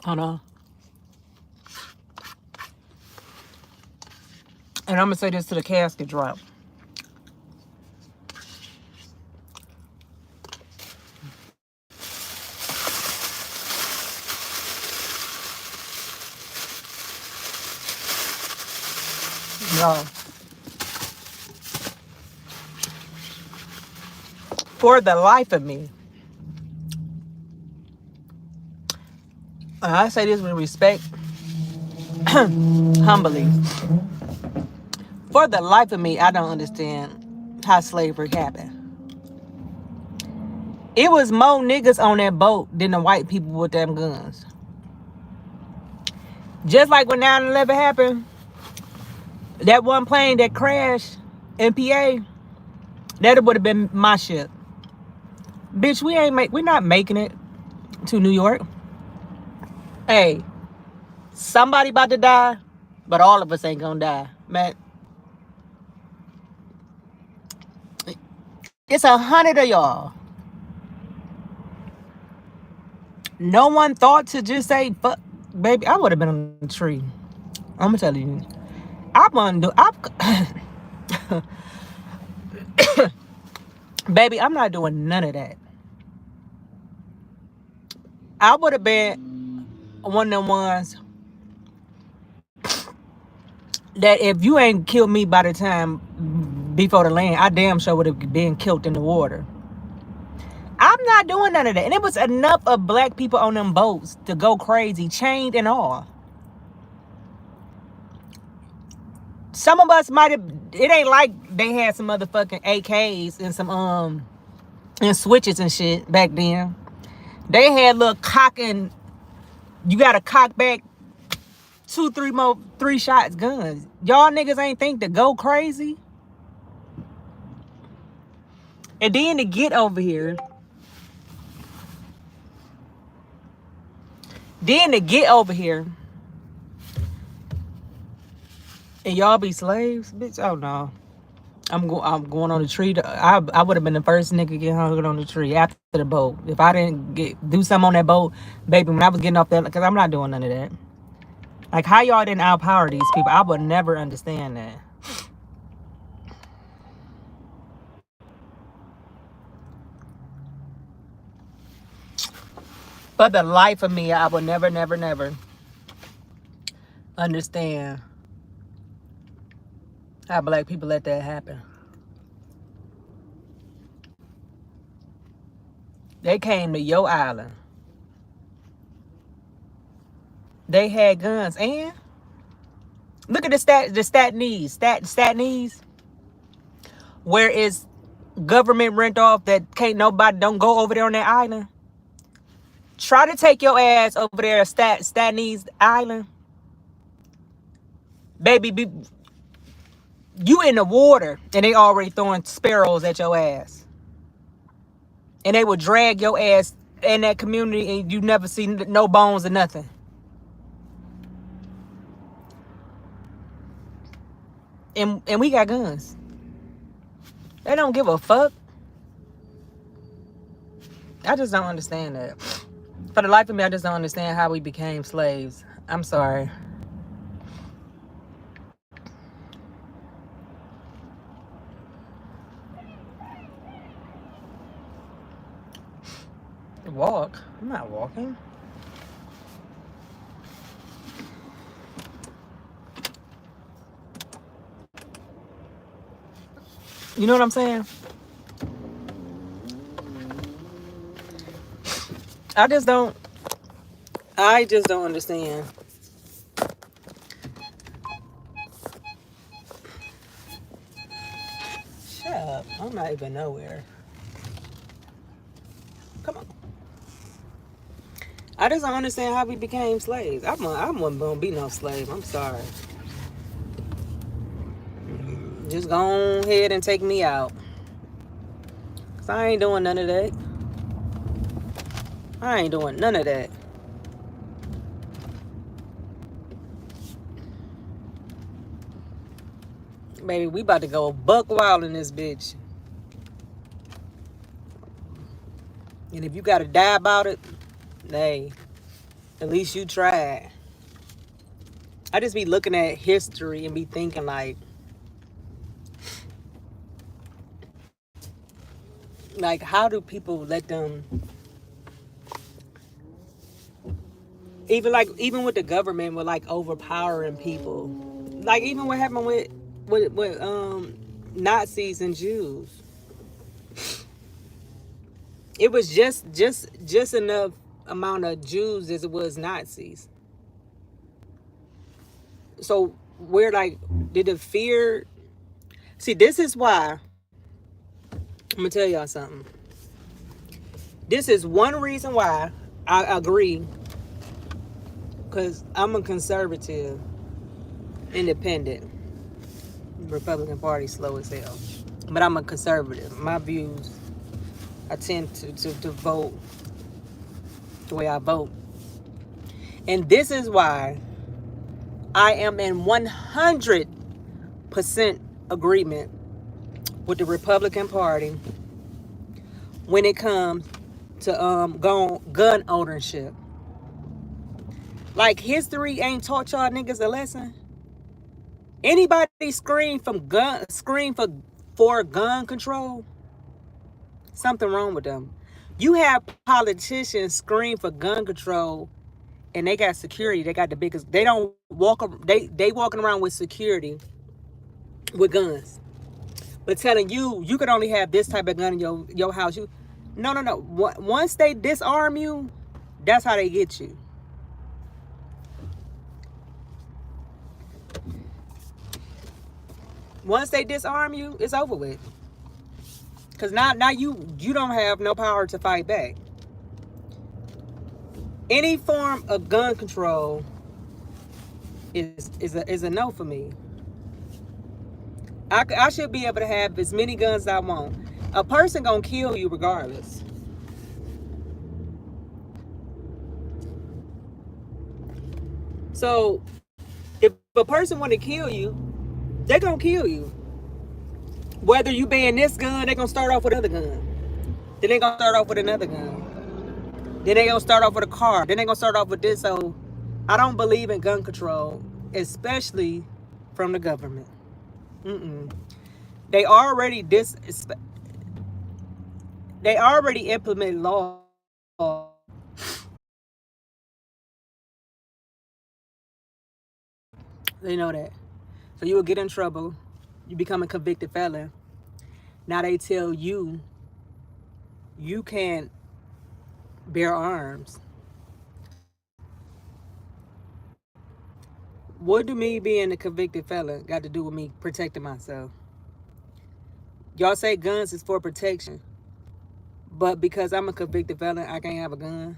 Speaker 1: Hold on. And I'm gonna say this to the casket drop. No. For the life of me, and I say this with respect, humbly. For the life of me, I don't understand how slavery happened. It was more niggas on that boat than the white people with them guns. Just like when 9/11 happened, that one plane that crashed in PA, that would have been my ship. Bitch, we're not making it to New York. Hey, somebody about to die, but all of us ain't gonna die, man. It's 100 of y'all. No one thought to just say, fuck, baby, I would have been on the tree. I'm gonna tell you. Baby, I'm not doing none of that. I would have been one of them ones that if you ain't killed me by the time before the land, I damn sure would have been killed in the water. I'm not doing none of that. And it was enough of black people on them boats to go crazy, chained and all. Some of us might have, it ain't like they had some motherfucking AKs and some and switches and shit back then. They had little cocking, you gotta cock back 3 shots guns. Y'all niggas ain't think to go crazy. And then to get over here. And y'all be slaves, bitch. Oh no. I'm going on the tree. I would have been the first nigga to get hung on the tree after the boat. If I didn't do something on that boat, baby, when I was getting off that, because I'm not doing none of that. Like, how y'all didn't outpower these people? I would never understand that. For the life of me, I would never, never, never understand how black people let that happen. They came to your island. They had guns, and look at the statnese, where is government rent off that can't nobody don't go over there on that island. Try to take your ass over there, statnese island, baby. You in the water, and they already throwing sparrows at your ass, and they would drag your ass in that community, and you never see no bones or nothing. And we got guns. They don't give a fuck. I just don't understand that. For the life of me, I just don't understand how we became slaves. I'm sorry. Walk? I'm not walking. You know what I'm saying? I just don't understand. Shut up. I'm not even nowhere. Come on. I just don't understand how we became slaves. I wasn't gonna be no slave. I'm sorry. Just go ahead and take me out. Cause I ain't doing none of that. I ain't doing none of that. Baby, we about to go buck wild in this bitch. And if you gotta die about it, hey, at least you tried. I just be looking at history and be thinking like how do people let them, even with the government, with like overpowering people, like even what happened with Nazis and Jews. It was just enough amount of Jews as it was Nazis. So we're like, did the fear? See, this is why I'm gonna tell y'all something. This is one reason why I agree, because I'm a conservative, independent. Republican Party slow as hell, but I'm a conservative. My views, I tend to vote the way I vote, and this is why I am in 100% agreement with the Republican Party when it comes to gun ownership. Like, history ain't taught y'all niggas a lesson. Anybody scream for gun control, something wrong with them. You have politicians scream for gun control, and they got security. They got the biggest. They don't walk. They walking around with security, with guns, but telling you can only have this type of gun in your house. No. Once they disarm you, that's how they get you. Once they disarm you, it's over with. Cause now you don't have no power to fight back. Any form of gun control is a no for me. I should be able to have as many guns as I want. A person gonna kill you regardless. So if a person want to kill you, they gonna kill you. Whether you ban this gun, they gonna start off with another gun. Then they gonna start off with another gun. Then they gonna start off with a car. Then they gonna start off with this. So I don't believe in gun control, especially from the government. They already implement laws. They know that. So you will get in trouble. You become a convicted felon. Now they tell you can't bear arms. What do me being a convicted felon got to do with me protecting myself? Y'all say guns is for protection, but because I'm a convicted felon, I can't have a gun.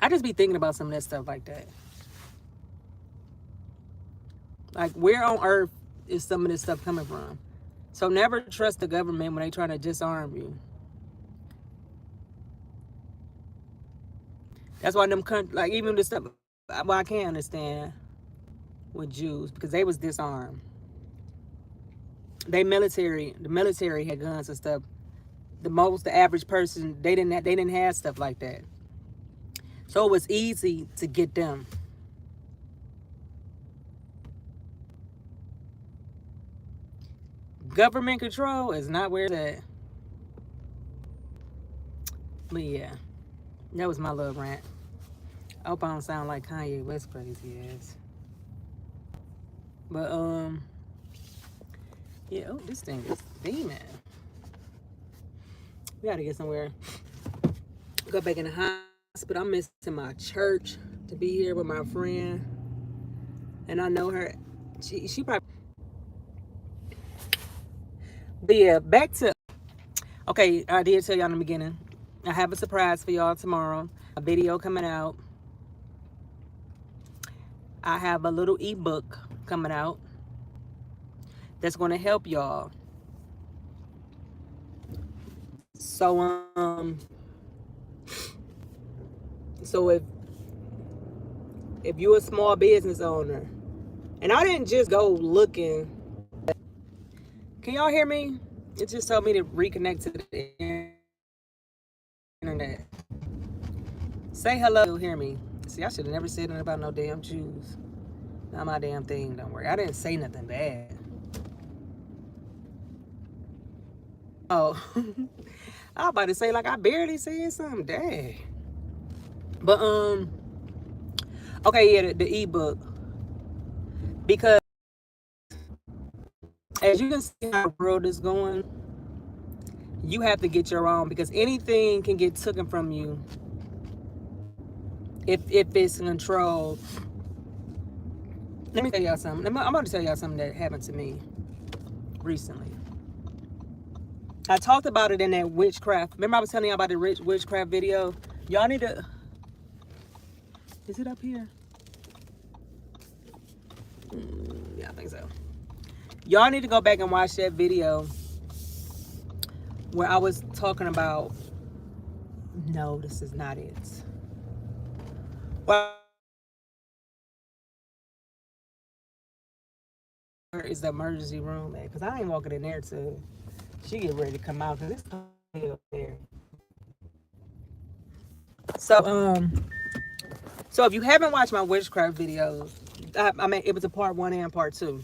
Speaker 1: I just be thinking about some of that stuff like that. Like, where on earth is some of this stuff coming from? So never trust the government when they try to disarm you. That's why them countries, like even the stuff, well, I can't understand with Jews because they was disarmed. The military had guns and stuff. The average person, they didn't have stuff like that. So it was easy to get them. Government control is not where it's at. But yeah, that was my little rant. I hope I don't sound like Kanye West crazy ass. But yeah, oh, this thing is steaming. We gotta get somewhere. Go back in the hospital. I'm missing my church to be here with my friend. And I know her. She probably. But yeah, back to. Okay, I did tell y'all in the beginning. I have a surprise for y'all tomorrow. A video coming out. I have a little ebook coming out that's going to help y'all. So so if you're a small business owner, and I didn't just go looking. Can y'all hear me? It just told me to reconnect to the internet. Say hello. You'll hear me. See, I should have never said nothing about no damn Jews. Not my damn thing. Don't worry. I didn't say nothing bad. Oh, I was about to say like I barely said something. Dang. But okay, yeah, the ebook, because as you can see how the world is going, you have to get your own, because anything can get taken from you if it's controlled. Let me tell y'all something. I'm about to tell y'all something that happened to me recently. I talked about it in that witchcraft. Remember I was telling y'all about the witchcraft video? Y'all need to... Is it up here? Yeah, I think so. Y'all need to go back and watch that video where I was talking about... No, this is not it. Well, where is the emergency room at? Because I ain't walking in there till she get ready to come out, because it's up there. So if you haven't watched my witchcraft videos, I mean, it was a part 1 and part 2.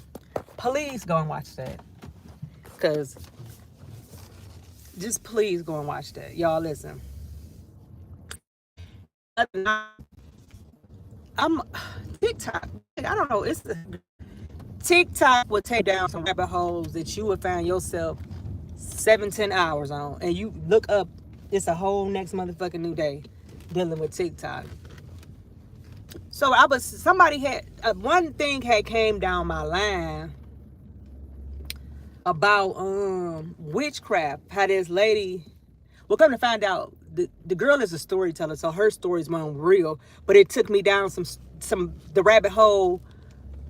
Speaker 1: Please go and watch that. Because just please go and watch that. Y'all listen. I'm TikTok. I don't know. It's TikTok will take down some rabbit holes that you would find yourself 7-10 hours on, and you look up, it's a whole next motherfucking new day dealing with TikTok. So somebody had one thing had came down my line about witchcraft. How this lady, well, come to find out, the girl is a storyteller, so her stories weren't real, but it took me down the rabbit hole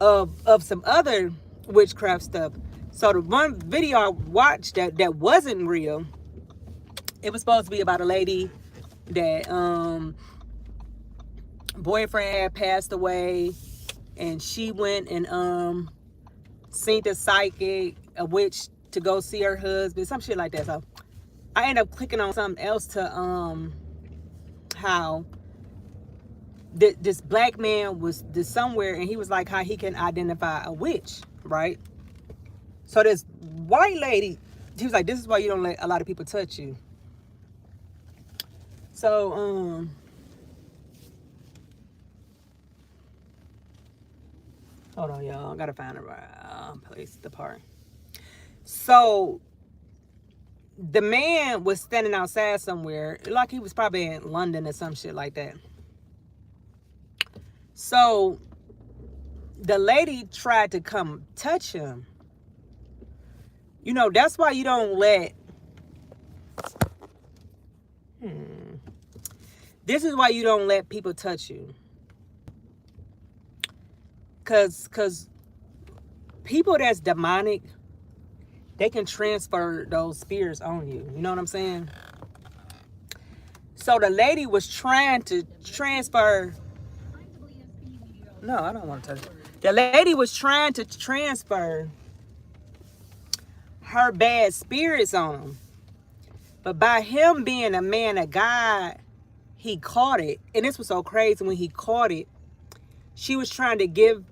Speaker 1: of some other witchcraft stuff. So the one video I watched that wasn't real, it was supposed to be about a lady that boyfriend had passed away, and she went and seen the psychic, a witch, to go see her husband, some shit like that. So I ended up clicking on something else to how this black man was somewhere, and he was like how he can identify a witch, right? So this white lady, she was like, this is why you don't let a lot of people touch you. So hold on, y'all. I gotta find the right place, the part. So the man was standing outside somewhere, like he was probably in London or some shit like that. So the lady tried to come touch him. You know, that's why you don't let... This is why you don't let people touch you. Cause people that's demonic, they can transfer those spirits on you. You know what I'm saying? So the lady was trying to transfer... No, I don't want to touch it. The lady was trying to transfer her bad spirits on him. But by him being a man of God, he caught it. And this was so crazy. When he caught it, she was trying to give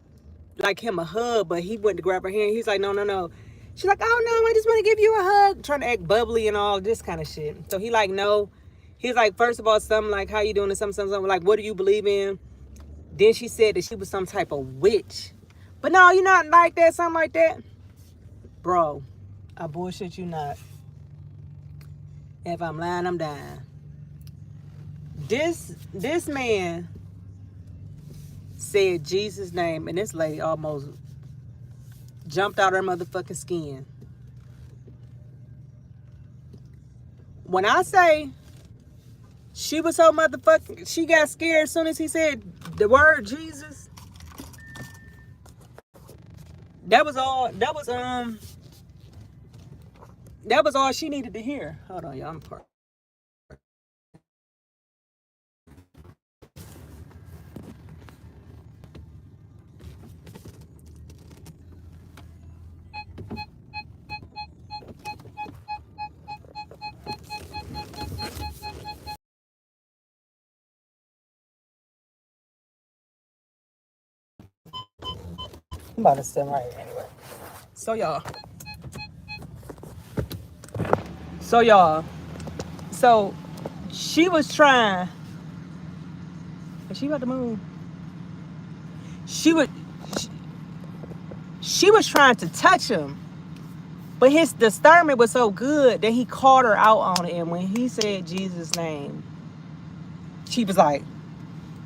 Speaker 1: like him a hug, but he went to grab her hand. He's like, no, no, no. She's like, oh no, I just want to give you a hug. Trying to act bubbly and all this kind of shit. So he like, no. He's like, first of all, something like, how you doing? And something, like, what do you believe in? Then she said that she was some type of witch. But no, you're not like that, something like that. Bro, I bullshit you not. If I'm lying, I'm dying. This man said Jesus' name, and this lady almost jumped out her motherfucking skin. When I say She was so motherfucking. She got scared as soon as he said the word Jesus. That was all. That was all she needed to hear. Hold on, y'all. I'm parked. I'm about to stand right here anyway. So y'all. So she was trying. Is she about to move? She was. She was trying to touch him, but his discernment was so good that he called her out on it. And when he said Jesus' name, she was like,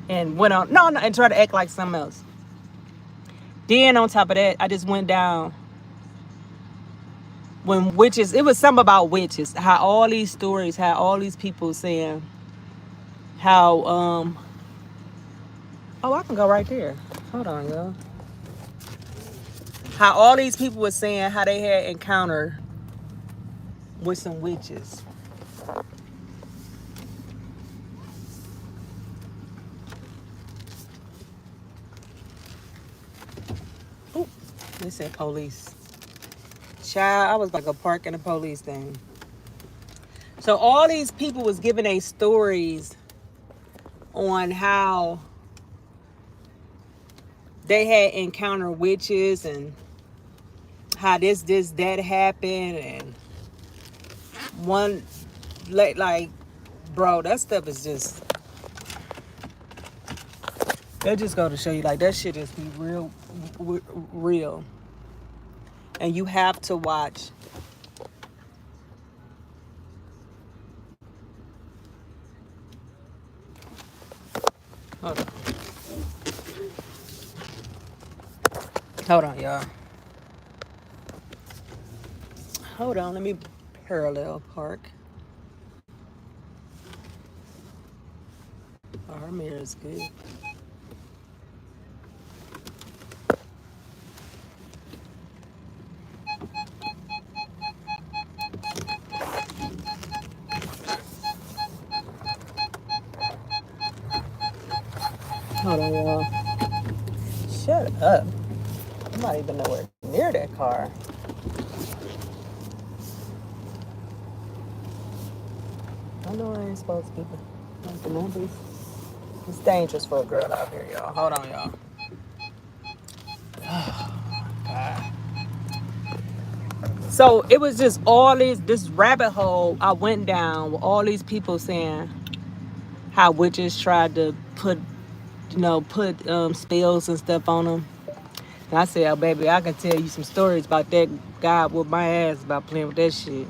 Speaker 1: and went on no, and tried to act like something else. Then on top of that, I just went down when witches. It was something about witches. How all these stories, how all these people saying how oh, I can go right there. Hold on, y'all. How all these people were saying how they had encountered with some witches. Ooh, they said police. Child, I was like a park in a police thing. So all these people was giving their stories on how they had encountered witches and how that happened, and one like bro, that stuff is just, that just go to show you like that shit is be real, and you have to watch. Hold on. Hold on, y'all. Hold on, let me parallel park. Oh, her mirror is good. Hold on, y'all. Shut up. I'm not even nowhere near that car. I know I ain't supposed to be. It's dangerous for a girl out here, y'all. Hold on, y'all. God. So it was just all this rabbit hole I went down with all these people saying how witches tried to put spells and stuff on them. And I said, oh, baby, I can tell you some stories about that guy with my ass about playing with that shit.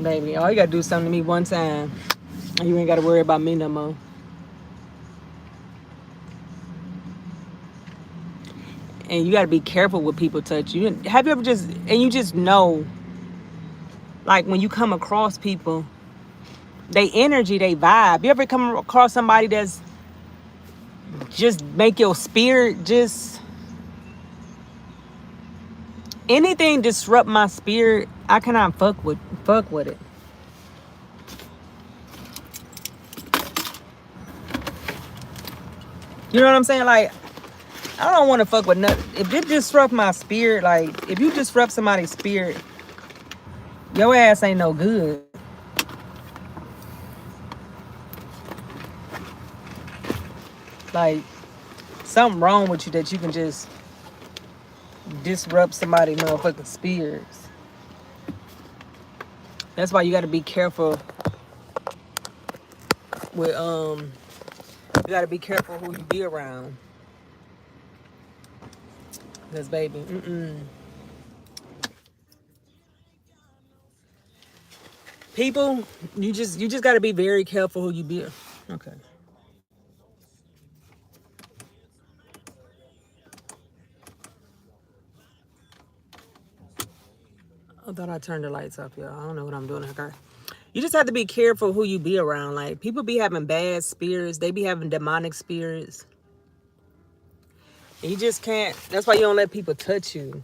Speaker 1: Baby, all you gotta do is something to me one time, and you ain't gotta worry about me no more. And you gotta be careful with people touch you. Have you ever you just know, like when you come across people, they energy, they vibe. You ever come across somebody that's just make your spirit just, anything disrupt my spirit, I cannot fuck with it. You know what I'm saying? Like, I don't want to fuck with nothing. If it disrupt my spirit, like if you disrupt somebody's spirit, your ass ain't no good. Like, something wrong with you that you can just disrupt somebody's motherfucking spirits. That's why you got to be careful with you got to be careful who you be around. Cause baby, people, you just got to be very careful who you be. Okay. I thought I turned the lights off, y'all. I don't know what I'm doing in the car. You just have to be careful who you be around. Like, people be having bad spirits. They be having demonic spirits. And you just can't. That's why you don't let people touch you.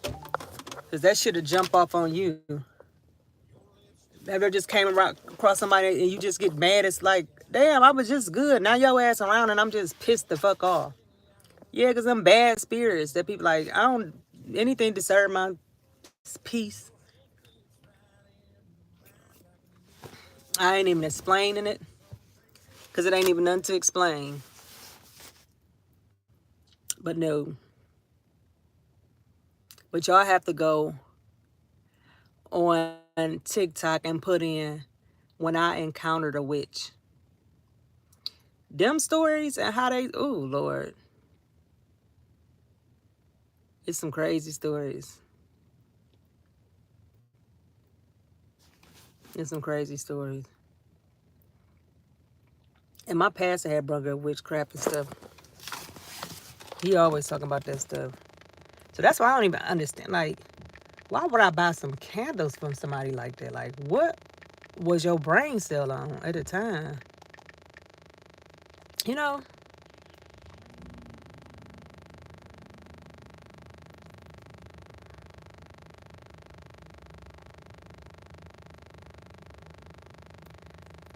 Speaker 1: Because that shit'll jump off on you. Ever just came across somebody and you just get mad? It's like, damn, I was just good. Now your ass around and I'm just pissed the fuck off. Yeah, because them bad spirits that people like, I don't, anything to serve my peace. I ain't even explaining it. Because it ain't even nothing to explain. But no. But y'all have to go on TikTok and put in when I encountered a witch. Them stories and how they, oh Lord. It's some crazy stories. It's some crazy stories. And my pastor had brought up witchcraft and stuff. He always talking about that stuff. So that's why I don't even understand. Like, why would I buy some candles from somebody like that? Like, what was your brain cell on at the time? You know?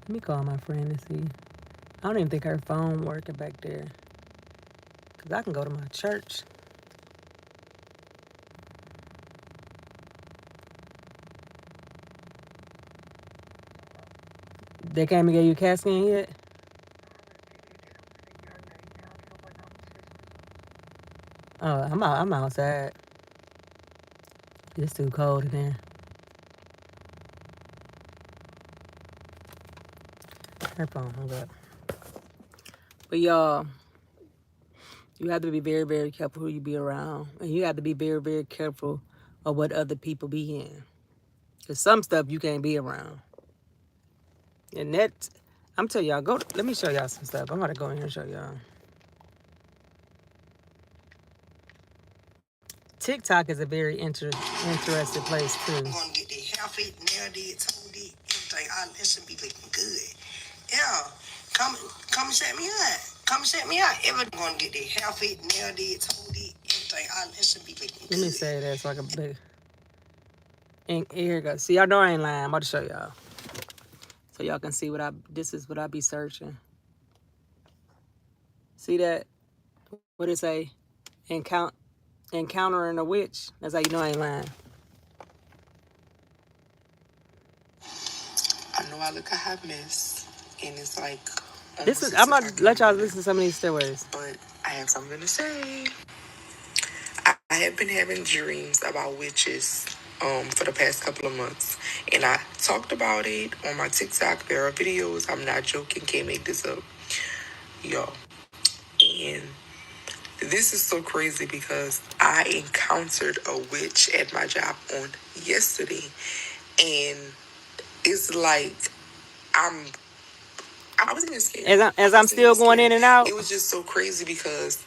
Speaker 1: Let me call my friend and see. I don't even think her phone working back there. Because I can go to my church. They came and gave you a CAT scan yet? Oh, I'm outside. It's too cold in there. Her phone hung up. But y'all, you have to be very, very careful who you be around. And you have to be very, very careful of what other people be in. Because some stuff you can't be around. And that, I'm telling y'all, let me show y'all some stuff. I'm going to go in here and show y'all. TikTok is a very interesting place, too.
Speaker 4: I'm gonna get the hair fit, nail did, toe did, everything. I listen, be looking good. Yeah, come and check me out. Come and check me out. Everything gonna get the hair fit, nail did, toe did, everything. I listen, be looking good.
Speaker 1: Let me say that so I can big. And here it goes. See, y'all know I ain't lying. I'm about to show y'all. So y'all can see this is what I be searching. See that? What it say? Encountering a witch. That's how you know I ain't lying.
Speaker 7: I know I look a hot mess, and it's like
Speaker 1: I'm about to let y'all listen to some of these stories.
Speaker 7: But I have something to say. I have been having dreams about witches for the past couple of months, and I talked about it on my TikTok. There are videos. I'm not joking. Can't make this up, y'all. And this is so crazy because I encountered a witch at my job on yesterday, and it's like I was even scared.
Speaker 1: As I'm still going in and out.
Speaker 7: It was just so crazy because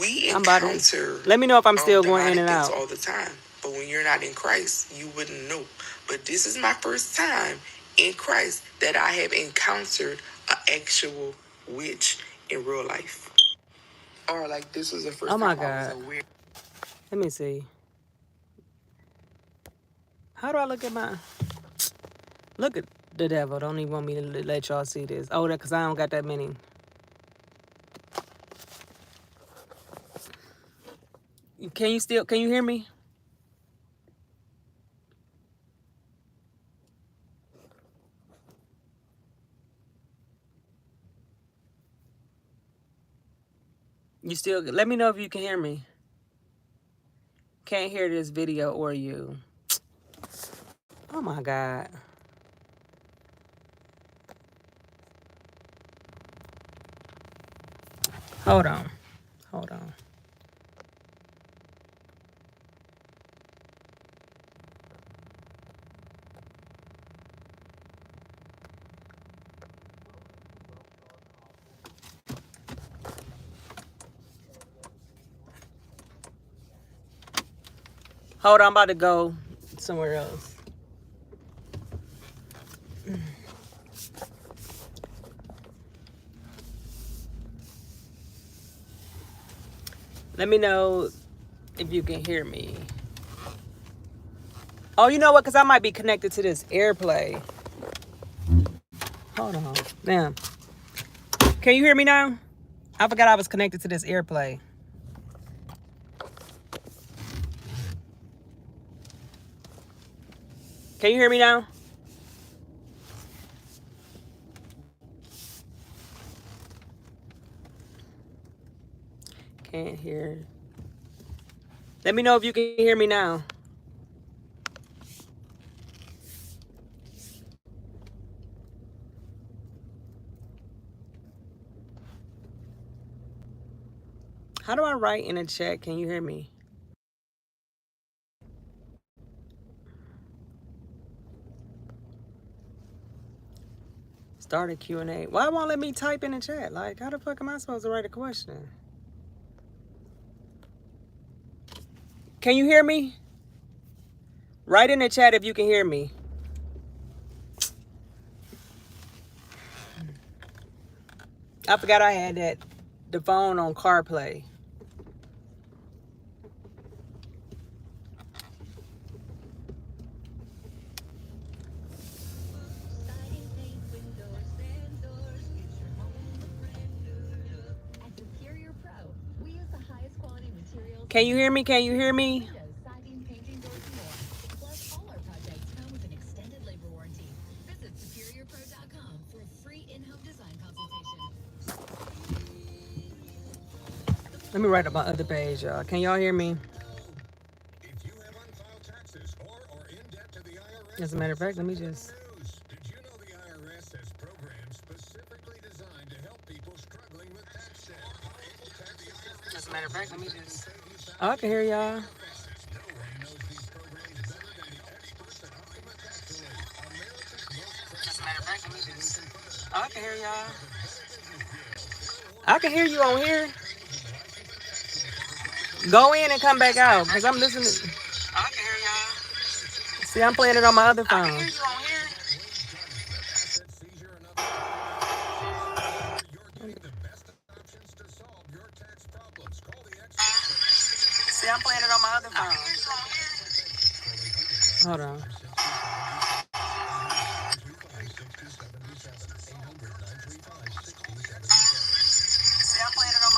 Speaker 7: we encounter
Speaker 1: let me know if I'm still going in and out
Speaker 7: all the time. But when you're not in Christ, you wouldn't know. But this is my first time in Christ that I have encountered an actual witch in real life. Or like this was the first time I was aware.
Speaker 1: Let me see. How do I look at my... Look at the devil. Don't even want me to let y'all see this. Oh, because I don't got that many. Can you hear me? Let me know if you can hear me. Can't hear this video or you. Oh my God. Hold on. I'm about to go somewhere else. Let me know if you can hear me. Oh, you know what? Because I might be connected to this AirPlay. Hold on. Damn. Can you hear me now? I forgot I was connected to this AirPlay. Can you hear me now? Can't hear. Let me know if you can hear me now. How do I write in the chat? Can you hear me? Start a Q&A. Why won't let me type in the chat? Like, how the fuck am I supposed to write a question? Can you hear me? Write in the chat if you can hear me. I forgot I had the phone on CarPlay. Can you hear me? Can you hear me? Let me write up my other page, y'all. Can y'all hear me? As a matter of fact, let me just...
Speaker 8: Did you know the IRS has programs specifically designed to help people struggling with tax debt?
Speaker 1: As a matter of fact, let me just... Oh, I can hear y'all. As a matter of fact, let me just... Oh, I can hear y'all. I can hear you on here. Go in and come back out, because I'm listening. I can hear y'all. See, I'm playing it on my other phone. I can hear you on here. See, I'm playing it on my other phone. Hold on.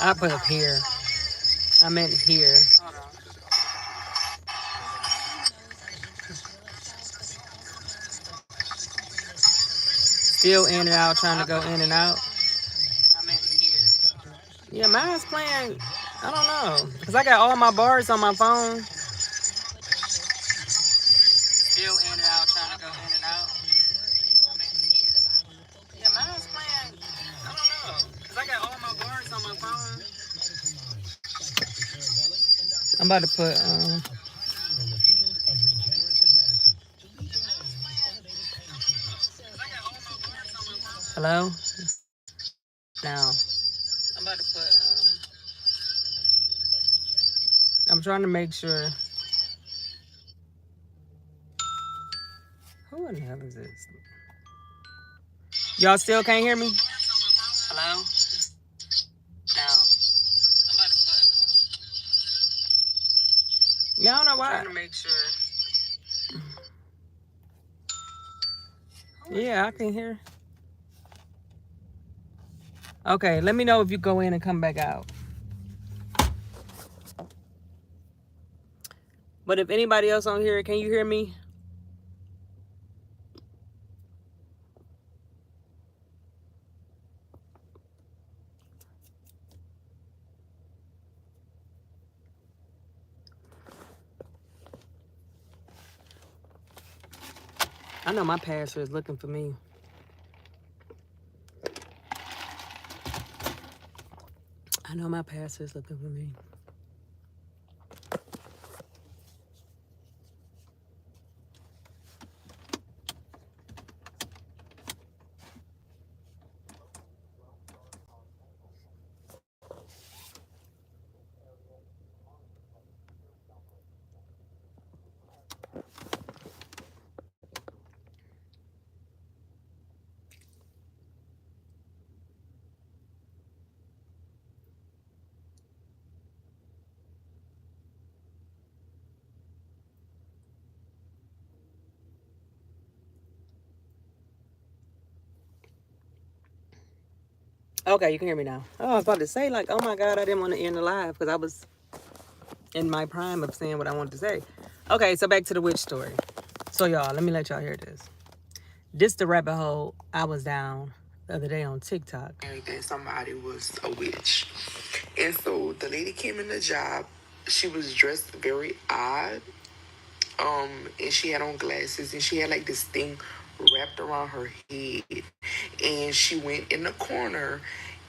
Speaker 1: I put up here. I meant here. Hold on. Still in and out, trying to go in and out. I meant here. Yeah, mine's playing. I don't know, because I got all my bars on my phone. Still in and out, trying to go in and out. Yeah, mine's playing. I don't know, because I got all my bars on my phone. I'm about to put, hello? Now. I'm about to put, I'm trying to make sure. Who in the hell is this? Y'all still can't hear me? Hello? Now. I'm about to put, y'all know why? I'm trying to make sure. Yeah, I can hear. Okay, let me know if you go in and come back out. But if anybody else on here, can you hear me? I know my pastor is looking for me. I know my pastor is looking for me. Okay, you can hear me now. Oh, I was about to say, like, oh my God, I didn't want to end the live because I was in my prime of saying what I wanted to say. Okay, so back to the witch story. So y'all, let me let y'all hear this. This the rabbit hole I was down the other day on TikTok.
Speaker 7: That somebody was a witch. And so the lady came in the job. She was dressed very odd. And she had on glasses and she had like this thing wrapped around her head. And she went in the corner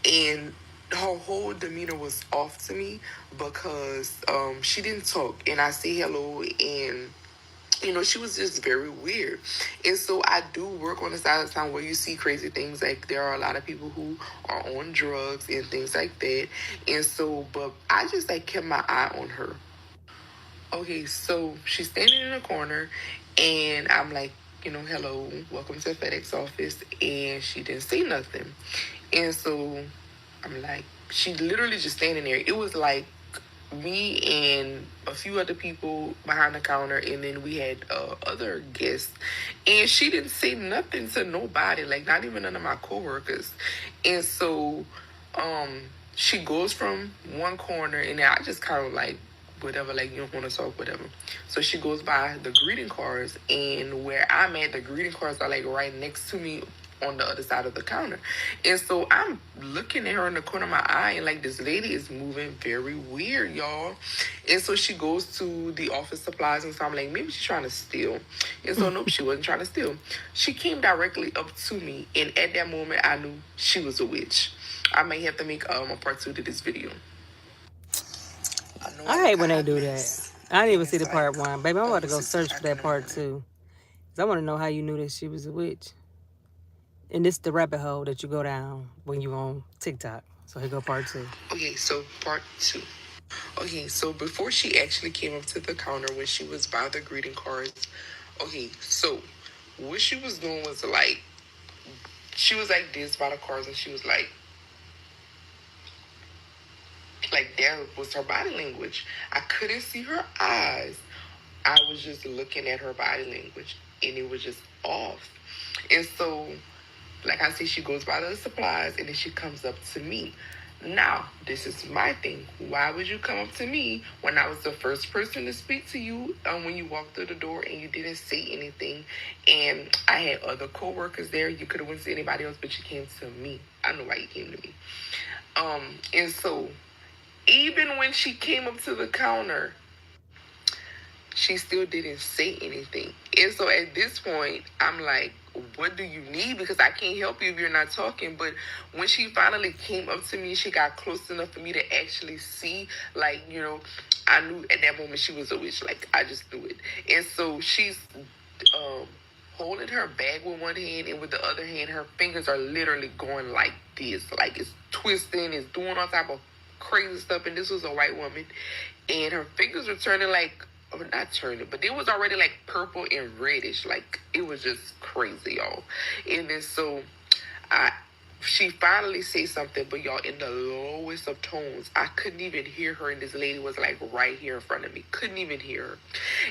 Speaker 7: and her whole demeanor was off to me because she didn't talk. And I say hello and she was just very weird. And so I do work on the side of town where you see crazy things. Like there are a lot of people who are on drugs and things like that. And so, but I just like kept my eye on her. Okay, so she's standing in the corner and I'm like, hello, welcome to the FedEx office. And she didn't say nothing. And so I'm like, she literally just standing there. It was like me and a few other people behind the counter, and then we had other guests, and she didn't say nothing to nobody, like not even none of my coworkers. And so she goes from one corner, and I just kind of like whatever, like you don't want to talk, whatever. So she goes by the greeting cards, and where I'm at, the greeting cards are like right next to me on the other side of the counter. And so I'm looking at her in the corner of my eye, and like this lady is moving very weird, y'all. And so she goes to the office supplies, and so I'm like, maybe she's trying to steal. And so nope, she wasn't trying to steal. She came directly up to me, and at that moment I knew she was a witch. I may have to make a part 2 to this video.
Speaker 1: I hate when they do that. I didn't even see the part 1. Baby, I'm about to go search for that part 2. Because I want to know how you knew that she was a witch. And this is the rabbit hole that you go down when you on TikTok. So here go part 2.
Speaker 7: Okay, so part 2. Okay, so before she actually came up to the counter when she was by the greeting cards, okay, so what she was doing was like, she was like this by the cards and she was like that was her body language. I couldn't see her eyes. I was just looking at her body language and it was just off. And so, like I said, she goes by the supplies and then she comes up to me. Now, this is my thing. Why would you come up to me when I was the first person to speak to you when you walked through the door and you didn't say anything? And I had other co-workers there. You could have went to anybody else, but you came to me. I know why you came to me. And so, even when she came up to the counter, she still didn't say anything. And so at this point, I'm like, what do you need? Because I can't help you if you're not talking. But when she finally came up to me, she got close enough for me to actually see, like, I knew at that moment she was a witch. Like, I just knew it. And so she's holding her bag with one hand, and with the other hand, her fingers are literally going like this. Like, it's twisting, it's doing all type of crazy stuff. And this was a white woman. And her fingers were turning like, or not turning, but it was already like purple and reddish. Like, it was just crazy, y'all. And then so she finally said something, but y'all, in the lowest of tones. I couldn't even hear her, and this lady was like right here in front of me. Couldn't even hear her.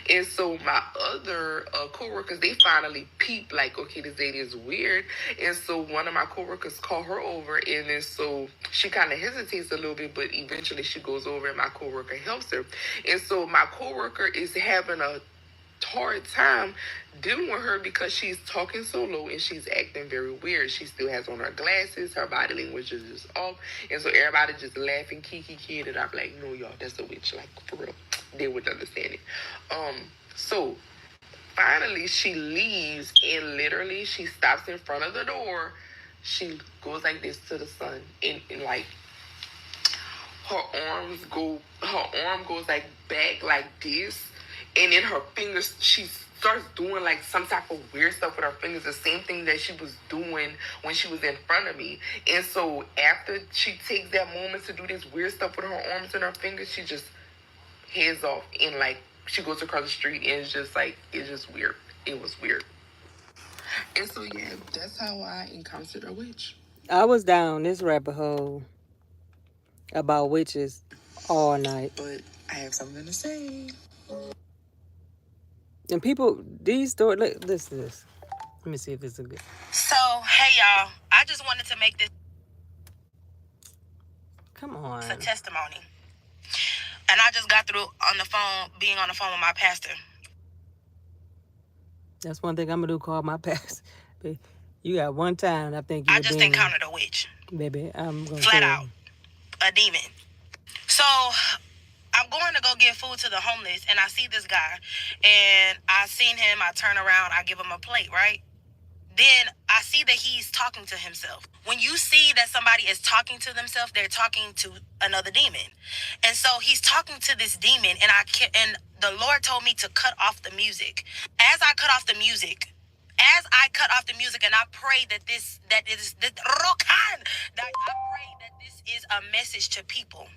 Speaker 7: And so my other co-workers, they finally peeped, like, okay, this lady is weird. And so one of my co-workers called her over, and then so she kind of hesitates a little bit, but eventually she goes over and my co-worker helps her. And so my co-worker is having a hard time dealing with her because she's talking so low and she's acting very weird. She still has on her glasses, her body language is just off, and so everybody just laughing, kiki kid, and I'm like, no, y'all, that's a witch, like, for real. They wouldn't understand it. So finally she leaves, and literally she stops in front of the door. She goes like this to the sun, and like her arm goes like back like this. And in her fingers, she starts doing like some type of weird stuff with her fingers, the same thing that she was doing when she was in front of me. And so after she takes that moment to do this weird stuff with her arms and her fingers, she just heads off and like she goes across the street, and it's just like, it's just weird. It was weird. And so yeah, that's how I encountered a witch.
Speaker 1: I was down this rabbit hole about witches all night.
Speaker 7: But I have something to say.
Speaker 1: And people, these stories, look, listen to this. Let me see if this is good.
Speaker 4: So, hey y'all, I just wanted to make this
Speaker 1: Come on.
Speaker 7: It's a testimony. And I just got through being on the phone with my pastor.
Speaker 1: That's one thing I'm gonna do. Call my pastor. You got one time. I think
Speaker 7: I just encountered a witch.
Speaker 1: Baby, I'm gonna
Speaker 7: flat out a demon. So I'm going to go give food to the homeless, and I see this guy, and I seen him. I turn around, I give him a plate, right? Then I see that he's talking to himself. When you see that somebody is talking to themselves, they're talking to another demon. And so he's talking to this demon, and the Lord told me to cut off the music. As I cut off the music, and I pray that I pray that this is a message to people.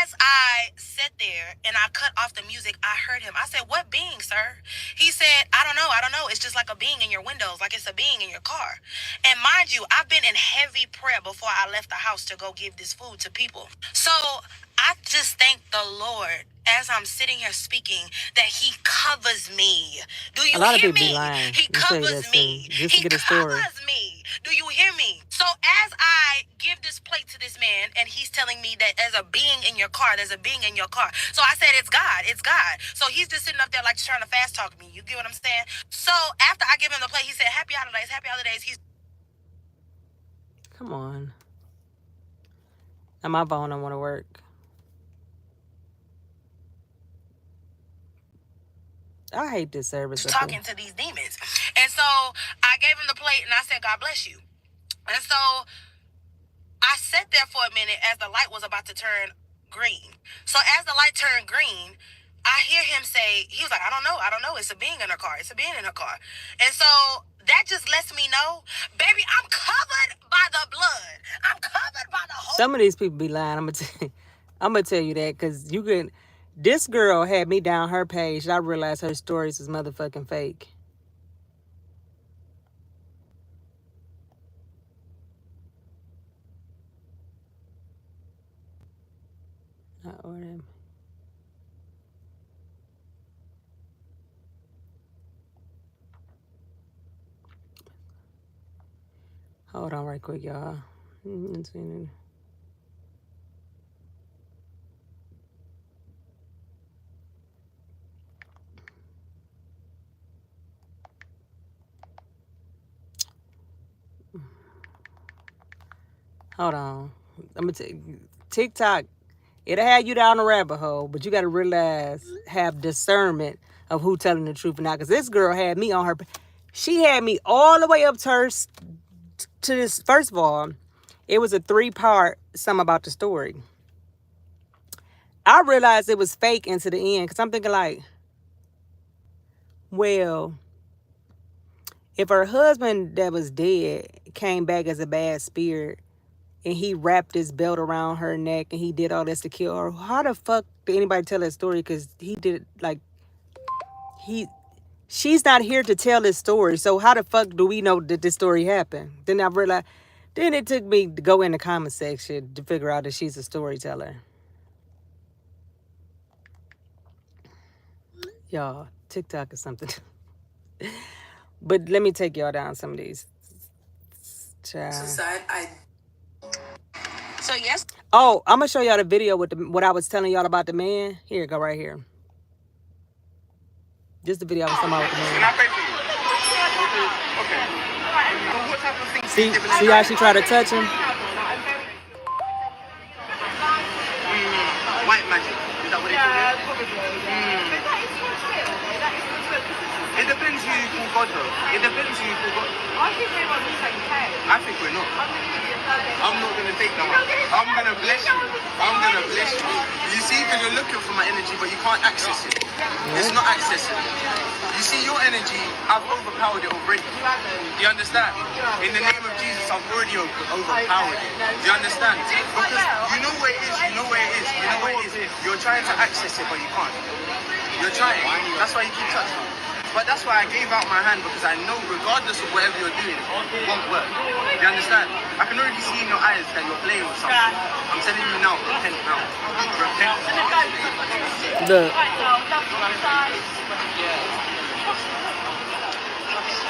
Speaker 7: As I sat there and I cut off the music, I heard him. I said, "What being, sir?" He said, I don't know. It's just like a being in your windows, like it's a being in your car." And mind you, I've been in heavy prayer before I left the house to go give this food to people. So I just thank the Lord as I'm sitting here speaking that he covers me. Do you hear me? He covers me. He covers me. Do you hear me? So as I give this plate to this man, and he's telling me that there's a being in your car, there's a being in your car. So I said, it's God. So he's just sitting up there like trying to fast talk me. You get what I'm saying? So after I give him the plate, he said, happy holidays.
Speaker 1: Come on. Now my phone don't want to work. I hate this service.
Speaker 7: Talking to these demons. And so I gave him the plate and I said, God bless you. And so I sat there for a minute as the light was about to turn green. So as the light turned green, I hear him say, he was like, I don't know. It's a being in her car. And so that just lets me know, baby, I'm covered by the blood. I'm covered by the whole.
Speaker 1: Some of these people be lying. I'm gonna tell you that, because you can. This girl had me down her page, and I realized her stories was motherfucking fake. Not order. Hold on right quick, y'all. Hold on. I'm gonna tell you, TikTok, it'll have you down a rabbit hole, but you gotta realize, have discernment of who telling the truth or not. Because this girl had me on her. She had me all the way up to her. To this, first of all, it was a 3-part something about the story. I realized it was fake into the end, because I'm thinking like, well, if her husband that was dead came back as a bad spirit, and he wrapped his belt around her neck, and he did all this to kill her, how the fuck did anybody tell that story? Because he did it, like, she's not here to tell this story. So how the fuck do we know that this story happened? Then I realized, then it took me to go in the comment section to figure out that she's a storyteller. Y'all, TikTok is something. But let me take y'all down some of these. Child.
Speaker 7: So yes.
Speaker 1: Oh, I'm gonna show y'all the video with what I was telling y'all about the man. Here, go right here. Just the video I was talking about with the man. See how she tried to touch him?
Speaker 9: White magic. Is that what it is? It depends who you call God though. It depends who you call God.
Speaker 3: I think we're on the same page.
Speaker 9: I think we're not. I'm not going to take that one. I'm going to bless you. You see, because you're looking for my energy, but you can't access it. It's not accessible. You see, your energy, I've overpowered it already. Do you understand? In the name of Jesus, I've already overpowered it. Do you understand? Because you know where it is. You're trying to access it, but you can't. You're trying. That's why you keep touching it. But that's why I gave out my hand, because I know regardless of whatever you're doing, it won't work. Do you understand? I can already see in your eyes that you're playing with something. I'm telling you now, repent now. Repent.
Speaker 1: Look.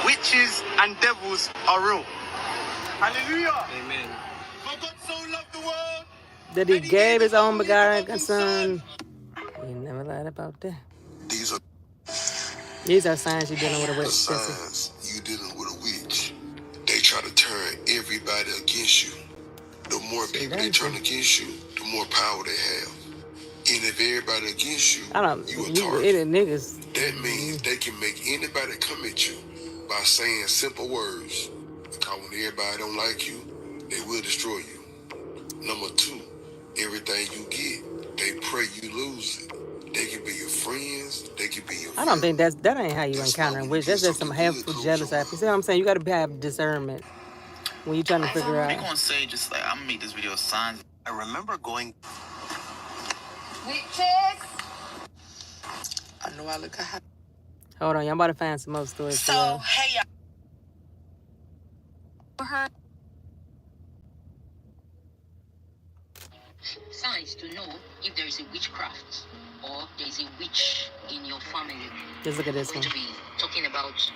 Speaker 9: Witches and devils are real. Hallelujah. Amen. For God so loved the world
Speaker 1: that he gave his own begotten son. He never lied about that. These are signs you're dealing with a witch.
Speaker 10: Signs you dealing with a witch. They try to turn everybody against you. The more people they turn against you, the more power they have. And if everybody against you, you a target.
Speaker 1: Niggas.
Speaker 10: That means they can make anybody come at you by saying simple words. Because when everybody don't like you, they will destroy you. Number two, everything you get, they pray you lose it. They can be your friends, they can be your
Speaker 1: I don't think that ain't how you encounter a witch. That's just some hateful, jealous ass. You see what I'm saying? You gotta have discernment when you're trying to figure out.
Speaker 6: I'm gonna say just like I'm gonna make this video signs.
Speaker 11: I remember going.
Speaker 2: Witches.
Speaker 7: I know I look at.
Speaker 1: Hold on, y'all about to find some more stories.
Speaker 7: So hey y'all.
Speaker 12: Signs to know if there is a witchcraft or there is a witch in your family.
Speaker 1: Just look at this
Speaker 12: We're
Speaker 1: one.
Speaker 12: going to be talking about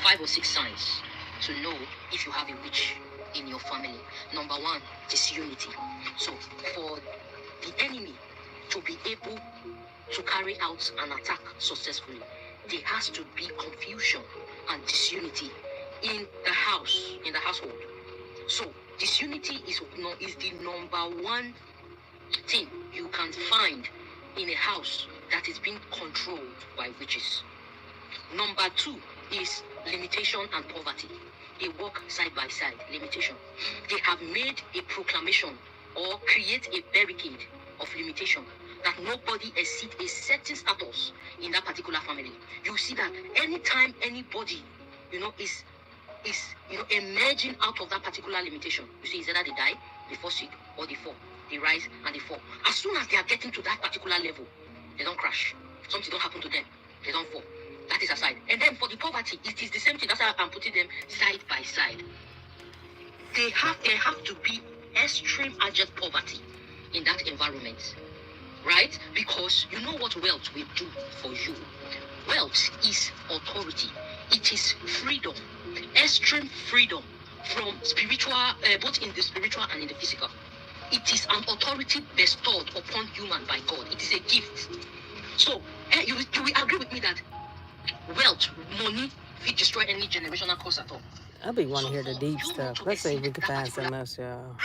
Speaker 12: 5 or 6 signs to know if you have a witch in your family. Number 1, disunity. So for the enemy to be able to carry out an attack successfully, there has to be confusion and disunity in the household. So disunity is the number 1 thing you can find in a house that is being controlled by witches. Number 2 is limitation and poverty. They work side by side. Limitation. They have made a proclamation or create a barricade of limitation that nobody exceeds a certain status in that particular family. You see that anytime anybody, is emerging out of that particular limitation, you see, is either they die, they fall sick, or they fall. They rise and they fall. As soon as they are getting to that particular level, they don't crash. Something don't happen to them. They don't fall. That is aside. And then for the poverty, it is the same thing. That's how I'm putting them side by side. There have to be extreme urgent poverty in that environment, right? Because you know what wealth will do for you. Wealth is authority. It is freedom, extreme freedom from spiritual, both in the spiritual and in the physical. It is an authority bestowed upon human by God. It is a gift. So you will agree with me that wealth, money, will destroy any generational curse at all.
Speaker 1: I be wanting to hear the deep stuff. Let's see if we can find something else, y'all.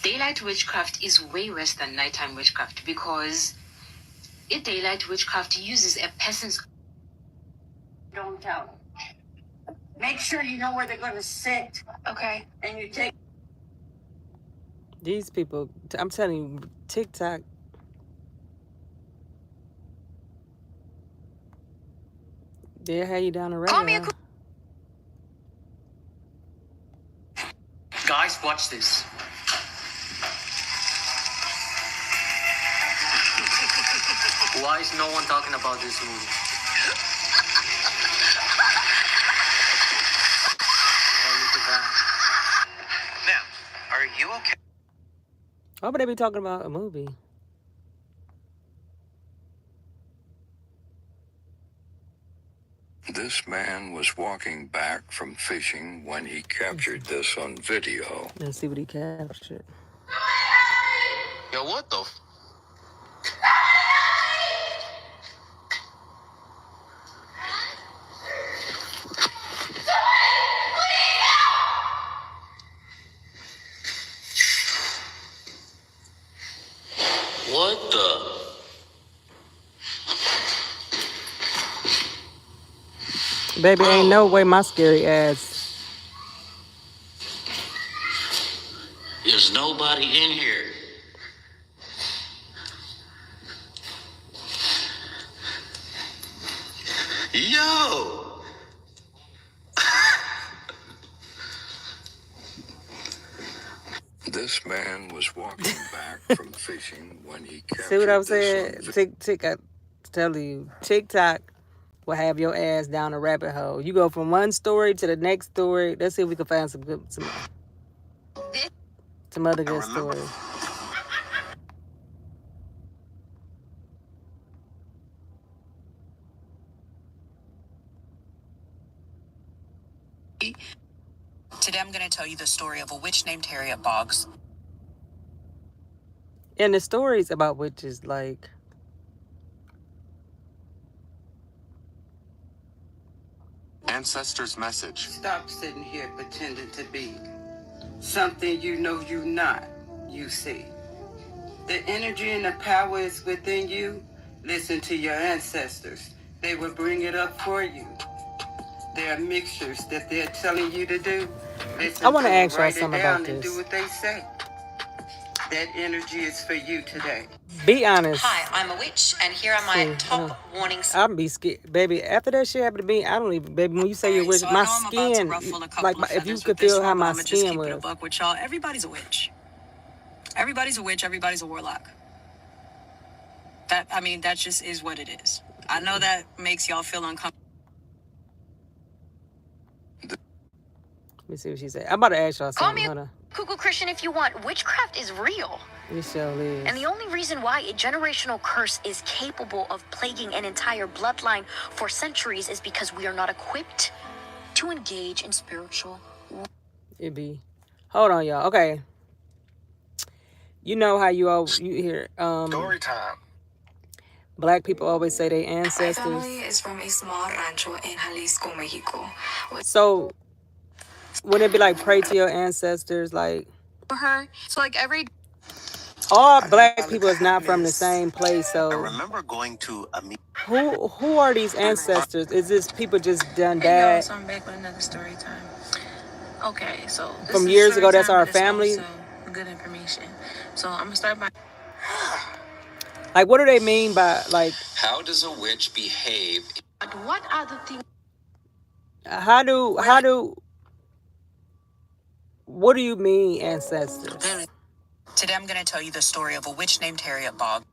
Speaker 12: Daylight witchcraft is way worse than nighttime witchcraft because daylight witchcraft uses a person's.
Speaker 4: Don't tell them. Make sure you know where they're going to sit.
Speaker 12: Okay.
Speaker 4: And you take.
Speaker 1: These people, I'm telling you, TikTok. They'll have you down the road.
Speaker 12: Call me a
Speaker 6: Guys, watch this. Why is no one talking about this movie? Oh, look at that.
Speaker 11: Now, are you okay?
Speaker 1: Why would they be talking about a movie?
Speaker 10: This man was walking back from fishing when he captured this on video.
Speaker 1: Let's see what he captured.
Speaker 6: Yo, what the? What the?
Speaker 1: Baby, ain't no way my scary ass.
Speaker 6: There's nobody in here. Yo!
Speaker 10: This man was walking back from fishing when he captured
Speaker 1: See what I'm
Speaker 10: this
Speaker 1: saying? I tell you, TikTok will have your ass down a rabbit hole. You go from one story to the next story. Let's see if we can find some other good stories.
Speaker 13: Today I'm going to tell you the story of a witch named Harriet Boggs.
Speaker 1: And the stories about witches, like,
Speaker 14: Ancestors' message.
Speaker 15: Stop sitting here pretending to be something you know you're not, you see. The energy and the power is within you. Listen to your ancestors. They will bring it up for you. There are mixtures that they're telling you to do. Listen
Speaker 1: I want to
Speaker 15: them,
Speaker 1: ask y'all
Speaker 15: write it
Speaker 1: something
Speaker 15: down
Speaker 1: about
Speaker 15: and do
Speaker 1: this.
Speaker 15: what they say. That energy is for you today.
Speaker 1: Be honest.
Speaker 16: Hi, I'm a witch, and here are my top warnings.
Speaker 1: I'm be scared, baby. After that shit happened to me, I don't even, baby. When you say you're witch,
Speaker 13: So
Speaker 1: my
Speaker 13: I know I'm about to
Speaker 1: skin,
Speaker 13: ruffle a couple
Speaker 1: like,
Speaker 13: of
Speaker 1: if you
Speaker 13: feathers
Speaker 1: could
Speaker 13: with this
Speaker 1: feel how
Speaker 13: one, but
Speaker 1: my
Speaker 13: I'm gonna just
Speaker 1: skin
Speaker 13: keep it a
Speaker 1: was.
Speaker 13: buck with y'all. Everybody's a witch. Everybody's a witch. Everybody's a warlock. That just is what it is. I know that makes y'all feel uncomfortable.
Speaker 1: Let me see what she said. I'm about to ask y'all
Speaker 16: Call
Speaker 1: something.
Speaker 16: me
Speaker 1: Hold
Speaker 16: a
Speaker 1: on.
Speaker 16: cuckoo Christian if you want. Witchcraft is real.
Speaker 1: This show is.
Speaker 16: And the only reason why a generational curse is capable of plaguing an entire bloodline for centuries is because we are not equipped to engage in spiritual.
Speaker 1: It be. Hold on, y'all. Okay. You know how you hear
Speaker 14: Story time.
Speaker 1: Black people always say they ancestors.
Speaker 7: My family is from a small rancho in Jalisco, Mexico.
Speaker 1: So would it be like pray to your ancestors, like
Speaker 7: Her, so like every
Speaker 1: all black people is not from the same place,
Speaker 11: I
Speaker 1: so
Speaker 11: remember going to a meeting.
Speaker 1: who are these ancestors? Is this people just done
Speaker 7: Hey, yo,
Speaker 1: died
Speaker 7: so I'm back with another story time. Okay, so this
Speaker 1: from
Speaker 7: is
Speaker 1: years
Speaker 7: story
Speaker 1: ago? That's
Speaker 7: time,
Speaker 1: our
Speaker 7: but it's
Speaker 1: family.
Speaker 7: also good information. So I'm gonna start by.
Speaker 1: Like, what do they mean by, like,
Speaker 14: How does a witch behave?
Speaker 16: What are the things?
Speaker 1: What do you mean ancestors?
Speaker 13: Today I'm going to tell you the story of a witch named Harriet Boggs.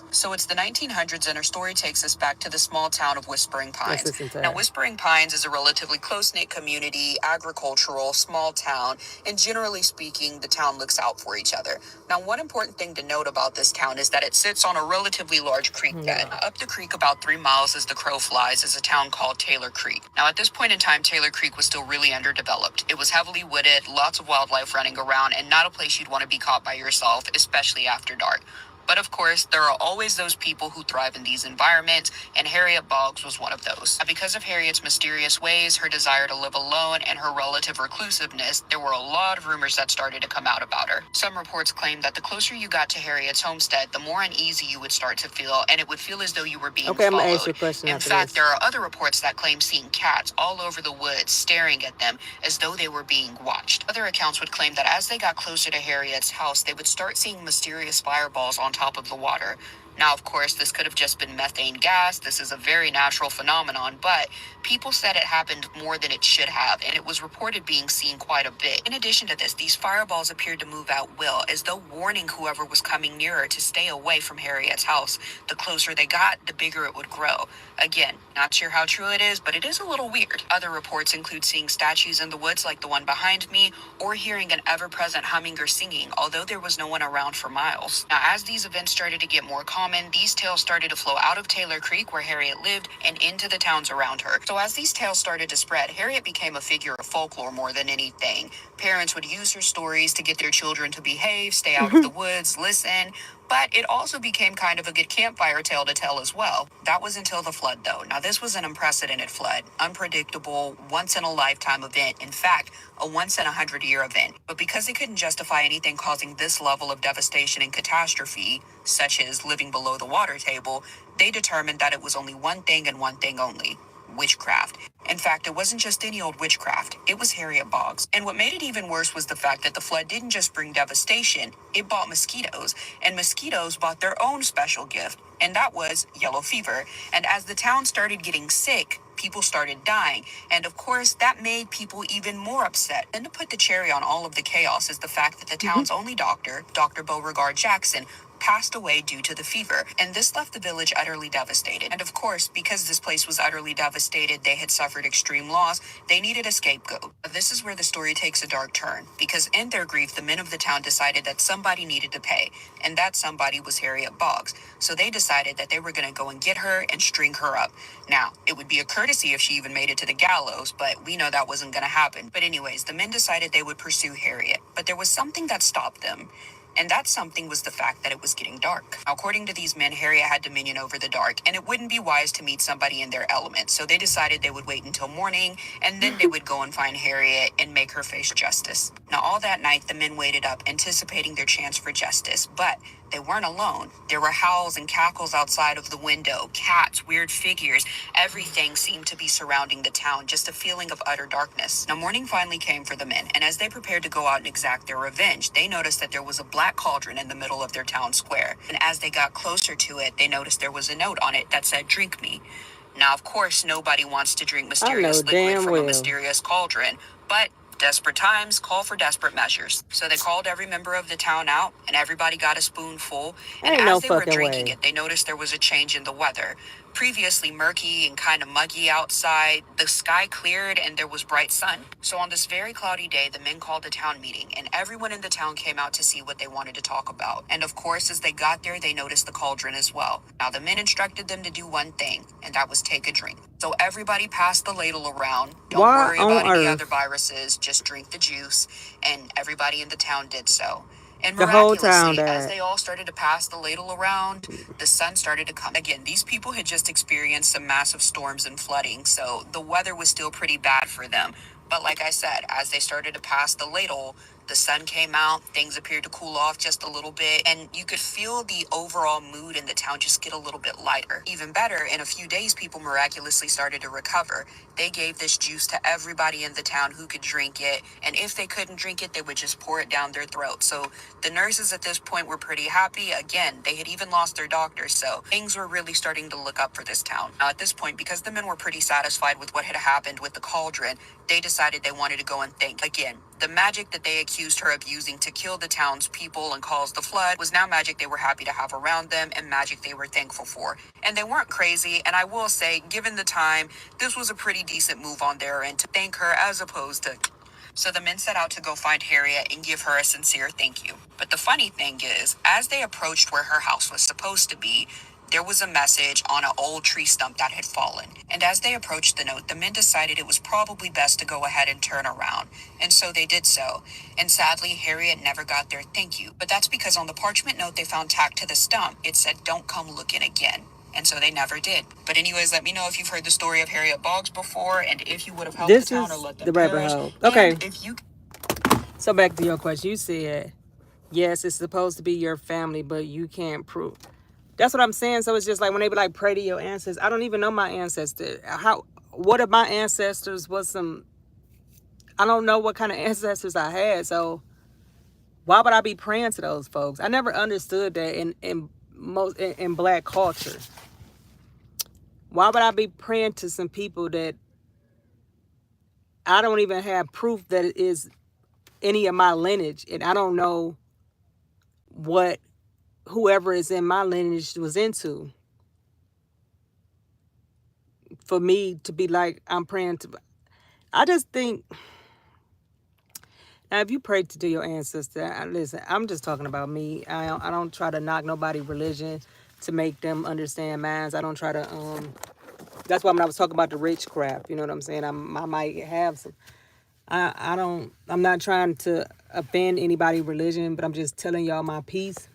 Speaker 13: So it's the 1900s, and her story takes us back to the small town of Whispering Pines.
Speaker 1: Let's listen to
Speaker 13: Now,
Speaker 1: her.
Speaker 13: Whispering Pines is a relatively close-knit community, agricultural, small town, and generally speaking, the town looks out for each other. Now, one important thing to note about this town is that it sits on a relatively large creek bed. Up the creek about 3 miles as the crow flies is a town called Taylor Creek. Now, at this point in time, Taylor Creek was still really underdeveloped. It was heavily wooded, lots of wildlife running around, and not a place you'd want to be caught by yourself, especially after dark. But of course, there are always those people who thrive in these environments, and Harriet Boggs was one of those. Because of Harriet's mysterious ways, her desire to live alone, and her relative reclusiveness, there were a lot of rumors that started to come out about her. Some reports claim that the closer you got to Harriet's homestead, the more uneasy you would start to feel, and it would feel as though you were being
Speaker 1: Okay, I'm
Speaker 13: followed.
Speaker 1: gonna ask you a question
Speaker 13: In
Speaker 1: after
Speaker 13: fact,
Speaker 1: this.
Speaker 13: there are other reports that claim seeing cats all over the woods staring at them as though they were being watched. Other accounts would claim that as they got closer to Harriet's house, they would start seeing mysterious fireballs on top of the water. Now, of course, this could have just been methane gas. This is a very natural phenomenon, but people said it happened more than it should have, and it was reported being seen quite a bit. In addition to this, these fireballs appeared to move at will, as though warning whoever was coming nearer to stay away from Harriet's house. The closer they got, the bigger it would grow. Again, not sure how true it is, but it is a little weird. Other reports include seeing statues in the woods like the one behind me, or hearing an ever-present humming or singing, although there was no one around for miles. Now, as these events started to get more common, these tales started to flow out of Taylor Creek, where Harriet lived, and into the towns around her. So as these tales started to spread, Harriet became a figure of folklore more than anything. Parents would use her stories to get their children to behave, stay out of the woods, listen. But it also became kind of a good campfire tale to tell as well. That was until the flood, though. Now, this was an unprecedented flood, unpredictable, once-in-a-lifetime event. In fact, a once-in-a-100-year event. But because they couldn't justify anything causing this level of devastation and catastrophe, such as living below the water table, they determined that it was only one thing and one thing only: witchcraft. In fact, it wasn't just any old witchcraft, it was Harriet Boggs. And what made it even worse was the fact that the flood didn't just bring devastation, it brought mosquitoes, and mosquitoes brought their own special gift, and that was yellow fever. And as the town started getting sick, people started dying, and of course, that made people even more upset. And to put the cherry on all of the chaos is the fact that the town's only doctor, Dr. Beauregard Jackson, passed away due to the fever, and this left the village utterly devastated. And of course, because this place was utterly devastated, they had suffered extreme loss, they needed a scapegoat. This is where the story takes a dark turn, because in their grief, the men of the town decided that somebody needed to pay, and that somebody was Harriet Boggs. So they decided that they were going to go and get her and string her up. Now, it would be a courtesy if she even made it to the gallows, but we know that wasn't going to happen. But anyways, the men decided they would pursue Harriet, but there was something that stopped them. And that something was the fact that it was getting dark. Now, according to these men, Harriet had dominion over the dark, and it wouldn't be wise to meet somebody in their element. So they decided they would wait until morning, and then they would go and find Harriet and make her face justice. Now, all that night, the men waited up, anticipating their chance for justice. But they weren't alone. There were howls and cackles outside of the window, cats, weird figures. Everything seemed to be surrounding the town, just a feeling of utter darkness. Now, morning finally came for the men, and as they prepared to go out and exact their revenge, they noticed that there was a black cauldron in the middle of their town square. And as they got closer to it, they noticed there was a note on it that said, "Drink me." Now, of course, nobody wants to drink mysterious liquid from a mysterious cauldron, but desperate times call for desperate measures. So they called every member of the town out, and everybody got a spoonful. And as they were drinking it, they noticed there was a change in the weather. Previously murky and kind of muggy outside, the sky cleared and there was bright sun. So on this very cloudy day, the men called a town meeting, and everyone in the town came out to see what they wanted to talk about. And of course, as they got there, they noticed the cauldron as well. Now, the men instructed them to do one thing, and that was take a drink. So everybody passed the ladle around. Don't worry about any other viruses, just drink the juice. And everybody in the town did so. And miraculously, as they all started to pass the ladle around, the sun started to come. Again, these people had just experienced some massive storms and flooding, so the weather was still pretty bad for them. But like I said, as they started to pass the ladle, the sun came out, things appeared to cool off just a little bit, and you could feel the overall mood in the town just get a little bit lighter. Even better, in a few days, people miraculously started to recover. They gave this juice to everybody in the town who could drink it, and if they couldn't drink it, they would just pour it down their throat. So the nurses at this point were pretty happy. Again, they had even lost their doctors, so things were really starting to look up for this town. Now, at this point, because the men were pretty satisfied with what had happened with the cauldron, they decided they wanted to go and thank. Again, the magic that they accused her of using to kill the town's people and cause the flood was now magic they were happy to have around them and magic they were thankful for. And they weren't crazy, and I will say, given the time, this was a pretty decent move on their end to thank her as opposed to... So the men set out to go find Harriet and give her a sincere thank you. But the funny thing is, as they approached where her house was supposed to be, there was a message on an old tree stump that had fallen. And as they approached the note, the men decided it was probably best to go ahead and turn around. And so they did so. And sadly, Harriet never got their thank you. But that's because on the parchment note they found tacked to the stump, it said, "Don't come looking again." And so they never did. But anyways, let me know if you've heard the story of Harriet Boggs before, and if you would have helped the town or let them perish.
Speaker 1: Okay.
Speaker 13: If you...
Speaker 1: So back to your question. You said, yes, it's supposed to be your family, but you can't prove. That's what I'm saying. So it's just like when they be like, pray to your ancestors. I don't even know my ancestors. What if my ancestors was some... I don't know what kind of ancestors I had. So why would I be praying to those folks? I never understood that in black culture. Why would I be praying to some people that I don't even have proof that it is any of my lineage, and I don't know what whoever is in my lineage was into? For me to be like, I'm praying to... I just think... Now, if you pray to your ancestor, listen, I'm just talking about me. I don't try to knock nobody's religion to make them understand mine. I don't try to... That's why when I was talking about the rich crap, you know what I'm saying? I might have some... I'm not trying to offend anybody's religion, but I'm just telling y'all my piece.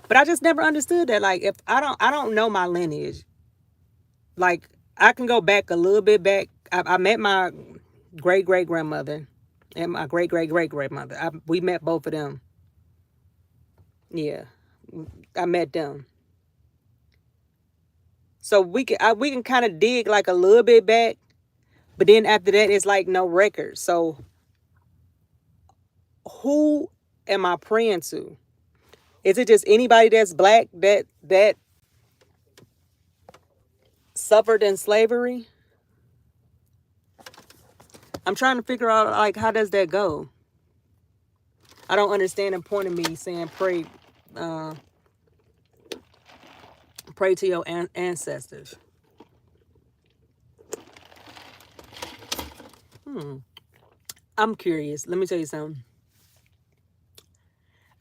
Speaker 1: But I just never understood that. Like, if I don't know my lineage. Like, I can go back a little bit back. I met my great-great-grandmother and my great-great-great-grandmother. We met both of them. Yeah, I met them. So we can kind of dig like a little bit back, but then after that, it's like no record. So who am I praying to? Is it just anybody that's black that suffered in slavery? I'm trying to figure out, like, how does that go? I don't understand the point of me saying pray pray to your ancestors. I'm curious. Let me tell you something.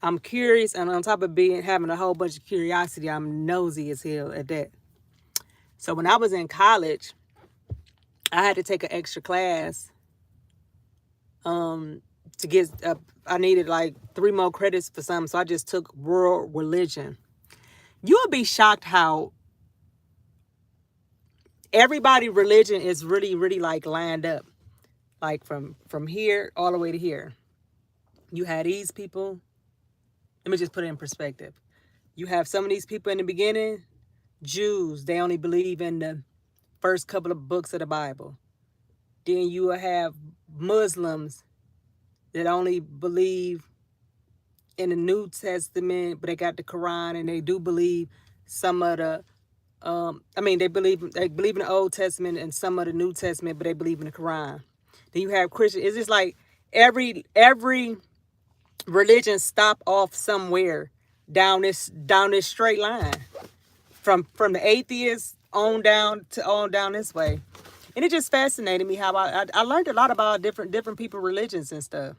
Speaker 1: I'm curious, and on top of having a whole bunch of curiosity, I'm nosy as hell at that. So when I was in college, I had to take an extra class to get I needed like 3 more credits for something, so I just took world religion. You'll be shocked how everybody religion is really, really like lined up, like from here all the way to here. You had these people. Let me just put it in perspective. You have some of these people in the beginning, Jews, they only believe in the first couple of books of the Bible. Then you will have Muslims that only believe in the New Testament, but they got the Quran, and they do believe some of the they believe in the Old Testament and some of the New Testament, but they believe in the Quran. Then you have Christian. It's just like every religion stop off somewhere down this straight line, from the atheists on down this way. And it just fascinated me how I learned a lot about different people, religions and stuff.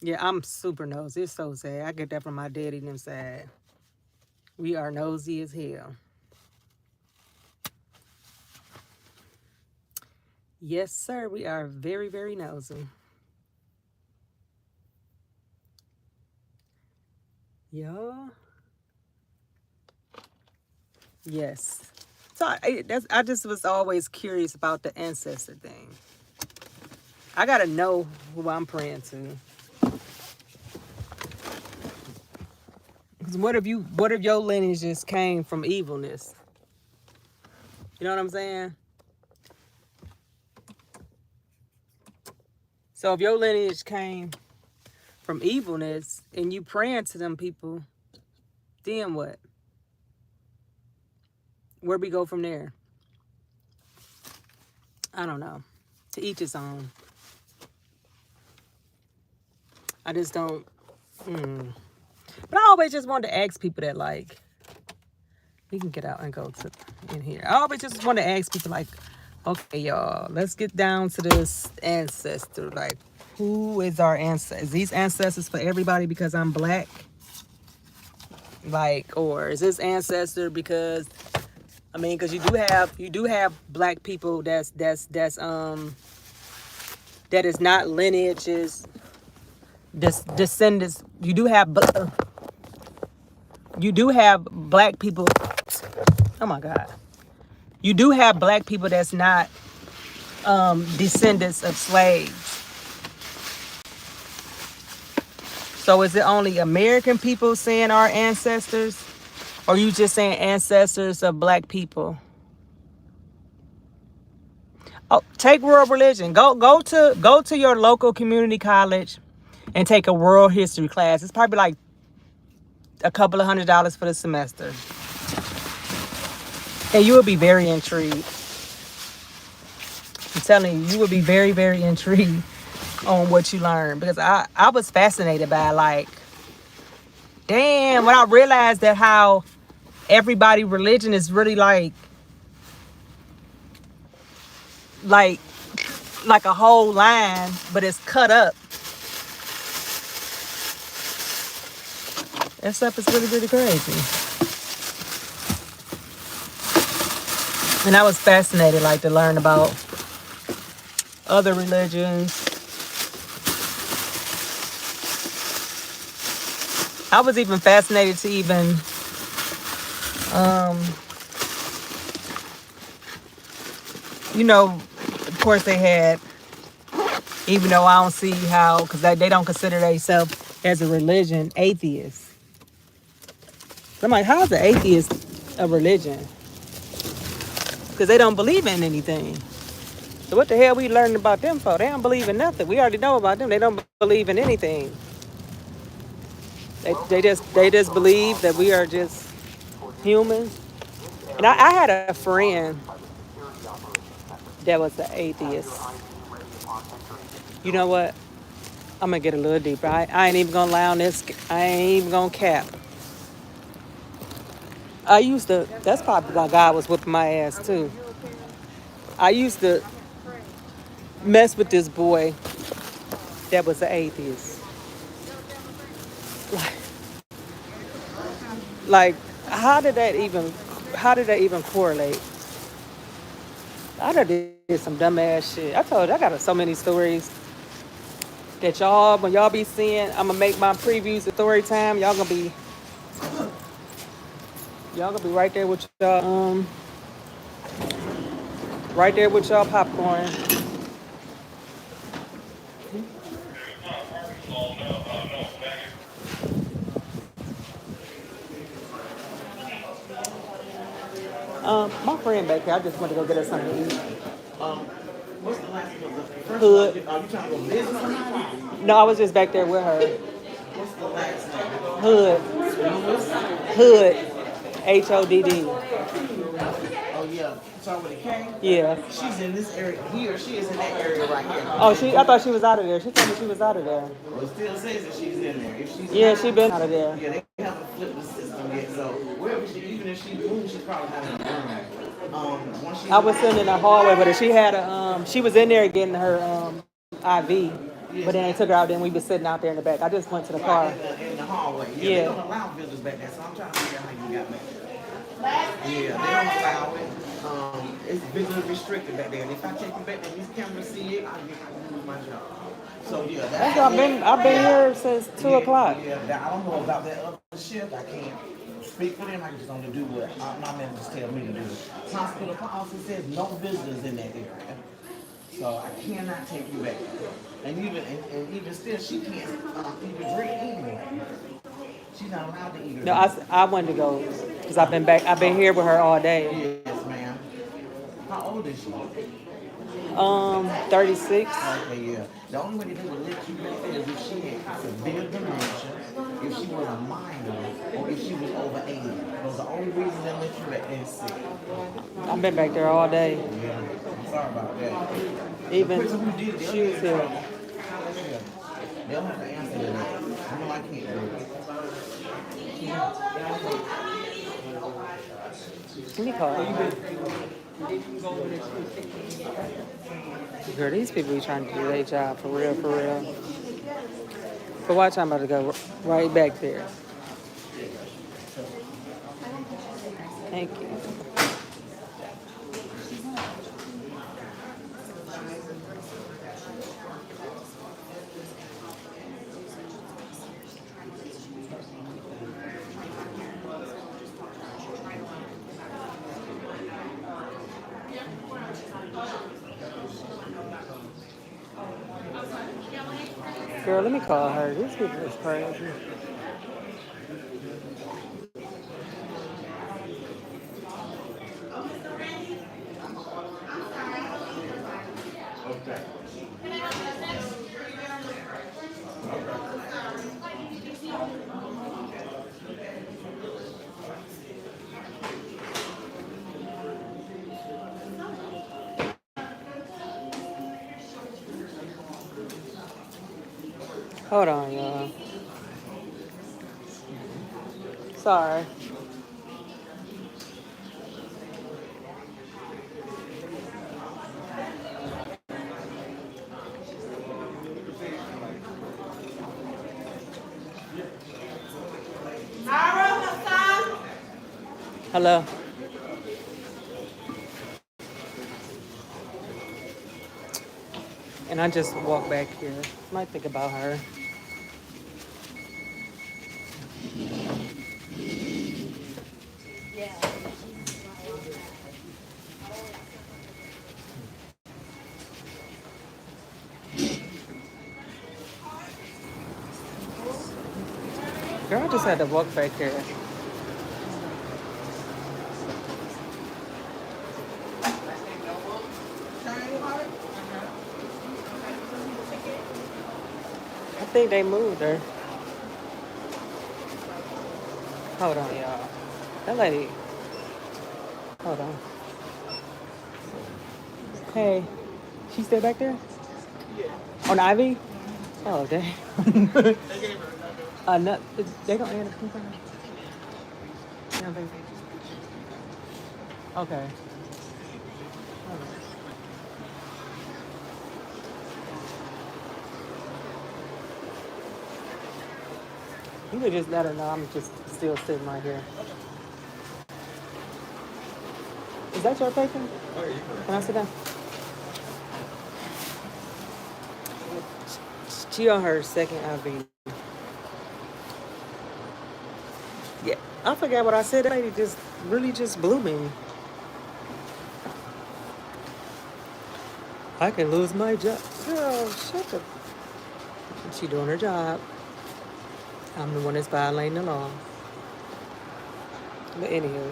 Speaker 1: Yeah, I'm super nosy. It's so sad. I get that from my daddy and them side. We are nosy as hell. Yes, sir. We are very, very nosy. Y'all. Yes. So I just was always curious about the ancestor thing. I gotta know who I'm praying to. Because what if your lineage just came from evilness? You know what I'm saying? So if your lineage came from evilness and you praying to them people, then what? Where we go from there? I don't know. To each his own. I just don't. But I always just wanted to ask people that, like, we can get out and go to in here. I always just want to ask people, like, okay, y'all, let's get down to this ancestor. Like, who is our ancestor? Is these ancestors for everybody because I'm black? Like, or is this ancestor because, I mean, because you do have black people that is not lineages, descendants. You do have black people. Oh my God. You do have black people that's not descendants of slaves. So is it only American people saying our ancestors? Or you just saying ancestors of black people? Oh, take world religion. Go to your local community college and take a world history class. It's probably like a couple of $100 for the semester. And you will be very intrigued. I'm telling you, you will be very, very intrigued on what you learn. Because I was fascinated by, like, damn, when I realized that how everybody religion is really like a whole line, but it's cut up. That stuff is really, really crazy. And I was fascinated, like, to learn about other religions. I was even fascinated to even of course they had, even though I don't see how, because they don't consider themselves as a religion, atheists. I'm like, how is an atheist a religion? Because they don't believe in anything. So what the hell we learning about them for? They don't believe in nothing. We already know about them. They don't believe in anything. They just believe that we are just human. And I had a friend that was an atheist. You know what? I'm gonna get a little deeper. I ain't even gonna lie on this. I ain't even gonna cap. I used to, that's probably why God was whipping my ass too. I used to mess with this boy that was an atheist. Like, how did that even correlate? I done did some dumbass shit. I told you, I got so many stories that y'all, when y'all be seeing, I'm gonna make my previews of story time. Y'all gonna be right there with y'all, right there with y'all popcorn. My friend back here, I just went to go get her something to eat.
Speaker 17: What's the last one?
Speaker 1: Hood.
Speaker 17: Are you trying to go visit somebody?
Speaker 1: No, I was just back there with her.
Speaker 17: What's the last name?
Speaker 1: Hood. Hood. HODD.
Speaker 17: Oh yeah, so with a K.
Speaker 1: Yeah.
Speaker 17: She's in this area. He or she is in that area right here.
Speaker 1: Oh, I thought she was out of there. She told me she was out of there.
Speaker 17: Well, it still says that she's in there. If she's
Speaker 1: Yeah,
Speaker 17: not,
Speaker 1: she been out of there.
Speaker 17: Yeah, they haven't flipped the system yet. So wherever she, even if she moves, she's probably not in the room. Once she
Speaker 1: I was sitting in the hallway, but she had she was in there getting her IV. But then they took her out. Then we was sitting out there in the back. I just went to the car.
Speaker 17: In the hallway. Yeah, they don't allow visitors back there. So I'm trying to figure out how you got back there. Yeah, they don't allow it. It's visually restricted back there. And if I take you back there, these cameras see it, I can lose my job. So yeah,
Speaker 1: that's I've been here since 2 o'clock.
Speaker 17: Yeah, I don't know about that other shift. I can't speak for them. I can just only do what my managers tell me to do. Hospital policy says no visitors in that area. So I cannot take you back. And even still, she can't even drink anyway. She's not allowed to eat.
Speaker 1: No, I wanted to go because I've been here with her all day.
Speaker 17: Yes, ma'am. How old is she?
Speaker 1: 36.
Speaker 17: Okay, yeah. The only way they would let you back there is if she had severe dementia, if she was a minor, or if she was over 80. Those are the only reasons they let you back there is sick.
Speaker 1: I've been back there all day.
Speaker 17: Yeah, I'm sorry about that.
Speaker 1: Even she was here.
Speaker 17: They'll have to answer to that. I know I can't do it.
Speaker 1: Let me call her. Girl, these people be trying to do their job for real, for real. But watch, I'm about to go right back there. Thank you. Girl, let me call her. These people is crazy. Hold on, y'all. Sorry. Hello. And I just walked back here. Might think about her. Girl, I just had to walk back here. I think they moved her. Hold on, y'all. That lady. Hold on. Hey, she still back there? On the IV? Oh, dang. No, they gonna add a coupon? Yeah, baby. Okay. All right. You could just let her know I'm just still sitting right here. Is that your paper? Can I sit down? She on her second IV. Yeah, I forgot what I said. That lady just really just blew me. I can lose my job. Girl, shut up. She doing her job. I'm the one that's violating the law. But anywho,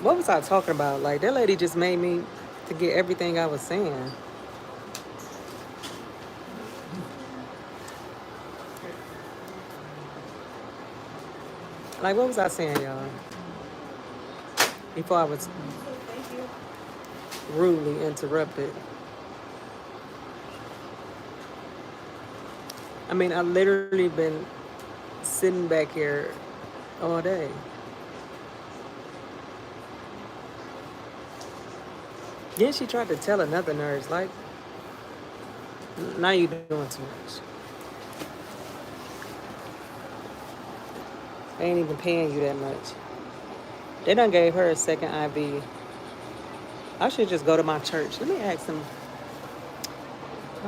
Speaker 1: what was I talking about? Like, that lady just made me forget everything I was saying. Like, what was I saying, y'all? Before I was rudely interrupted. I mean, I literally been sitting back here all day. Then she tried to tell another nurse, like, now you doing too much. They ain't even paying you that much. They done gave her a second IV. I should just go to my church. Let me ask them.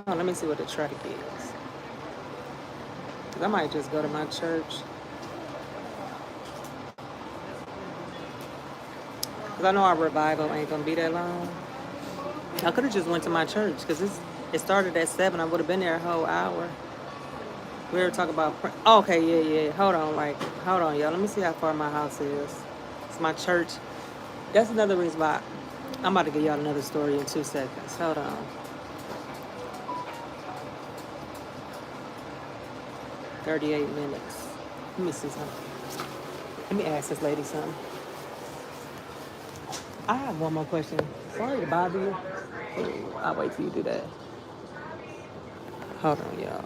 Speaker 1: Oh, let me see what the traffic is. 'Cause I might just go to my church. Because I know our revival ain't going to be that long. I could have just went to my church because it started at 7. I would have been there a whole hour. We were talking about... Oh, okay, yeah. Hold on, y'all. Let me see how far my house is. It's my church. That's another reason why I'm about to give y'all another story in 2 seconds. Hold on. 38 minutes. Let me see something. Let me ask this lady something. I have one more question. Sorry to bother you. I'll wait till you do that. Hold on, y'all.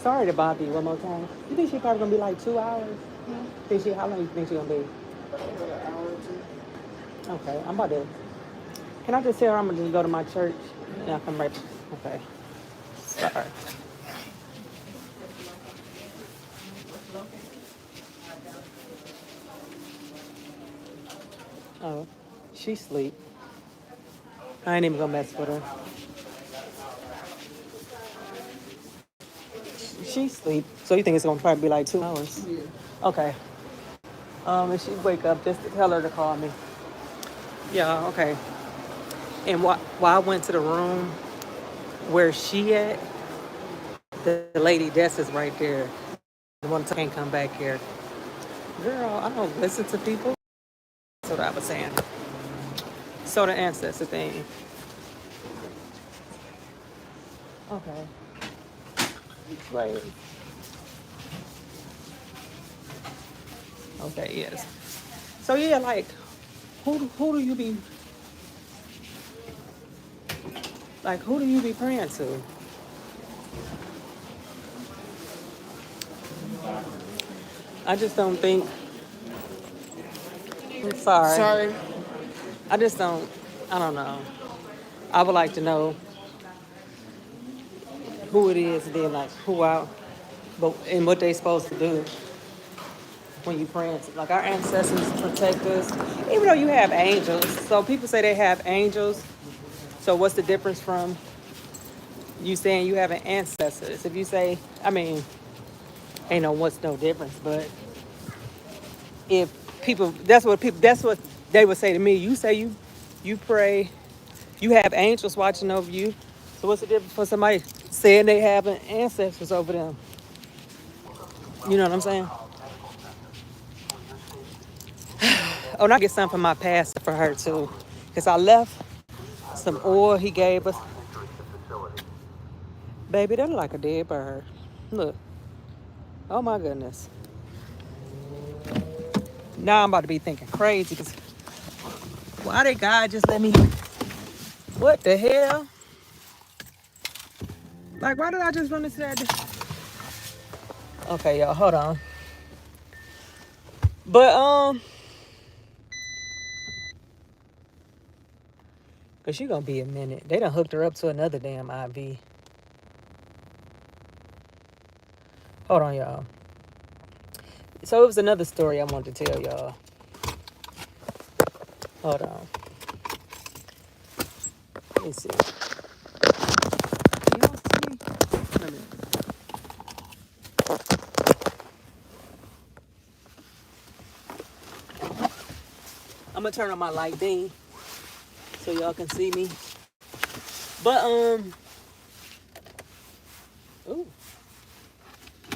Speaker 1: Sorry to bother you one more time. You think she's probably gonna be like 2 hours? How long you think she's gonna be? Okay, I'm about to. Can I just tell her I'm gonna just go to my church and I'll come right? Okay. Sorry. Oh, she sleep. I ain't even gonna mess with her. She sleep. So you think it's gonna probably be like 2 hours? Yeah. Okay. If she wake up, just to tell her to call me. Yeah. Okay. And while I went to the room where she at, the lady desk is right there. The one that can't come back here. Girl, I don't listen to people. That's what I was saying. So the ancestor thing. Okay. Right. Okay, yes. So yeah, like, who do you be praying to? I just don't think. I'm sorry. I just don't. I don't know. I would like to know who it is, and then like and what they supposed to do when you praying. Like our ancestors protect us, even though you have angels. So people say they have angels. So what's the difference from you saying you have an ancestors? If you say, I mean, ain't no difference. But if people, that's what they would say to me. You say you pray, you have angels watching over you. So what's the difference for somebody saying they have an ancestors over them? You know what I'm saying? Oh, and I get something from my pastor for her too, because I left some oil he gave us. Baby, that look like a dead bird. Look. Oh my goodness. Now I'm about to be thinking crazy because why did God just let me? What the hell? Like, why did I just run into that? Okay, y'all, hold on. But cause she gonna be a minute. They done hooked her up to another damn IV. Hold on, y'all. So it was another story I wanted to tell y'all. Hold on. Let me see. Y'all see? Let me. I'm gonna turn on my light beam so y'all can see me. But ooh,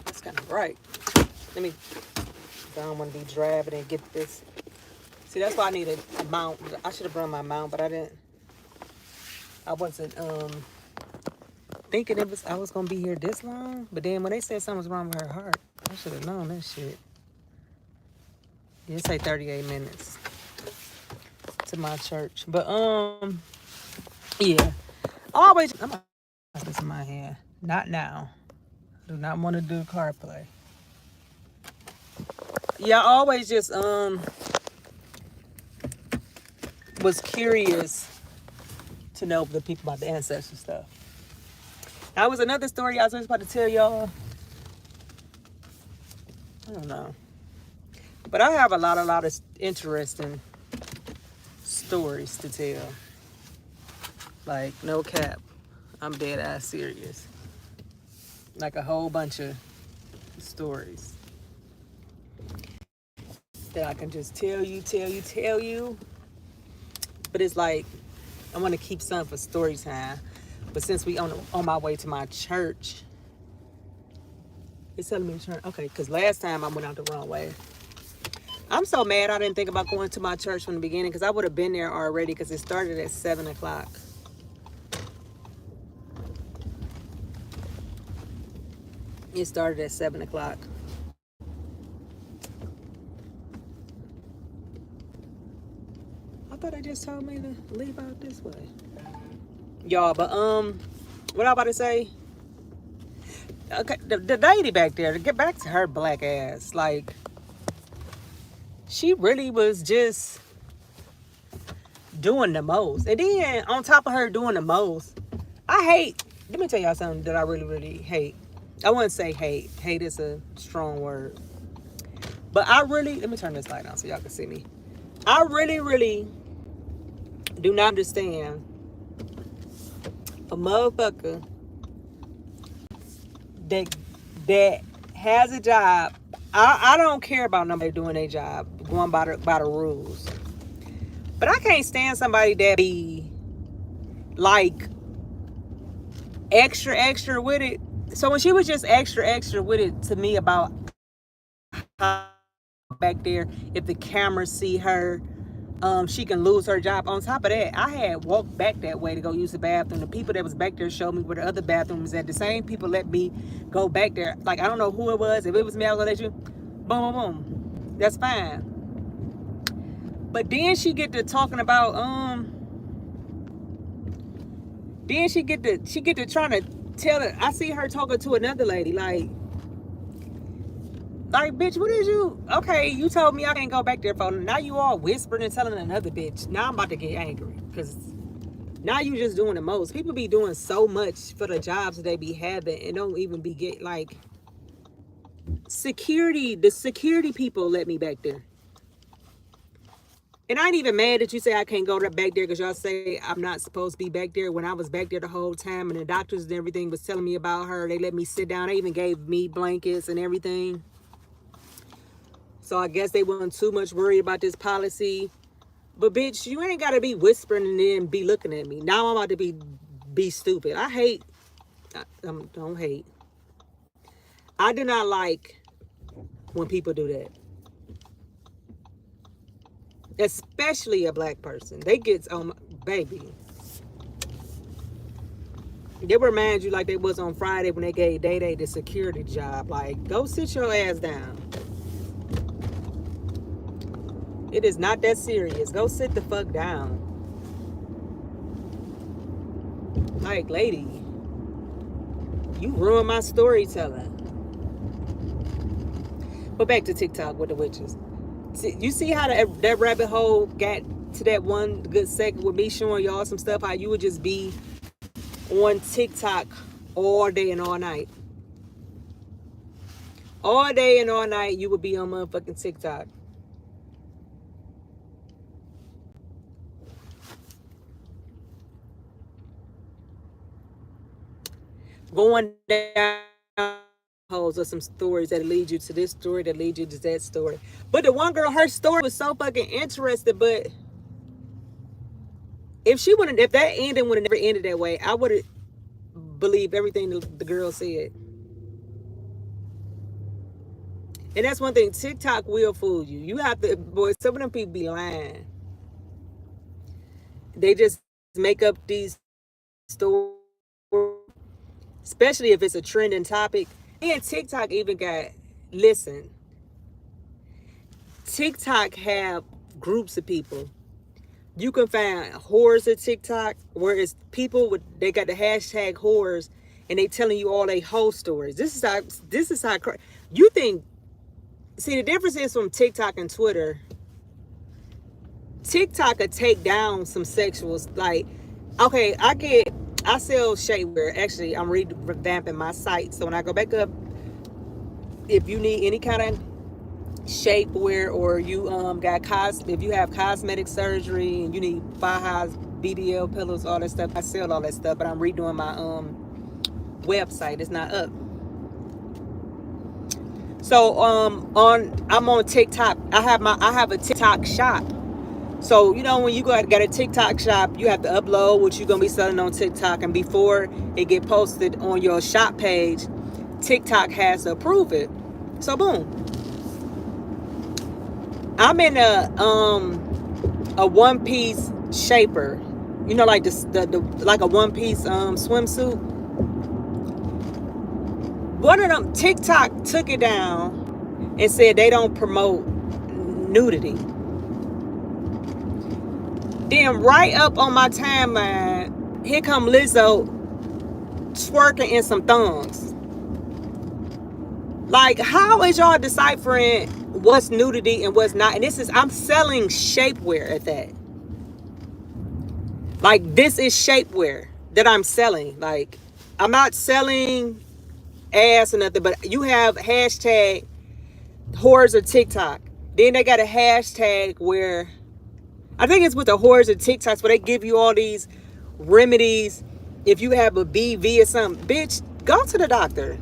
Speaker 1: that's kind of bright. Let me. I don't want to be driving and get this. See, that's why I need a mount. I should have brought my mount, but I didn't. I wasn't thinking I was gonna be here this long. But then when they said something was wrong with her heart, I should have known that shit. It say 38 minutes to my church. But yeah. Always I'm gonna put this in my hand. Not now. I do not want to do CarPlay. Yeah, I always just was curious to know the people about the ancestral stuff. That was another story I was just about to tell y'all. I don't know. But I have a lot of interesting stories to tell. Like, no cap. I'm dead ass serious. Like a whole bunch of stories that I can just tell you. But it's like, I want to keep some for story time. But since we on my way to my church, it's telling me to turn. Okay, because last time I went out the wrong way. I'm so mad I didn't think about going to my church from the beginning because I would have been there already because it started at 7 o'clock. It started at 7 o'clock. I thought they just told me to leave out this way. Y'all, but what I about to say? Okay, the lady back there, to get back to her black ass, like, she really was just doing the most. And then on top of her doing the most, let me tell y'all something that I really, really hate. I wouldn't say hate. Hate is a strong word. But let me turn this light on so y'all can see me. I really, really do not understand a motherfucker that has a job. I don't care about nobody doing their job, going by the rules. But I can't stand somebody that be like extra with it. So when she was just extra with it to me about how back there, if the cameras see her, she can lose her job. On top of that, I had walked back that way to go use the bathroom. The people that was back there showed me where the other bathroom was at. The same people let me go back there. Like, I don't know who it was. If it was me, I was gonna let you. Boom, boom, boom. That's fine. But then she get to talking about then she get to trying to tell her. I see her talking to another lady like, bitch, what is you? Okay, you told me I can't go back there for. Now you all whispering and telling another bitch. Now I'm about to get angry because now you just doing the most. People be doing so much for the jobs that they be having and don't even be get like security. The security people let me back there. And I ain't even mad that you say I can't go back there because y'all say I'm not supposed to be back there when I was back there the whole time and the doctors and everything was telling me about her. They let me sit down. They even gave me blankets and everything. So I guess they weren't too much worried about this policy. But bitch, you ain't got to be whispering and then be looking at me. Now I'm about to be stupid. I don't hate. I do not like when people do that. Especially a black person. They get baby. They remind you like they was on Friday when they gave Day Day the security job. Like, go sit your ass down. It is not that serious. Go sit the fuck down. Like, lady, you ruined my storytelling. But back to TikTok with the witches. See, you see how that rabbit hole got to that one good segment with me showing y'all some stuff, how you would just be on TikTok all day and all night. All day and all night you would be on motherfucking TikTok. Going down holes or some stories that lead you to this story, that lead you to that story. But the one girl, her story was so fucking interesting, but if that ending would have never ended that way, I would have believed everything the girl said. And that's one thing, TikTok will fool you. You have to, boy, some of them people be lying. They just make up these stories, especially if it's a trending topic. And TikTok even got, listen, TikTok have groups of people. You can find whores at TikTok, where it's people they got the hashtag whores, and they telling you all they whole stories. This is how you think. See, the difference is from TikTok and Twitter. TikTok could take down some sexuals. Like, okay, I sell shapewear. Actually, I'm revamping my site. So when I go back up, if you need any kind of shapewear, or you if you have cosmetic surgery and you need Baja's, BBL pillows, all that stuff, I sell all that stuff. But I'm redoing my website. It's not up. So I'm on TikTok. I have a TikTok shop. So you know, when you got a TikTok shop, you have to upload what you're gonna be selling on TikTok, and before it get posted on your shop page, TikTok has to approve it. So boom, I'm in a one-piece shaper, you know, like the like a one-piece swimsuit. One of them, TikTok took it down and said they don't promote nudity. Then right up on my timeline, here come Lizzo twerking in some thongs. Like, how is y'all deciphering what's nudity and what's not? And I'm selling shapewear at that. Like, this is shapewear that I'm selling. Like, I'm not selling ass or nothing, but you have hashtag whores of TikTok. Then they got a hashtag where, I think it's with the whores of TikToks, where they give you all these remedies. If you have a BV or something, bitch, go to the doctor.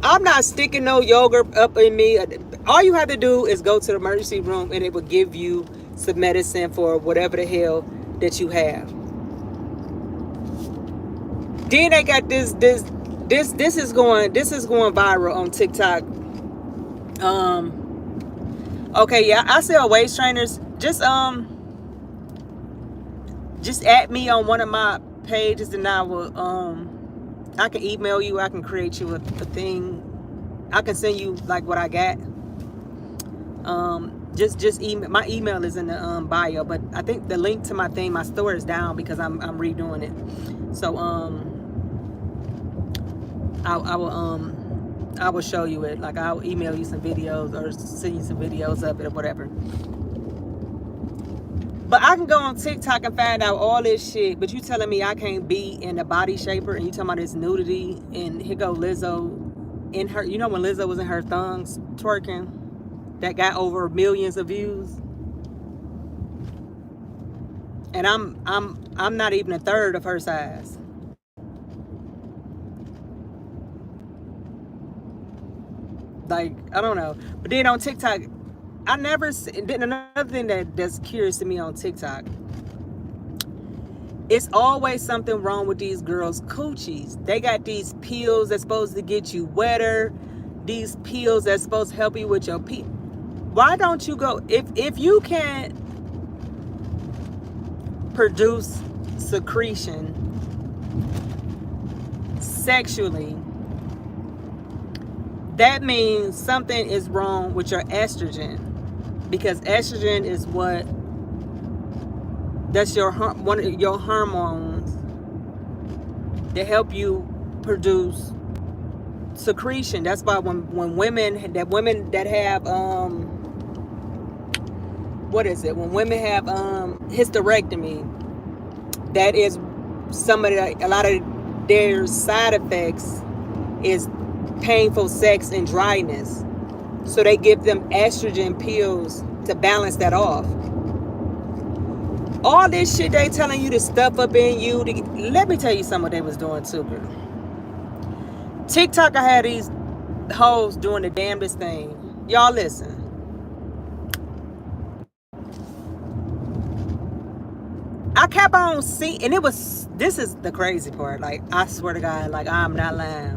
Speaker 1: I'm not sticking no yogurt up in me. All you have to do is go to the emergency room, and it will give you some medicine for whatever the hell that you have. Then they got this is going viral on TikTok. Okay, yeah, I sell waist trainers. Just add me on one of my pages, and I will I can email you. I can create you a thing. I can send you like what I got. Just email. My email is in the bio, but I think the link to my thing, my store is down because I'm redoing it. So I will show you it. Like, I'll email you some videos or send you some videos of it or whatever. But I can go on TikTok and find out all this shit. But you telling me I can't be in a body shaper, and you talking about this nudity, and here go Lizzo in her, you know, when Lizzo was in her thongs twerking, that got over millions of views. And I'm not even a third of her size. Like, I don't know. But then on TikTok, another thing that's curious to me on TikTok, it's always something wrong with these girls' coochies. They got these pills that's supposed to get you wetter, these pills that's supposed to help you with your pee. Why don't you go, if you can't produce secretion sexually, that means something is wrong with your estrogen, because estrogen is that's one of your hormones that help you produce secretion. That's why when women that have when women have hysterectomy, that is a lot of their side effects is painful sex and dryness. So they give them estrogen pills to balance that off. All this shit they telling you to stuff up in you. Let me tell you something what they was doing too, girl. TikTok, I had these hoes doing the damnedest thing. Y'all listen. I kept on seeing, and this is the crazy part. Like, I swear to God, like, I'm not lying.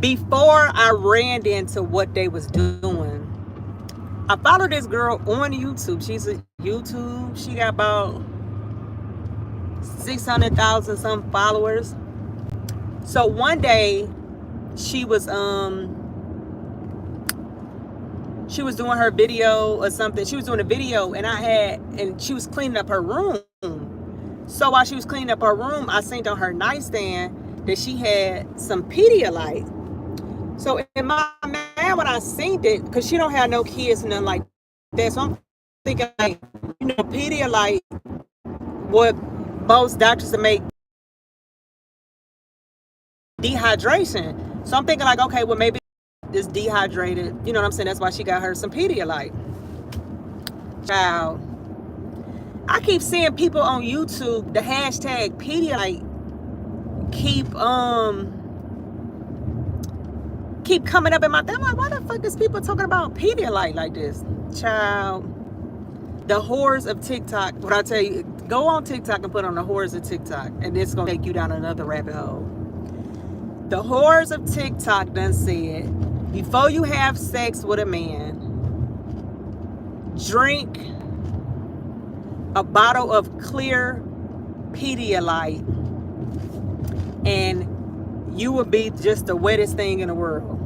Speaker 1: Before I ran into what they was doing, I followed this girl on YouTube. She's a YouTube. She got about 600,000 some followers. So one day, she was doing her video or something. She was doing a video, and she was cleaning up her room. So while she was cleaning up her room, I seen on her nightstand that she had some Pedialyte. So in my mind, when I seen it, because she don't have no kids and nothing like that, so I'm thinking like, Pedialyte, what most doctors to make dehydration. So I'm thinking like, okay, well maybe it's dehydrated. You know what I'm saying? That's why she got her some Pedialyte. Child, I keep seeing people on YouTube, the hashtag Pedialyte keep coming up in my thing. I'm like, why the fuck is people talking about Pedialyte like this? Child, the whores of TikTok. What I tell you, go on TikTok and put on the whores of TikTok, and it's gonna take you down another rabbit hole. The whores of TikTok done said, before you have sex with a man, drink a bottle of clear Pedialyte, and you will be just the wettest thing in the world.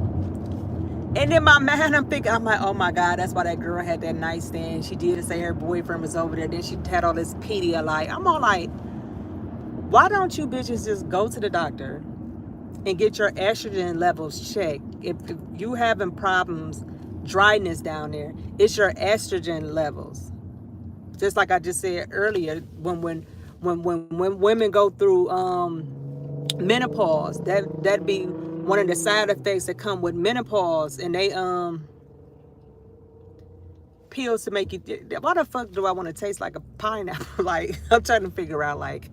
Speaker 1: And in my mind, I'm like, oh my God, that's why that girl had that nightstand. She did say her boyfriend was over there. Then she had all this Pedialyte. I'm all like, why don't you bitches just go to the doctor and get your estrogen levels checked? If you having problems, dryness down there, it's your estrogen levels. Just like I just said earlier, when women go through menopause, that'd be one of the side effects that come with menopause, and they pills to make you. Why the fuck do I want to taste like a pineapple? Like, I'm trying to figure out like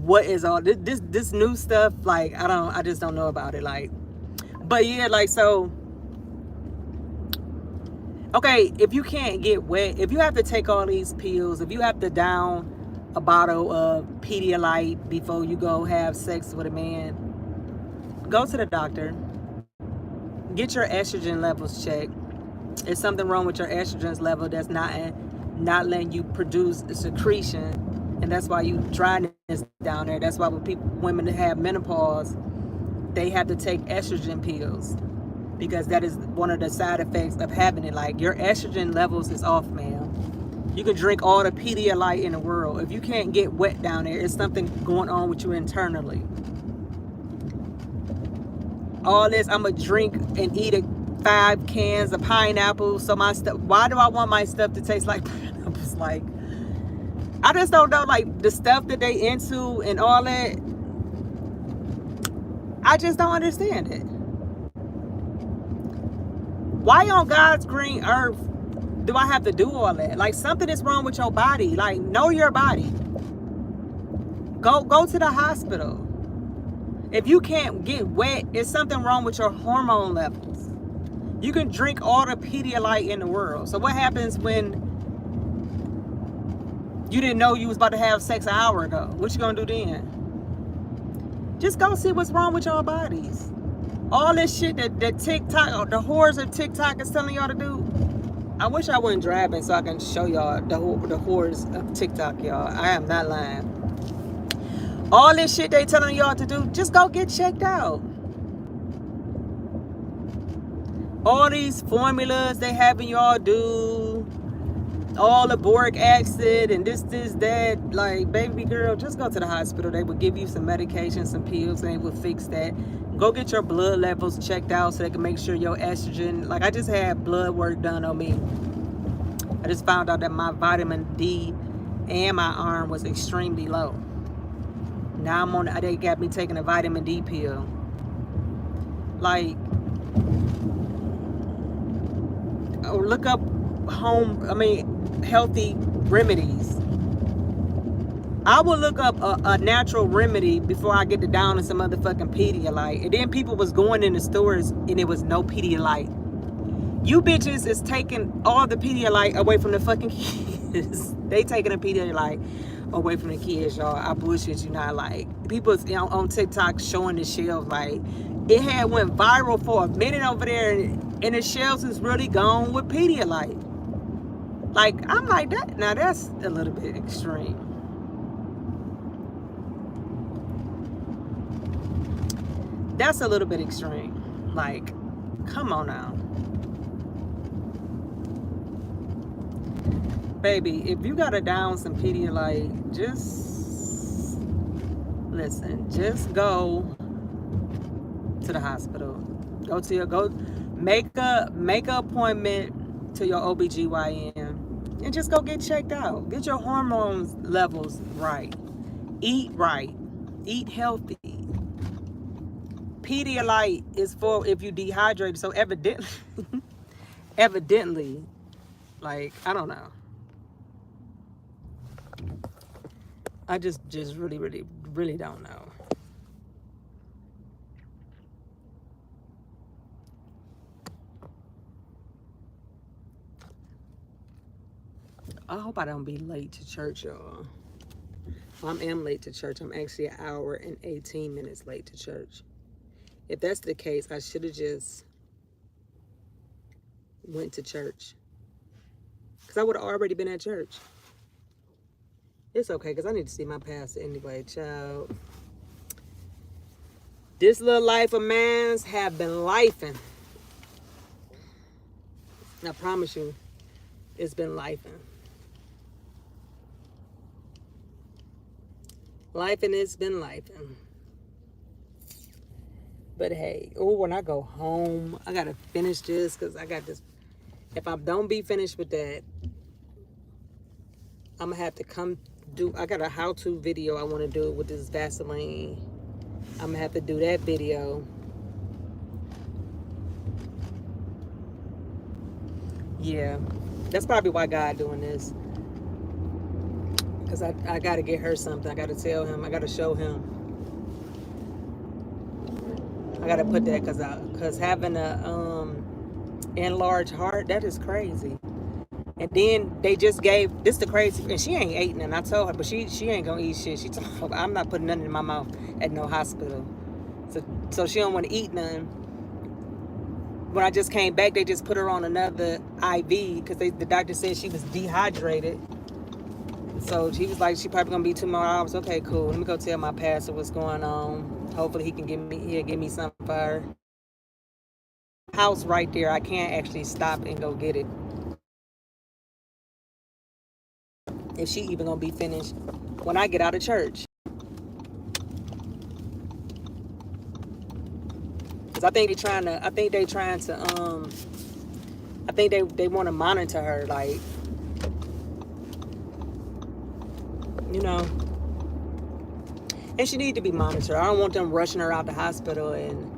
Speaker 1: what is all this new stuff. Like, I just don't know about it. Like, but yeah, like, so okay, if you can't get wet, if you have to take all these pills, if you have to down a bottle of Pedialyte before you go have sex with a man, go to the doctor. Get your estrogen levels checked. There's something wrong with your estrogen level that's not letting you produce a secretion, and that's why you dryness down there. That's why when women that have menopause, they have to take estrogen pills, because that is one of the side effects of having it. Like, your estrogen levels is off, man. You can drink all the Pedialyte in the world. If you can't get wet down there, it's something going on with you internally. All this, I'm going to drink and eat 5 cans of pineapple. So my stuff, why do I want my stuff to taste like pineapples? Like, I just don't know, like, the stuff that they into and all that. I just don't understand it. Why on God's green earth do I have to do all that? Like, something is wrong with your body. Like, know your body. Go to the hospital. If you can't get wet, it's something wrong with your hormone levels. You can drink all the Pedialyte in the world. So what happens when you didn't know you was about to have sex an hour ago? What you gonna do then? Just go see what's wrong with your bodies. All this shit that TikTok, the whores of TikTok is telling y'all to do. I wish I wasn't driving so I can show y'all the whores of TikTok, y'all. I am not lying. All this shit they telling y'all to do, just go get checked out. All these formulas they having y'all do, all the boric acid and this, that. Like, baby girl, just go to the hospital. They would give you some medication, some pills, and they would fix that. Go get your blood levels checked out so they can make sure your estrogen, like I just had blood work done on me. I just found out that my vitamin D and my iron was extremely low. Now I'm on, they got me taking a vitamin D pill. Like, look up healthy remedies. I will look up a natural remedy before I get down to some motherfucking Pedialyte. And then people was going in the stores and it was no Pedialyte. You bitches is taking all the Pedialyte away from the fucking kids. They taking a Pedialyte away from the kids, y'all. I bullshit you not. Like, people on TikTok showing the shelves, like, it had went viral for a minute over there, and the shelves is really gone with Pedialyte. Like, I'm like, that. Now that's a little bit extreme. That's a little bit extreme. Like, come on now. Baby, if you gotta down some Pedialyte, just listen, just go to the hospital. Make a appointment to your OBGYN and just go get checked out. Get your hormones levels right. Eat right. Eat healthy. Pedialyte is for if you dehydrated. So evidently, like, I don't know. I just really, really, really don't know. I hope I don't be late to church, y'all. I am late to church. I'm actually an hour and 18 minutes late to church. If that's the case, I should have just went to church. Because I would have already been at church. It's okay, because I need to see my pastor anyway, child. This little life of man's have been lifing. I promise you, it's been lifing. Lifing, it's been lifing. But hey, when I go home, I gotta finish this because I got this. If I don't be finished with that, I'm gonna have to come do. I got a how-to video I want to do with this Vaseline. I'm gonna have to do that video. Yeah, that's probably why God doing this. Because I got to get her something. I got to tell him. I got to show him. I got to put that because having a enlarged heart, that is crazy. And then they just gave, this the crazy, and she ain't eating, and I told her, but she ain't going to eat shit. She told me, I'm not putting nothing in my mouth at no hospital. So she don't want to eat nothing. When I just came back, they just put her on another IV because the doctor said she was dehydrated. So he was like, she probably gonna be 2 more hours. Okay, cool. Let me go tell my pastor what's going on. Hopefully he'll give me something for her. House right there. I can't actually stop and go get it. If she even gonna be finished when I get out of church. Cause I think they want to monitor her, like, you know, and she need to be monitored. I don't want them rushing her out the hospital and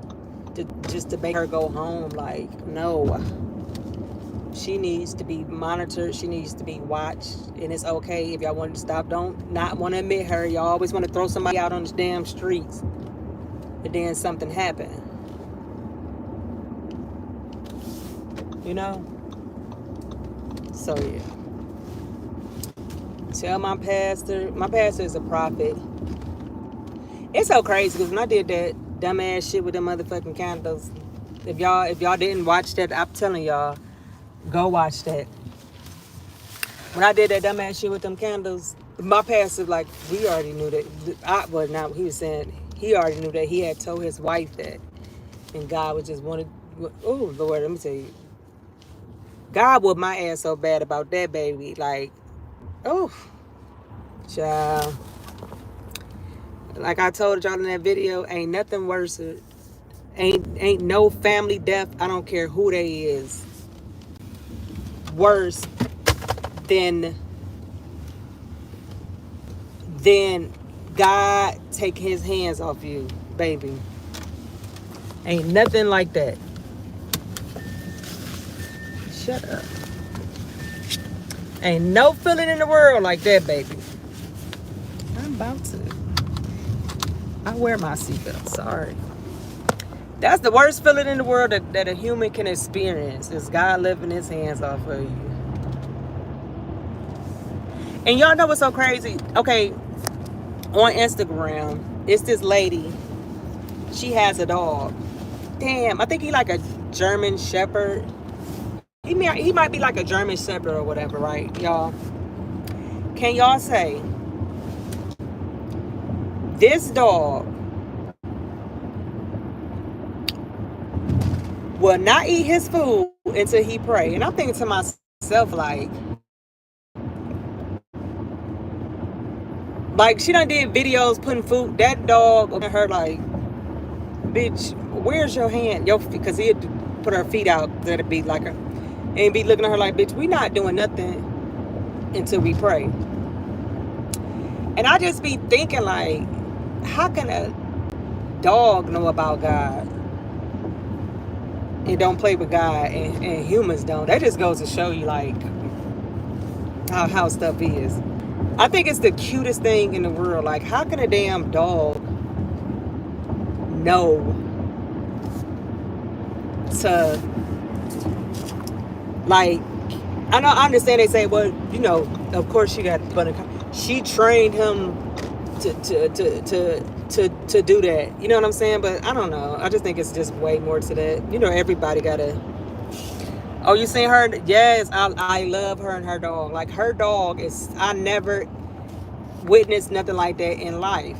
Speaker 1: just to make her go home. Like, no, she needs to be monitored. She needs to be watched, and it's okay if y'all want to stop. Don't not want to admit her. Y'all always want to throw somebody out on the damn streets, and then something happened. You know. So yeah. Tell my pastor is a prophet. It's so crazy because when I did that dumbass shit with them motherfucking candles, if y'all didn't watch that, I'm telling y'all, go watch that. When I did that dumbass shit with them candles, My pastor, like, we already knew that. Now he was saying he already knew that he had told his wife that, and God was just wanted. Oh Lord, let me tell you, God whooped my ass so bad about that baby. Like, oh, child. Like I told y'all in that video, ain't nothing worse. Ain't no family death. I don't care who they is. Worse than God take his hands off you, baby. Ain't nothing like that. Shut up. Ain't no feeling in the world like that, baby. I'm about to. I wear my seatbelt. Sorry. That's the worst feeling in the world that a human can experience is God lifting his hands off of you. And y'all know what's so crazy? Okay, on Instagram, it's this lady. She has a dog. Damn, I think he like a German Shepherd. He might be like a German Shepherd or whatever, right, y'all? Can y'all say this dog will not eat his food until he pray? And I'm thinking to myself, like she done did videos putting food. That dog looking at her like, bitch, where's your hand? Because he'd put her feet out. That'd be like and be looking at her like, bitch, we not doing nothing until we pray. And I just be thinking like, how can a dog know about God and don't play with God and humans don't? That just goes to show you like how stuff is. I think it's the cutest thing in the world. Like, how can a damn dog know to, like, I understand they say, well, you know, of course she got, but she trained him to do that. You know what I'm saying? But I don't know. I just think it's just way more to that. You know, everybody gotta. Oh, you seen her? Yes, I love her and her dog. Like, her dog is, I never witnessed nothing like that in life.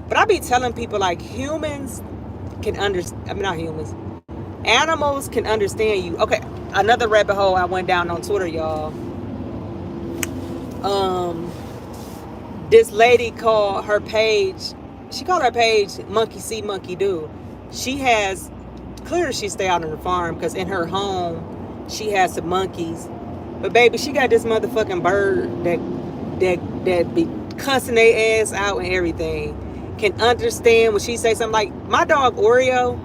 Speaker 1: But I be telling people, like, humans can understand. I mean, not humans. Animals can understand you. Okay, another rabbit hole I went down on Twitter, y'all. This lady called her page. She called her page Monkey See, Monkey Do. She has, clearly she stay out on the farm because in her home she has some monkeys. But baby, she got this motherfucking bird that be cussing their ass out and everything. Can understand when she say something. Like my dog Oreo,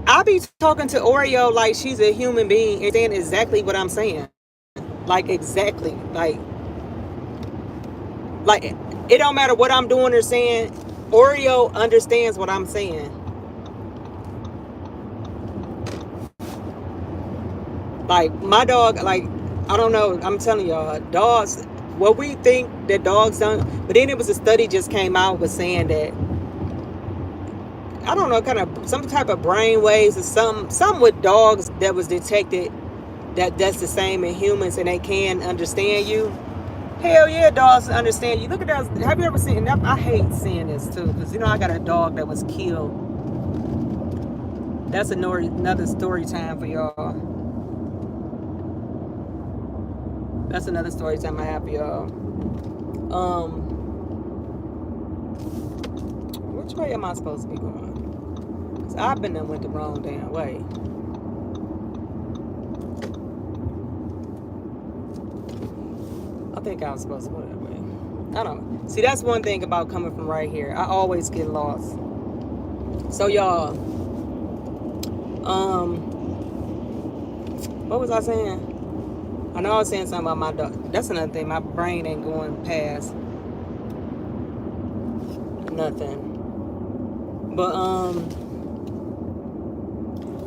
Speaker 1: I be talking to Oreo like she's a human being and saying exactly what I'm saying. Like exactly. Like it don't matter what I'm doing or saying. Oreo understands what I'm saying. Like my dog, like I don't know. I'm telling y'all, dogs. What we think that dogs don't, but then it was a study just came out with saying that I don't know, kind of some type of brain waves or some with dogs that was detected that's the same in humans and they can understand you. Hell yeah, dogs understand you. Look at that. Have you ever seen that? I hate seeing this too because you know I got a dog that was killed. That's another story time for y'all. That's another story time I have for y'all. Which way am I supposed to be going? Cause I've been went the wrong damn way. I think I was supposed to go that way. I don't know. See, that's one thing about coming from right here. I always get lost. So y'all, what was I saying? I know I was saying something about my dog. That's another thing. My brain ain't going past nothing. But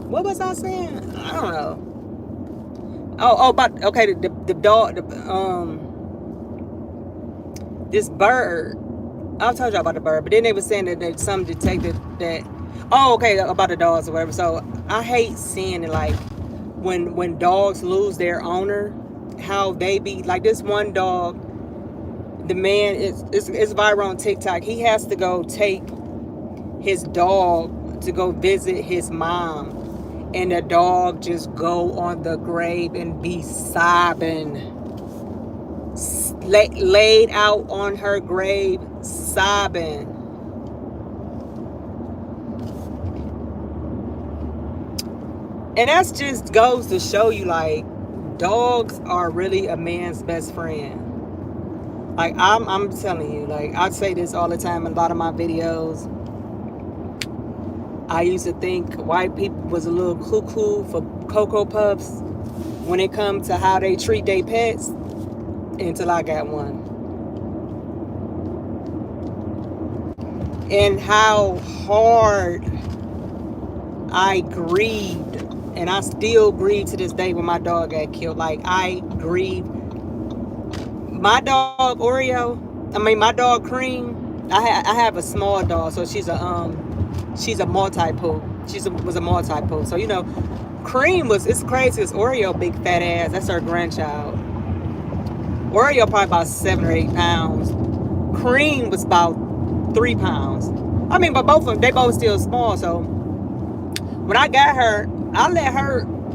Speaker 1: what was I saying? I don't know. Oh, about okay, the dog, this bird. I'll tell you about the bird, but then they were saying that some detected that. Oh, okay, about the dogs or whatever. So I hate seeing it like when dogs lose their owner, how they be like this one dog. The man it's viral on TikTok. He has to go take his dog to go visit his mom, and the dog just go on the grave and be sobbing, laid out on her grave sobbing. And that's just goes to show you, like, dogs are really a man's best friend. Like, I'm telling you, like, I say this all the time in a lot of my videos. I used to think white people was a little cuckoo for Cocoa Puffs when it comes to how they treat their pets, until I got one. And how hard I grieved, and I still grieve to this day when my dog got killed. Like, I grieved. My dog my dog Cream. I have a small dog, so she's a multi-poo. Was a multi-poo. So, you know, Cream it's crazy. It's Oreo, big fat ass. That's her grandchild. Oreo probably about 7 or 8 pounds. Cream was about 3 pounds. I mean, but both of them, they both still small. So when I got her, I let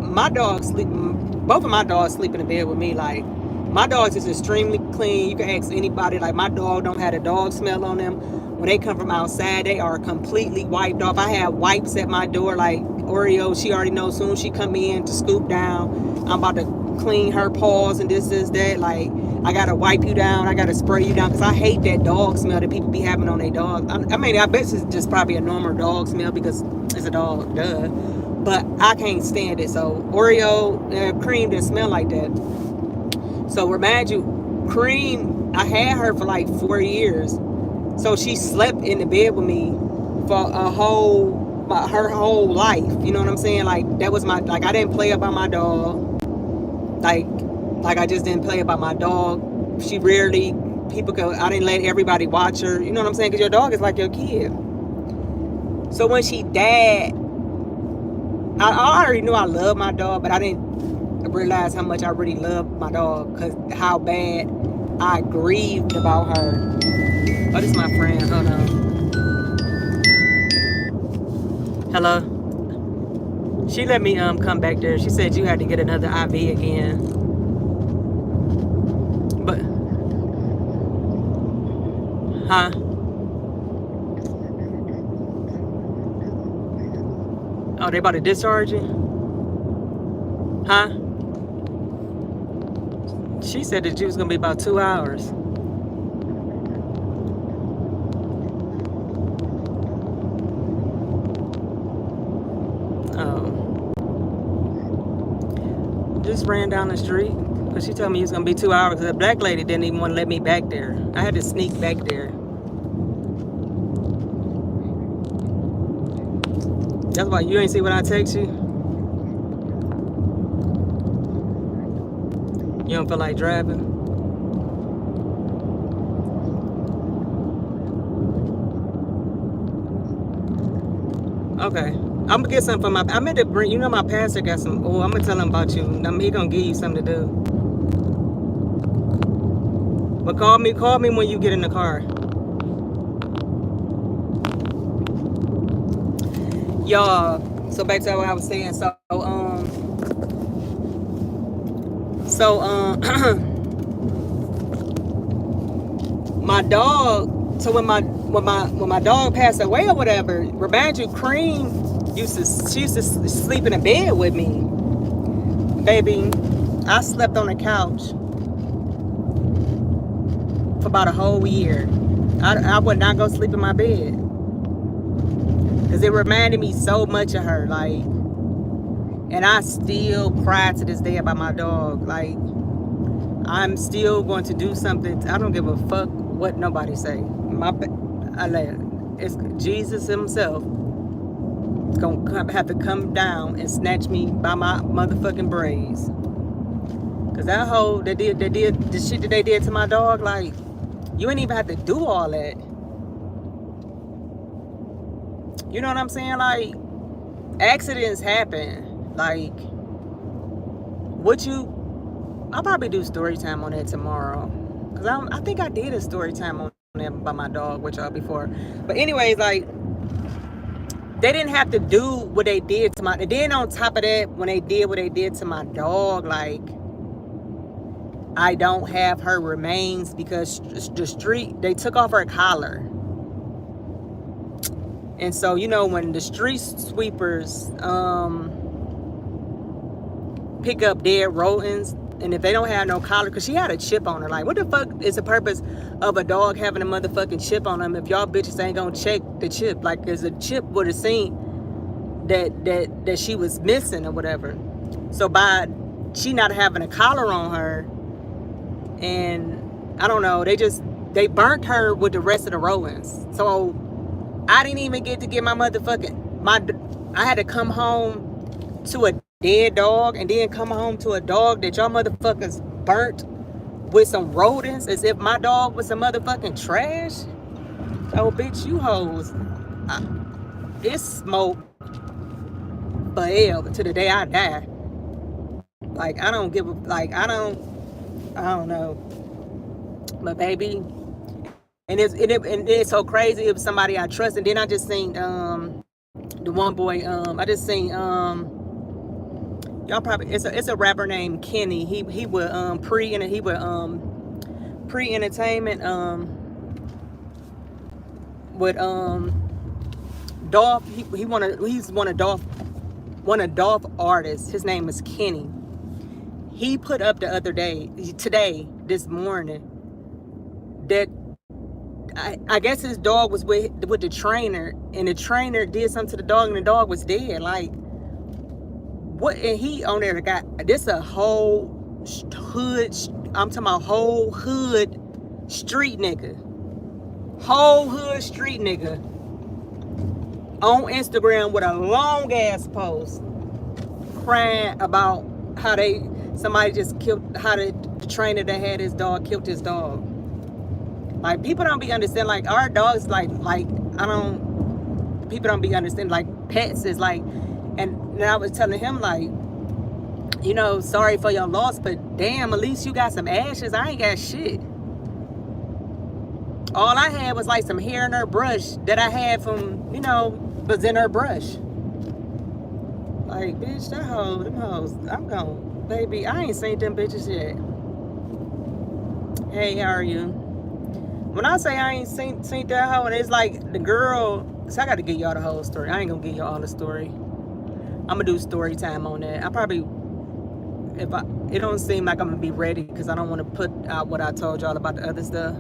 Speaker 1: my dog sleep. Both of my dogs sleep in the bed with me. Like, my dogs is extremely clean. You can ask anybody. Like, my dog don't have a dog smell on them. When they come from outside, they are completely wiped off. I have wipes at my door. Like, Oreo, she already knows soon she come in to scoop down, I'm about to clean her paws and this, that. Like, I gotta wipe you down. I gotta spray you down, because I hate that dog smell that people be having on their dogs. I mean, I bet it's just probably a normal dog smell because it's a dog, duh. But I can't stand it. So Oreo, Cream didn't smell like that. So remind you, Cream, I had her for like 4 years. So she slept in the bed with me for her whole life. You know what I'm saying? Like, that was I didn't play about my dog. Like I just didn't play about my dog. I didn't let everybody watch her. You know what I'm saying? Because your dog is like your kid. So when she died, I already knew I loved my dog, but I didn't realize how much I really loved my dog, because how bad I grieved about her. Oh, this is my friend. Hold on. Hello? She let me come back there. She said you had to get another IV again. But, huh? Oh, they about to discharge you? Huh? She said that you was gonna be about 2 hours. Oh. Just ran down the street, because she told me it was gonna be 2 hours. The black lady didn't even want to let me back there. I had to sneak back there. That's why you ain't see what I text you. You don't feel like driving? Okay. I'm gonna get something from I meant to bring, you know, my pastor got some. Oh, I'm gonna tell him about you. He gonna give you something to do. But call me when you get in the car. Y'all, so back to what I was saying. My dog. So when my dog passed away or whatever, remind you, Cream she used to sleep in a bed with me. Baby, I slept on the couch for about a whole year. I would not go sleep in my bed, because it reminded me so much of her. Like, and I still cry to this day about my dog. Like, I'm still going to do something. I don't give a fuck what nobody say. It's Jesus himself. It's gonna have to come down and snatch me by my motherfucking braids. Cause that hoe that did the shit that they did to my dog, like, you ain't even have to do all that. You know what I'm saying? Like, accidents happen. Like, I'll probably do story time on that tomorrow. Cause I think I did a story time on them by my dog with y'all before. But anyways, like they didn't have to do what they did to my. And then on top of that, when they did what they did to my dog, like I don't have her remains because the street they took off her collar. And so, you know, when the street sweepers pick up dead rodents, and if they don't have no collar, because she had a chip on her. Like, what the fuck is the purpose of a dog having a motherfucking chip on them if y'all bitches ain't gonna check the chip? Like, there's a chip would have seen that she was missing or whatever. So by she not having a collar on her, and I don't know, they burnt her with the rest of the rodents. So I didn't even get to get my motherfucking, I had to come home to a dead dog and then come home to a dog that y'all motherfuckers burnt with some rodents as if my dog was some motherfucking trash. Oh, bitch, you hoes. It's smoke forever to the day I die. Like, I don't give a, like, I don't know. But baby, and it's so crazy. It was somebody I trust. And then I just seen the one boy, I just seen y'all probably, it's a rapper named Kenny. He would pre-entertainment with Dolph. He's one of Dolph artists. His name is Kenny. He put up the other day, this morning, that I guess his dog was with the trainer, and the trainer did something to the dog, and the dog was dead. Like, what? And he on there got this a whole hood. I'm talking about whole hood street nigga, on Instagram with a long ass post crying about how somebody just killed, how the trainer that had his dog killed his dog. Like, people don't be understanding, like, our dogs, people don't be understanding, like, pets is like, and I was telling him, like, you know, sorry for your loss, but damn, at least you got some ashes. I ain't got shit. All I had was like some hair in her brush that I had from, you know, was in her brush. Like, bitch, them hoes, I'm gone. Baby, I ain't seen them bitches yet. Hey, how are you? When I say I ain't seen that hoe, and it's like the girl, so I got to give y'all the whole story. I ain't gonna give y'all all the story. I'm gonna do story time on that. I probably, it don't seem like I'm gonna be ready because I don't want to put out what I told y'all about the other stuff.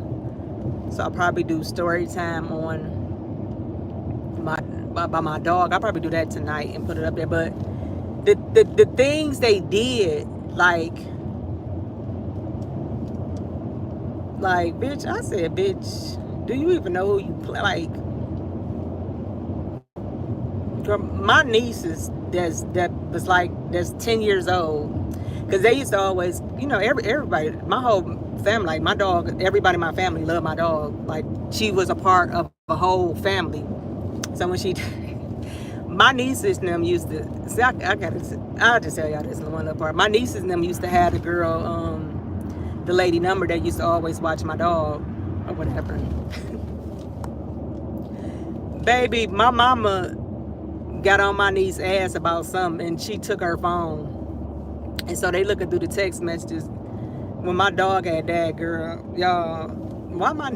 Speaker 1: So I'll probably do story time on my dog. I'll probably do that tonight and put it up there. But the things they did, like, bitch, I said, bitch, do you even know who you play? Like, my nieces that's 10 years old, because they used to always, you know, everybody, my whole family, like my dog, everybody in my family loved my dog. Like, she was a part of a whole family. So when my nieces and them used to, see, I'll just tell y'all this in one little part. My nieces and them used to have the girl, the lady number that used to always watch my dog or whatever. Baby, my mama got on my niece's ass about something, and she took her phone. And so they looking through the text messages when my dog had died, girl. Y'all, why my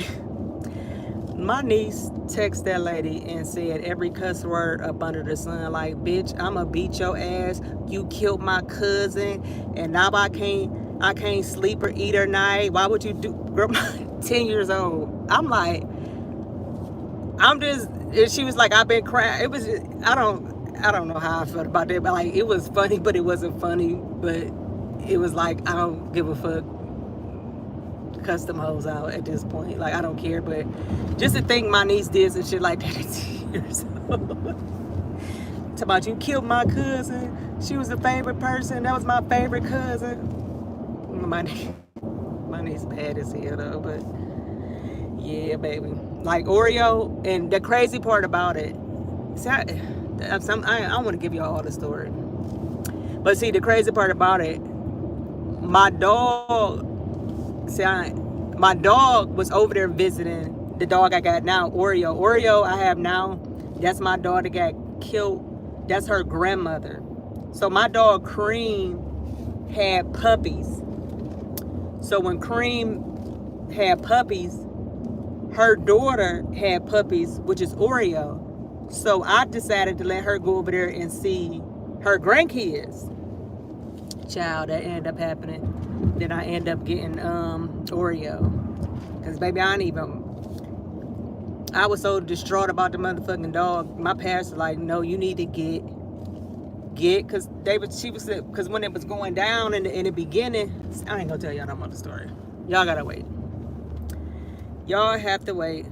Speaker 1: niece texted that lady and said every cuss word up under the sun. Like, bitch, I'ma beat your ass. You killed my cousin, and now I can't sleep or eat or night. Why would you do, girl? 10 years old. I'm like, and she was like, I've been crying. It was just, I don't know how I felt about that, but like, it was funny, but it wasn't funny. But it was like, I don't give a fuck. Cuss them hoes out at this point. Like, I don't care. But just to think my niece did some shit like that at 10 years old. Talk about, you killed my cousin. She was a favorite person. That was my favorite cousin. My niece bad as hell though, but yeah, baby. Like, Oreo, and the crazy part about it, see, I want to give y'all all the story. But see, the crazy part about it, my dog, see, my dog was over there visiting the dog I got now, Oreo. Oreo I have now, that's my dog that got killed. That's her grandmother. So my dog Cream had puppies. So when Cream had puppies, her daughter had puppies, which is Oreo. So I decided to let her go over there and see her grandkids. Child, that ended up happening. Then I end up getting Oreo. Cause baby, I was so distraught about the motherfucking dog. My parents were like, no, you need to get, cause cause when it was going down in the beginning, I ain't gonna tell y'all no more story. Y'all gotta wait. Y'all have to wait.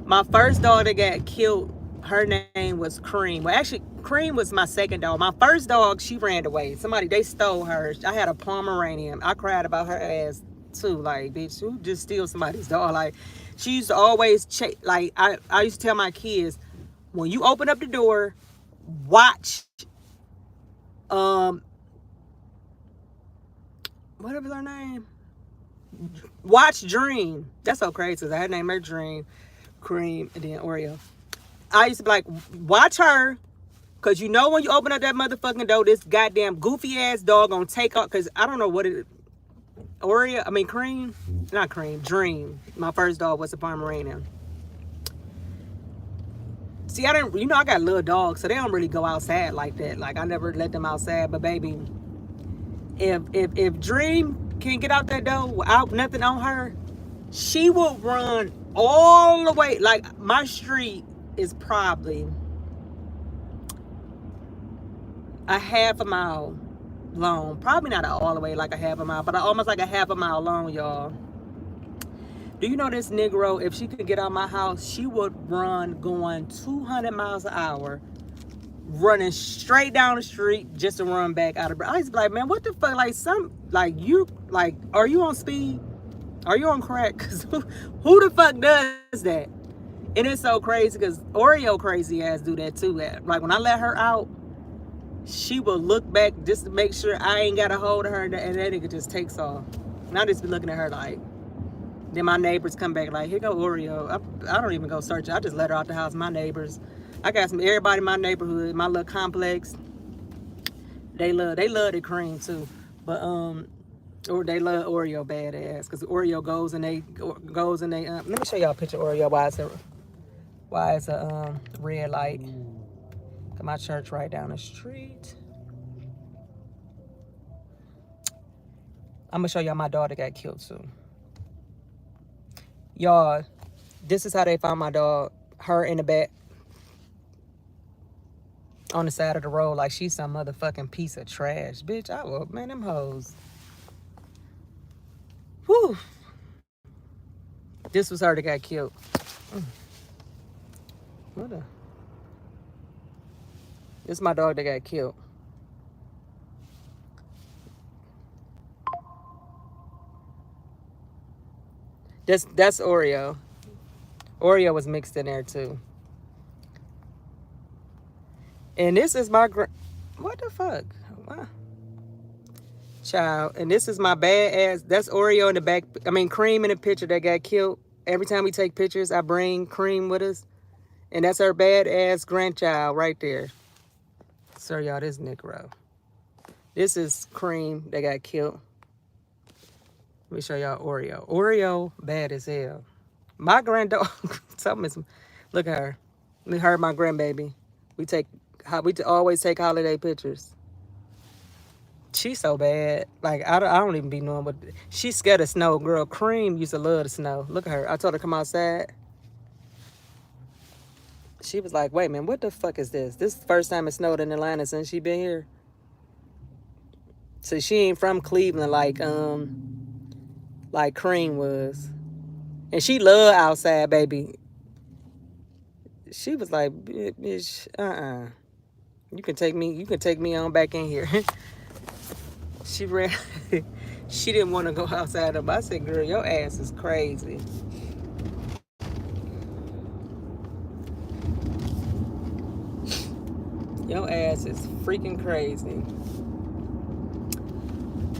Speaker 1: My first dog that got killed, her name was Cream. Well, actually, Cream was my second dog. My first dog, she ran away. They stole her. I had a Pomeranian. I cried about her ass too. Like, bitch, who just steal somebody's dog? Like, she used to always check. Like, I used to tell my kids, when you open up the door, watch, whatever her name, watch Dream. That's so crazy. I had named her Dream, Cream, and then Oreo. I used to be like, watch her, because you know when you open up that motherfucking door, this goddamn goofy ass dog gonna take off, because I don't know what it, Cream, not Cream, Dream. My first dog was a Pomeranian. See, I got little dogs, so they don't really go outside like that. Like, I never let them outside, but baby, if Dream can get out that door without nothing on her, she will run all the way. Like, my street is probably a half a mile long. Probably not all the way like a half a mile, but almost like a half a mile long, y'all. Do you know this Negro, if she could get out my house, she would run going 200 miles an hour, running straight down the street just to run back out of breath. I used to be like, man, what the fuck? Like, are you on speed? Are you on crack? Because who the fuck does that? And it's so crazy because Oreo crazy ass do that too. Like, when I let her out, she will look back just to make sure I ain't got a hold of her, and that nigga just takes off. And I just be looking at her like, then my neighbors come back like, here go Oreo. I don't even go search. I just let her out the house. My neighbors, I got everybody in my neighborhood, my little complex. They love the Cream too, but or they love Oreo badass, because Oreo goes and they let me show y'all a picture of Oreo. Why it's a red light. Got my church right down the street. I'm gonna show y'all my daughter got killed too. Y'all, this is how they found my dog. Her in the back on the side of the road like she's some motherfucking piece of trash. Bitch, man, them hoes. Whew. This was her that got killed. This is my dog that got killed. That's Oreo. Oreo was mixed in there too. And this is my what the fuck? Wow. Child. And this is my bad ass. That's Oreo in the back. Cream in the picture that got killed. Every time we take pictures, I bring Cream with us. And that's her bad ass grandchild right there. Sorry, y'all, this Negro. This is Cream that got killed. Let me show y'all Oreo. Oreo, bad as hell. My granddaughter, look at her. Her, my grandbaby. We always take holiday pictures. She's so bad. Like, I don't even be knowing what. She's scared of snow, girl. Cream used to love the snow. Look at her. I told her to come outside. She was like, wait, man, what the fuck is this? This is the first time it snowed in Atlanta since she been here. So she ain't from Cleveland like Cream was. And she loved outside, baby. She was like, bitch, You can take me on back in here. She ran. She didn't want to go outside. But I said, girl, your ass is crazy. Your ass is freaking crazy.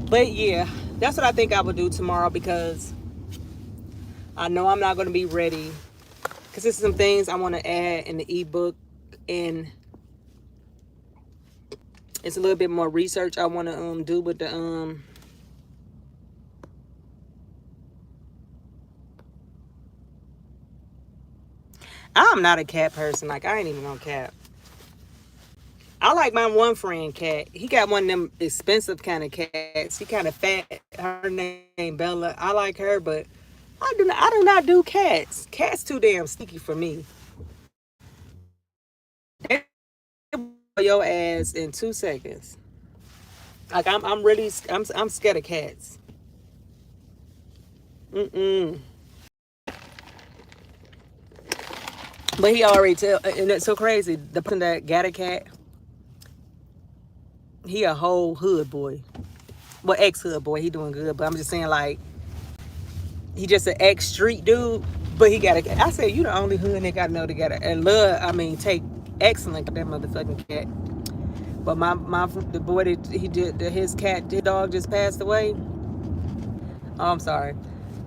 Speaker 1: But yeah, that's what I think I would do tomorrow, because I know I'm not going to be ready because there's some things I want to add in the ebook, and it's a little bit more research I want to do with the I'm not a cat person. Like, I ain't even on cat. I like my one friend cat. He got one of them expensive kind of cats. He kind of fat. Her name Bella. I like her, but I do not do cats. Cats too damn sneaky for me. They your ass in 2 seconds. Like I'm scared of cats. But he already tell, and it's so crazy. The person that got a cat, he a whole hood boy. Well, ex-hood boy. He doing good, but I'm just saying, like, he just an ex-street dude, but he got a cat. I said, you the only hood nigga I know that got a, and love, I mean, take excellent that motherfucking cat. But the boy that he did, his dog just passed away. Oh, I'm sorry.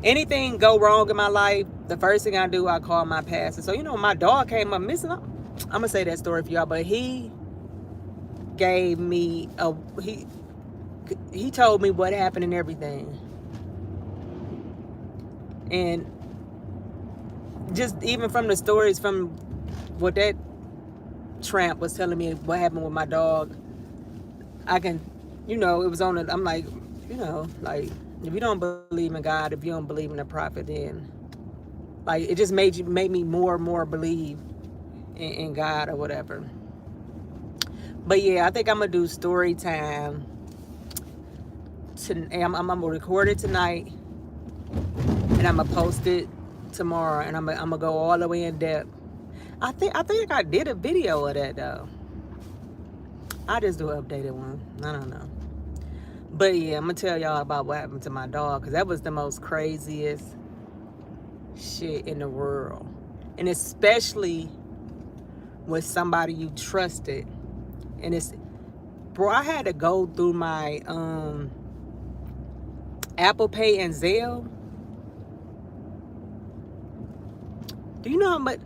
Speaker 1: Anything go wrong in my life, the first thing I do, I call my pastor. So, you know, my dog came up missing. I'm going to say that story for y'all, but he gave me he told me what happened and everything. And just even from the stories from what that tramp was telling me what happened with my dog, I can, you know, it was on it. I'm like, you know, like, if you don't believe in God, if you don't believe in the prophet, then like it just made me more and more believe in God or whatever. But yeah, I think I'm gonna do story time. I'm gonna record it tonight, and I'm gonna post it tomorrow, and I'm gonna go all the way in depth. I think I did a video of that though. I just do an updated one. I don't know. But yeah, I'm gonna tell y'all about what happened to my dog, because that was the most craziest shit in the world. And especially with somebody you trusted. And it's, bro, I had to go through my Apple Pay and Zelle. Do you know how much,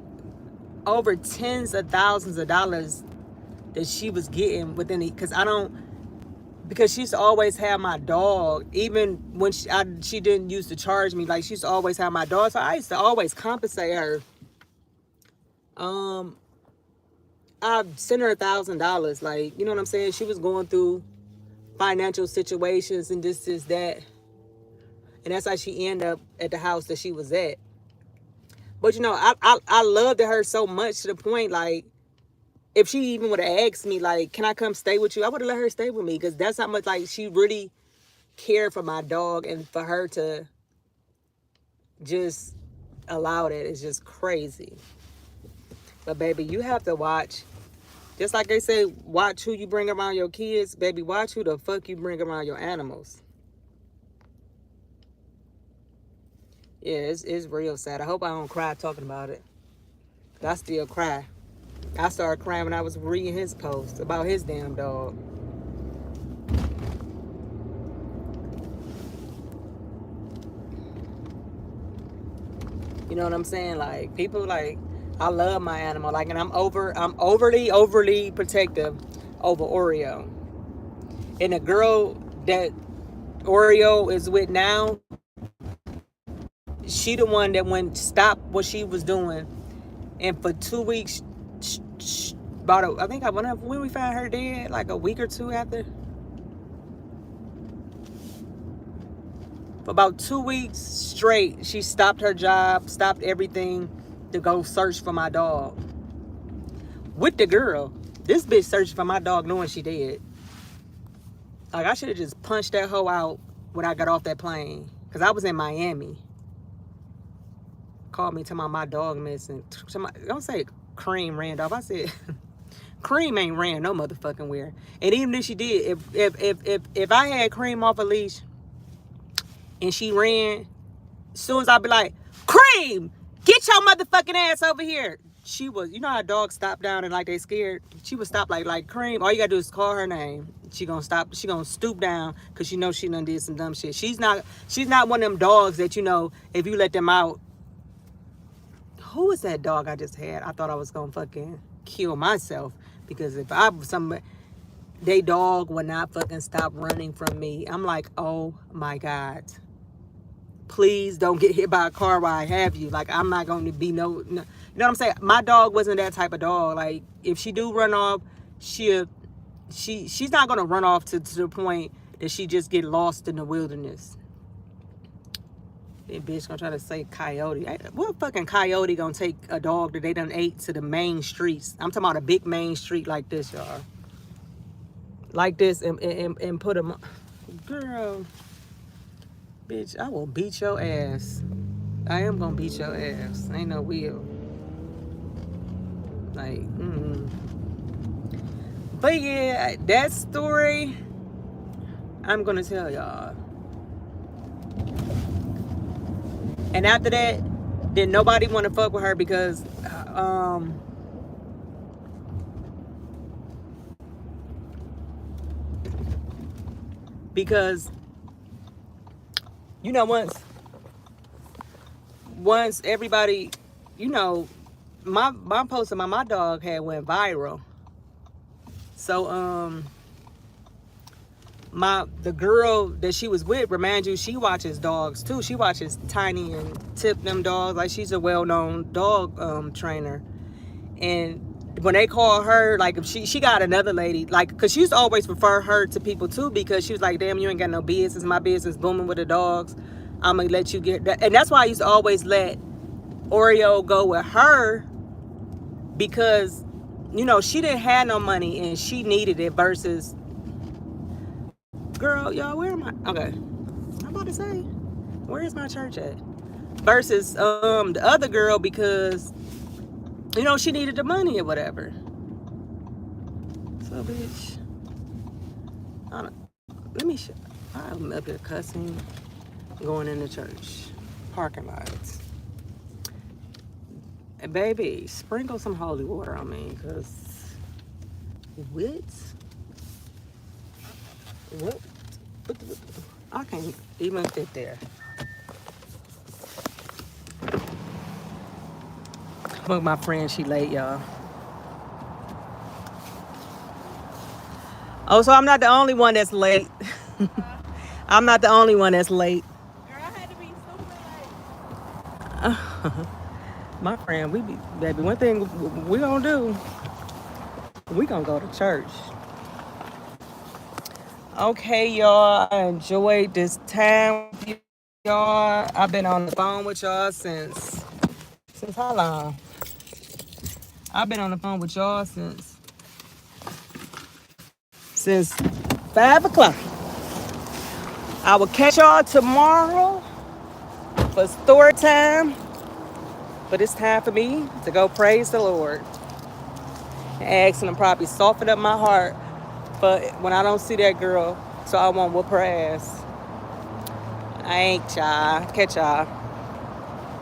Speaker 1: over tens of thousands of dollars that she was getting within it? Because she used to always have my dog, even when she didn't used to charge me. Like, she used to always have my dog, so I used to always compensate her. I sent her $1,000. Like, you know what I'm saying? She was going through financial situations and this, that. And that's how she ended up at the house that she was at. But, you know, I loved her so much to the point, like, if she even would have asked me, like, can I come stay with you? I would have let her stay with me, because that's how much, like, she really cared for my dog. And for her to just allow that is just crazy. But, baby, you have to watch. Just like they say, watch who you bring around your kids. Baby, watch who the fuck you bring around your animals. Yeah, it's real sad. I hope I don't cry talking about it. I still cry. I started crying when I was reading his post about his damn dog. You know what I'm saying? Like, people, like, I love my animal. Like, and I'm overly protective over Oreo. And the girl that Oreo is with now, she the one that went stop what she was doing, and for 2 weeks, I think when we found her dead, like a week or two after. For about 2 weeks straight, she stopped her job, stopped everything to go search for my dog. With the girl, this bitch searching for my dog knowing she dead. Like, I should have just punched that hoe out when I got off that plane, because I was in Miami. Called me talking about my dog missing. Don't say Cream ran off. I said Cream ain't ran no motherfucking where. And even if she did, if I had Cream off a leash and she ran, as soon as I'd be like, Cream, get your motherfucking ass over here. She was, you know how dogs stop down and like they scared? She would stop like Cream. All you gotta do is call her name. She gonna stop. She gonna stoop down because she knows she done did some dumb shit. She's not one of them dogs that, you know, if you let them out, who was that dog I just had? I thought I was gonna fucking kill myself because if I was somebody, they dog would not fucking stop running from me. I'm like, oh my God. Please don't get hit by a car while I have you. Like, I'm not going to be no, you know what I'm saying? My dog wasn't that type of dog. Like, if she do run off, she's not going to run off to the point that she just get lost in the wilderness. That bitch gonna try to say coyote. What fucking coyote gonna take a dog that they done ate to the main streets? I'm talking about a big main street like this, y'all. Like this and put them, girl. Bitch, I will beat your ass. I am gonna beat your ass. Ain't no will. Like, But yeah, that story, I'm gonna tell y'all. And after that, then nobody want to fuck with her because, you know, once everybody, you know, my post about my dog had went viral. So the girl that she was with, remind you, she watches dogs too. She watches Tiny and Tip, them dogs. Like, she's a well-known dog trainer. And when they call her, like, if she got another lady, like, because she used to always refer her to people too, because she was like, damn, you ain't got no business. My business booming with the dogs. I'm gonna let you get that. And that's why I used to always let Oreo go with her, because, you know, she didn't have no money and she needed it versus, girl, y'all, where am I? Okay, I'm about to say, where is my church at? Versus the other girl, because, you know, she needed the money or whatever. So, bitch, let me show. I'm up here cussing, going into church parking lots. And baby, sprinkle some holy water on me, because what? I can't even fit there. Look, my friend, she late, y'all. Oh, so I'm not the only one that's late. I'm not the only one that's late.
Speaker 2: Girl, I had to be super late.
Speaker 1: My friend, baby, one thing we gonna do, we gonna go to church. Okay, y'all, I enjoyed this time with y'all. I've been on the phone with y'all since how long? I've been on the phone with y'all since 5 o'clock. I will catch y'all tomorrow for story time. But it's time for me to go praise the Lord. And asking him probably soften up my heart, but when I don't see that girl, so I won't whoop her ass. I ain't, y'all. Catch y'all.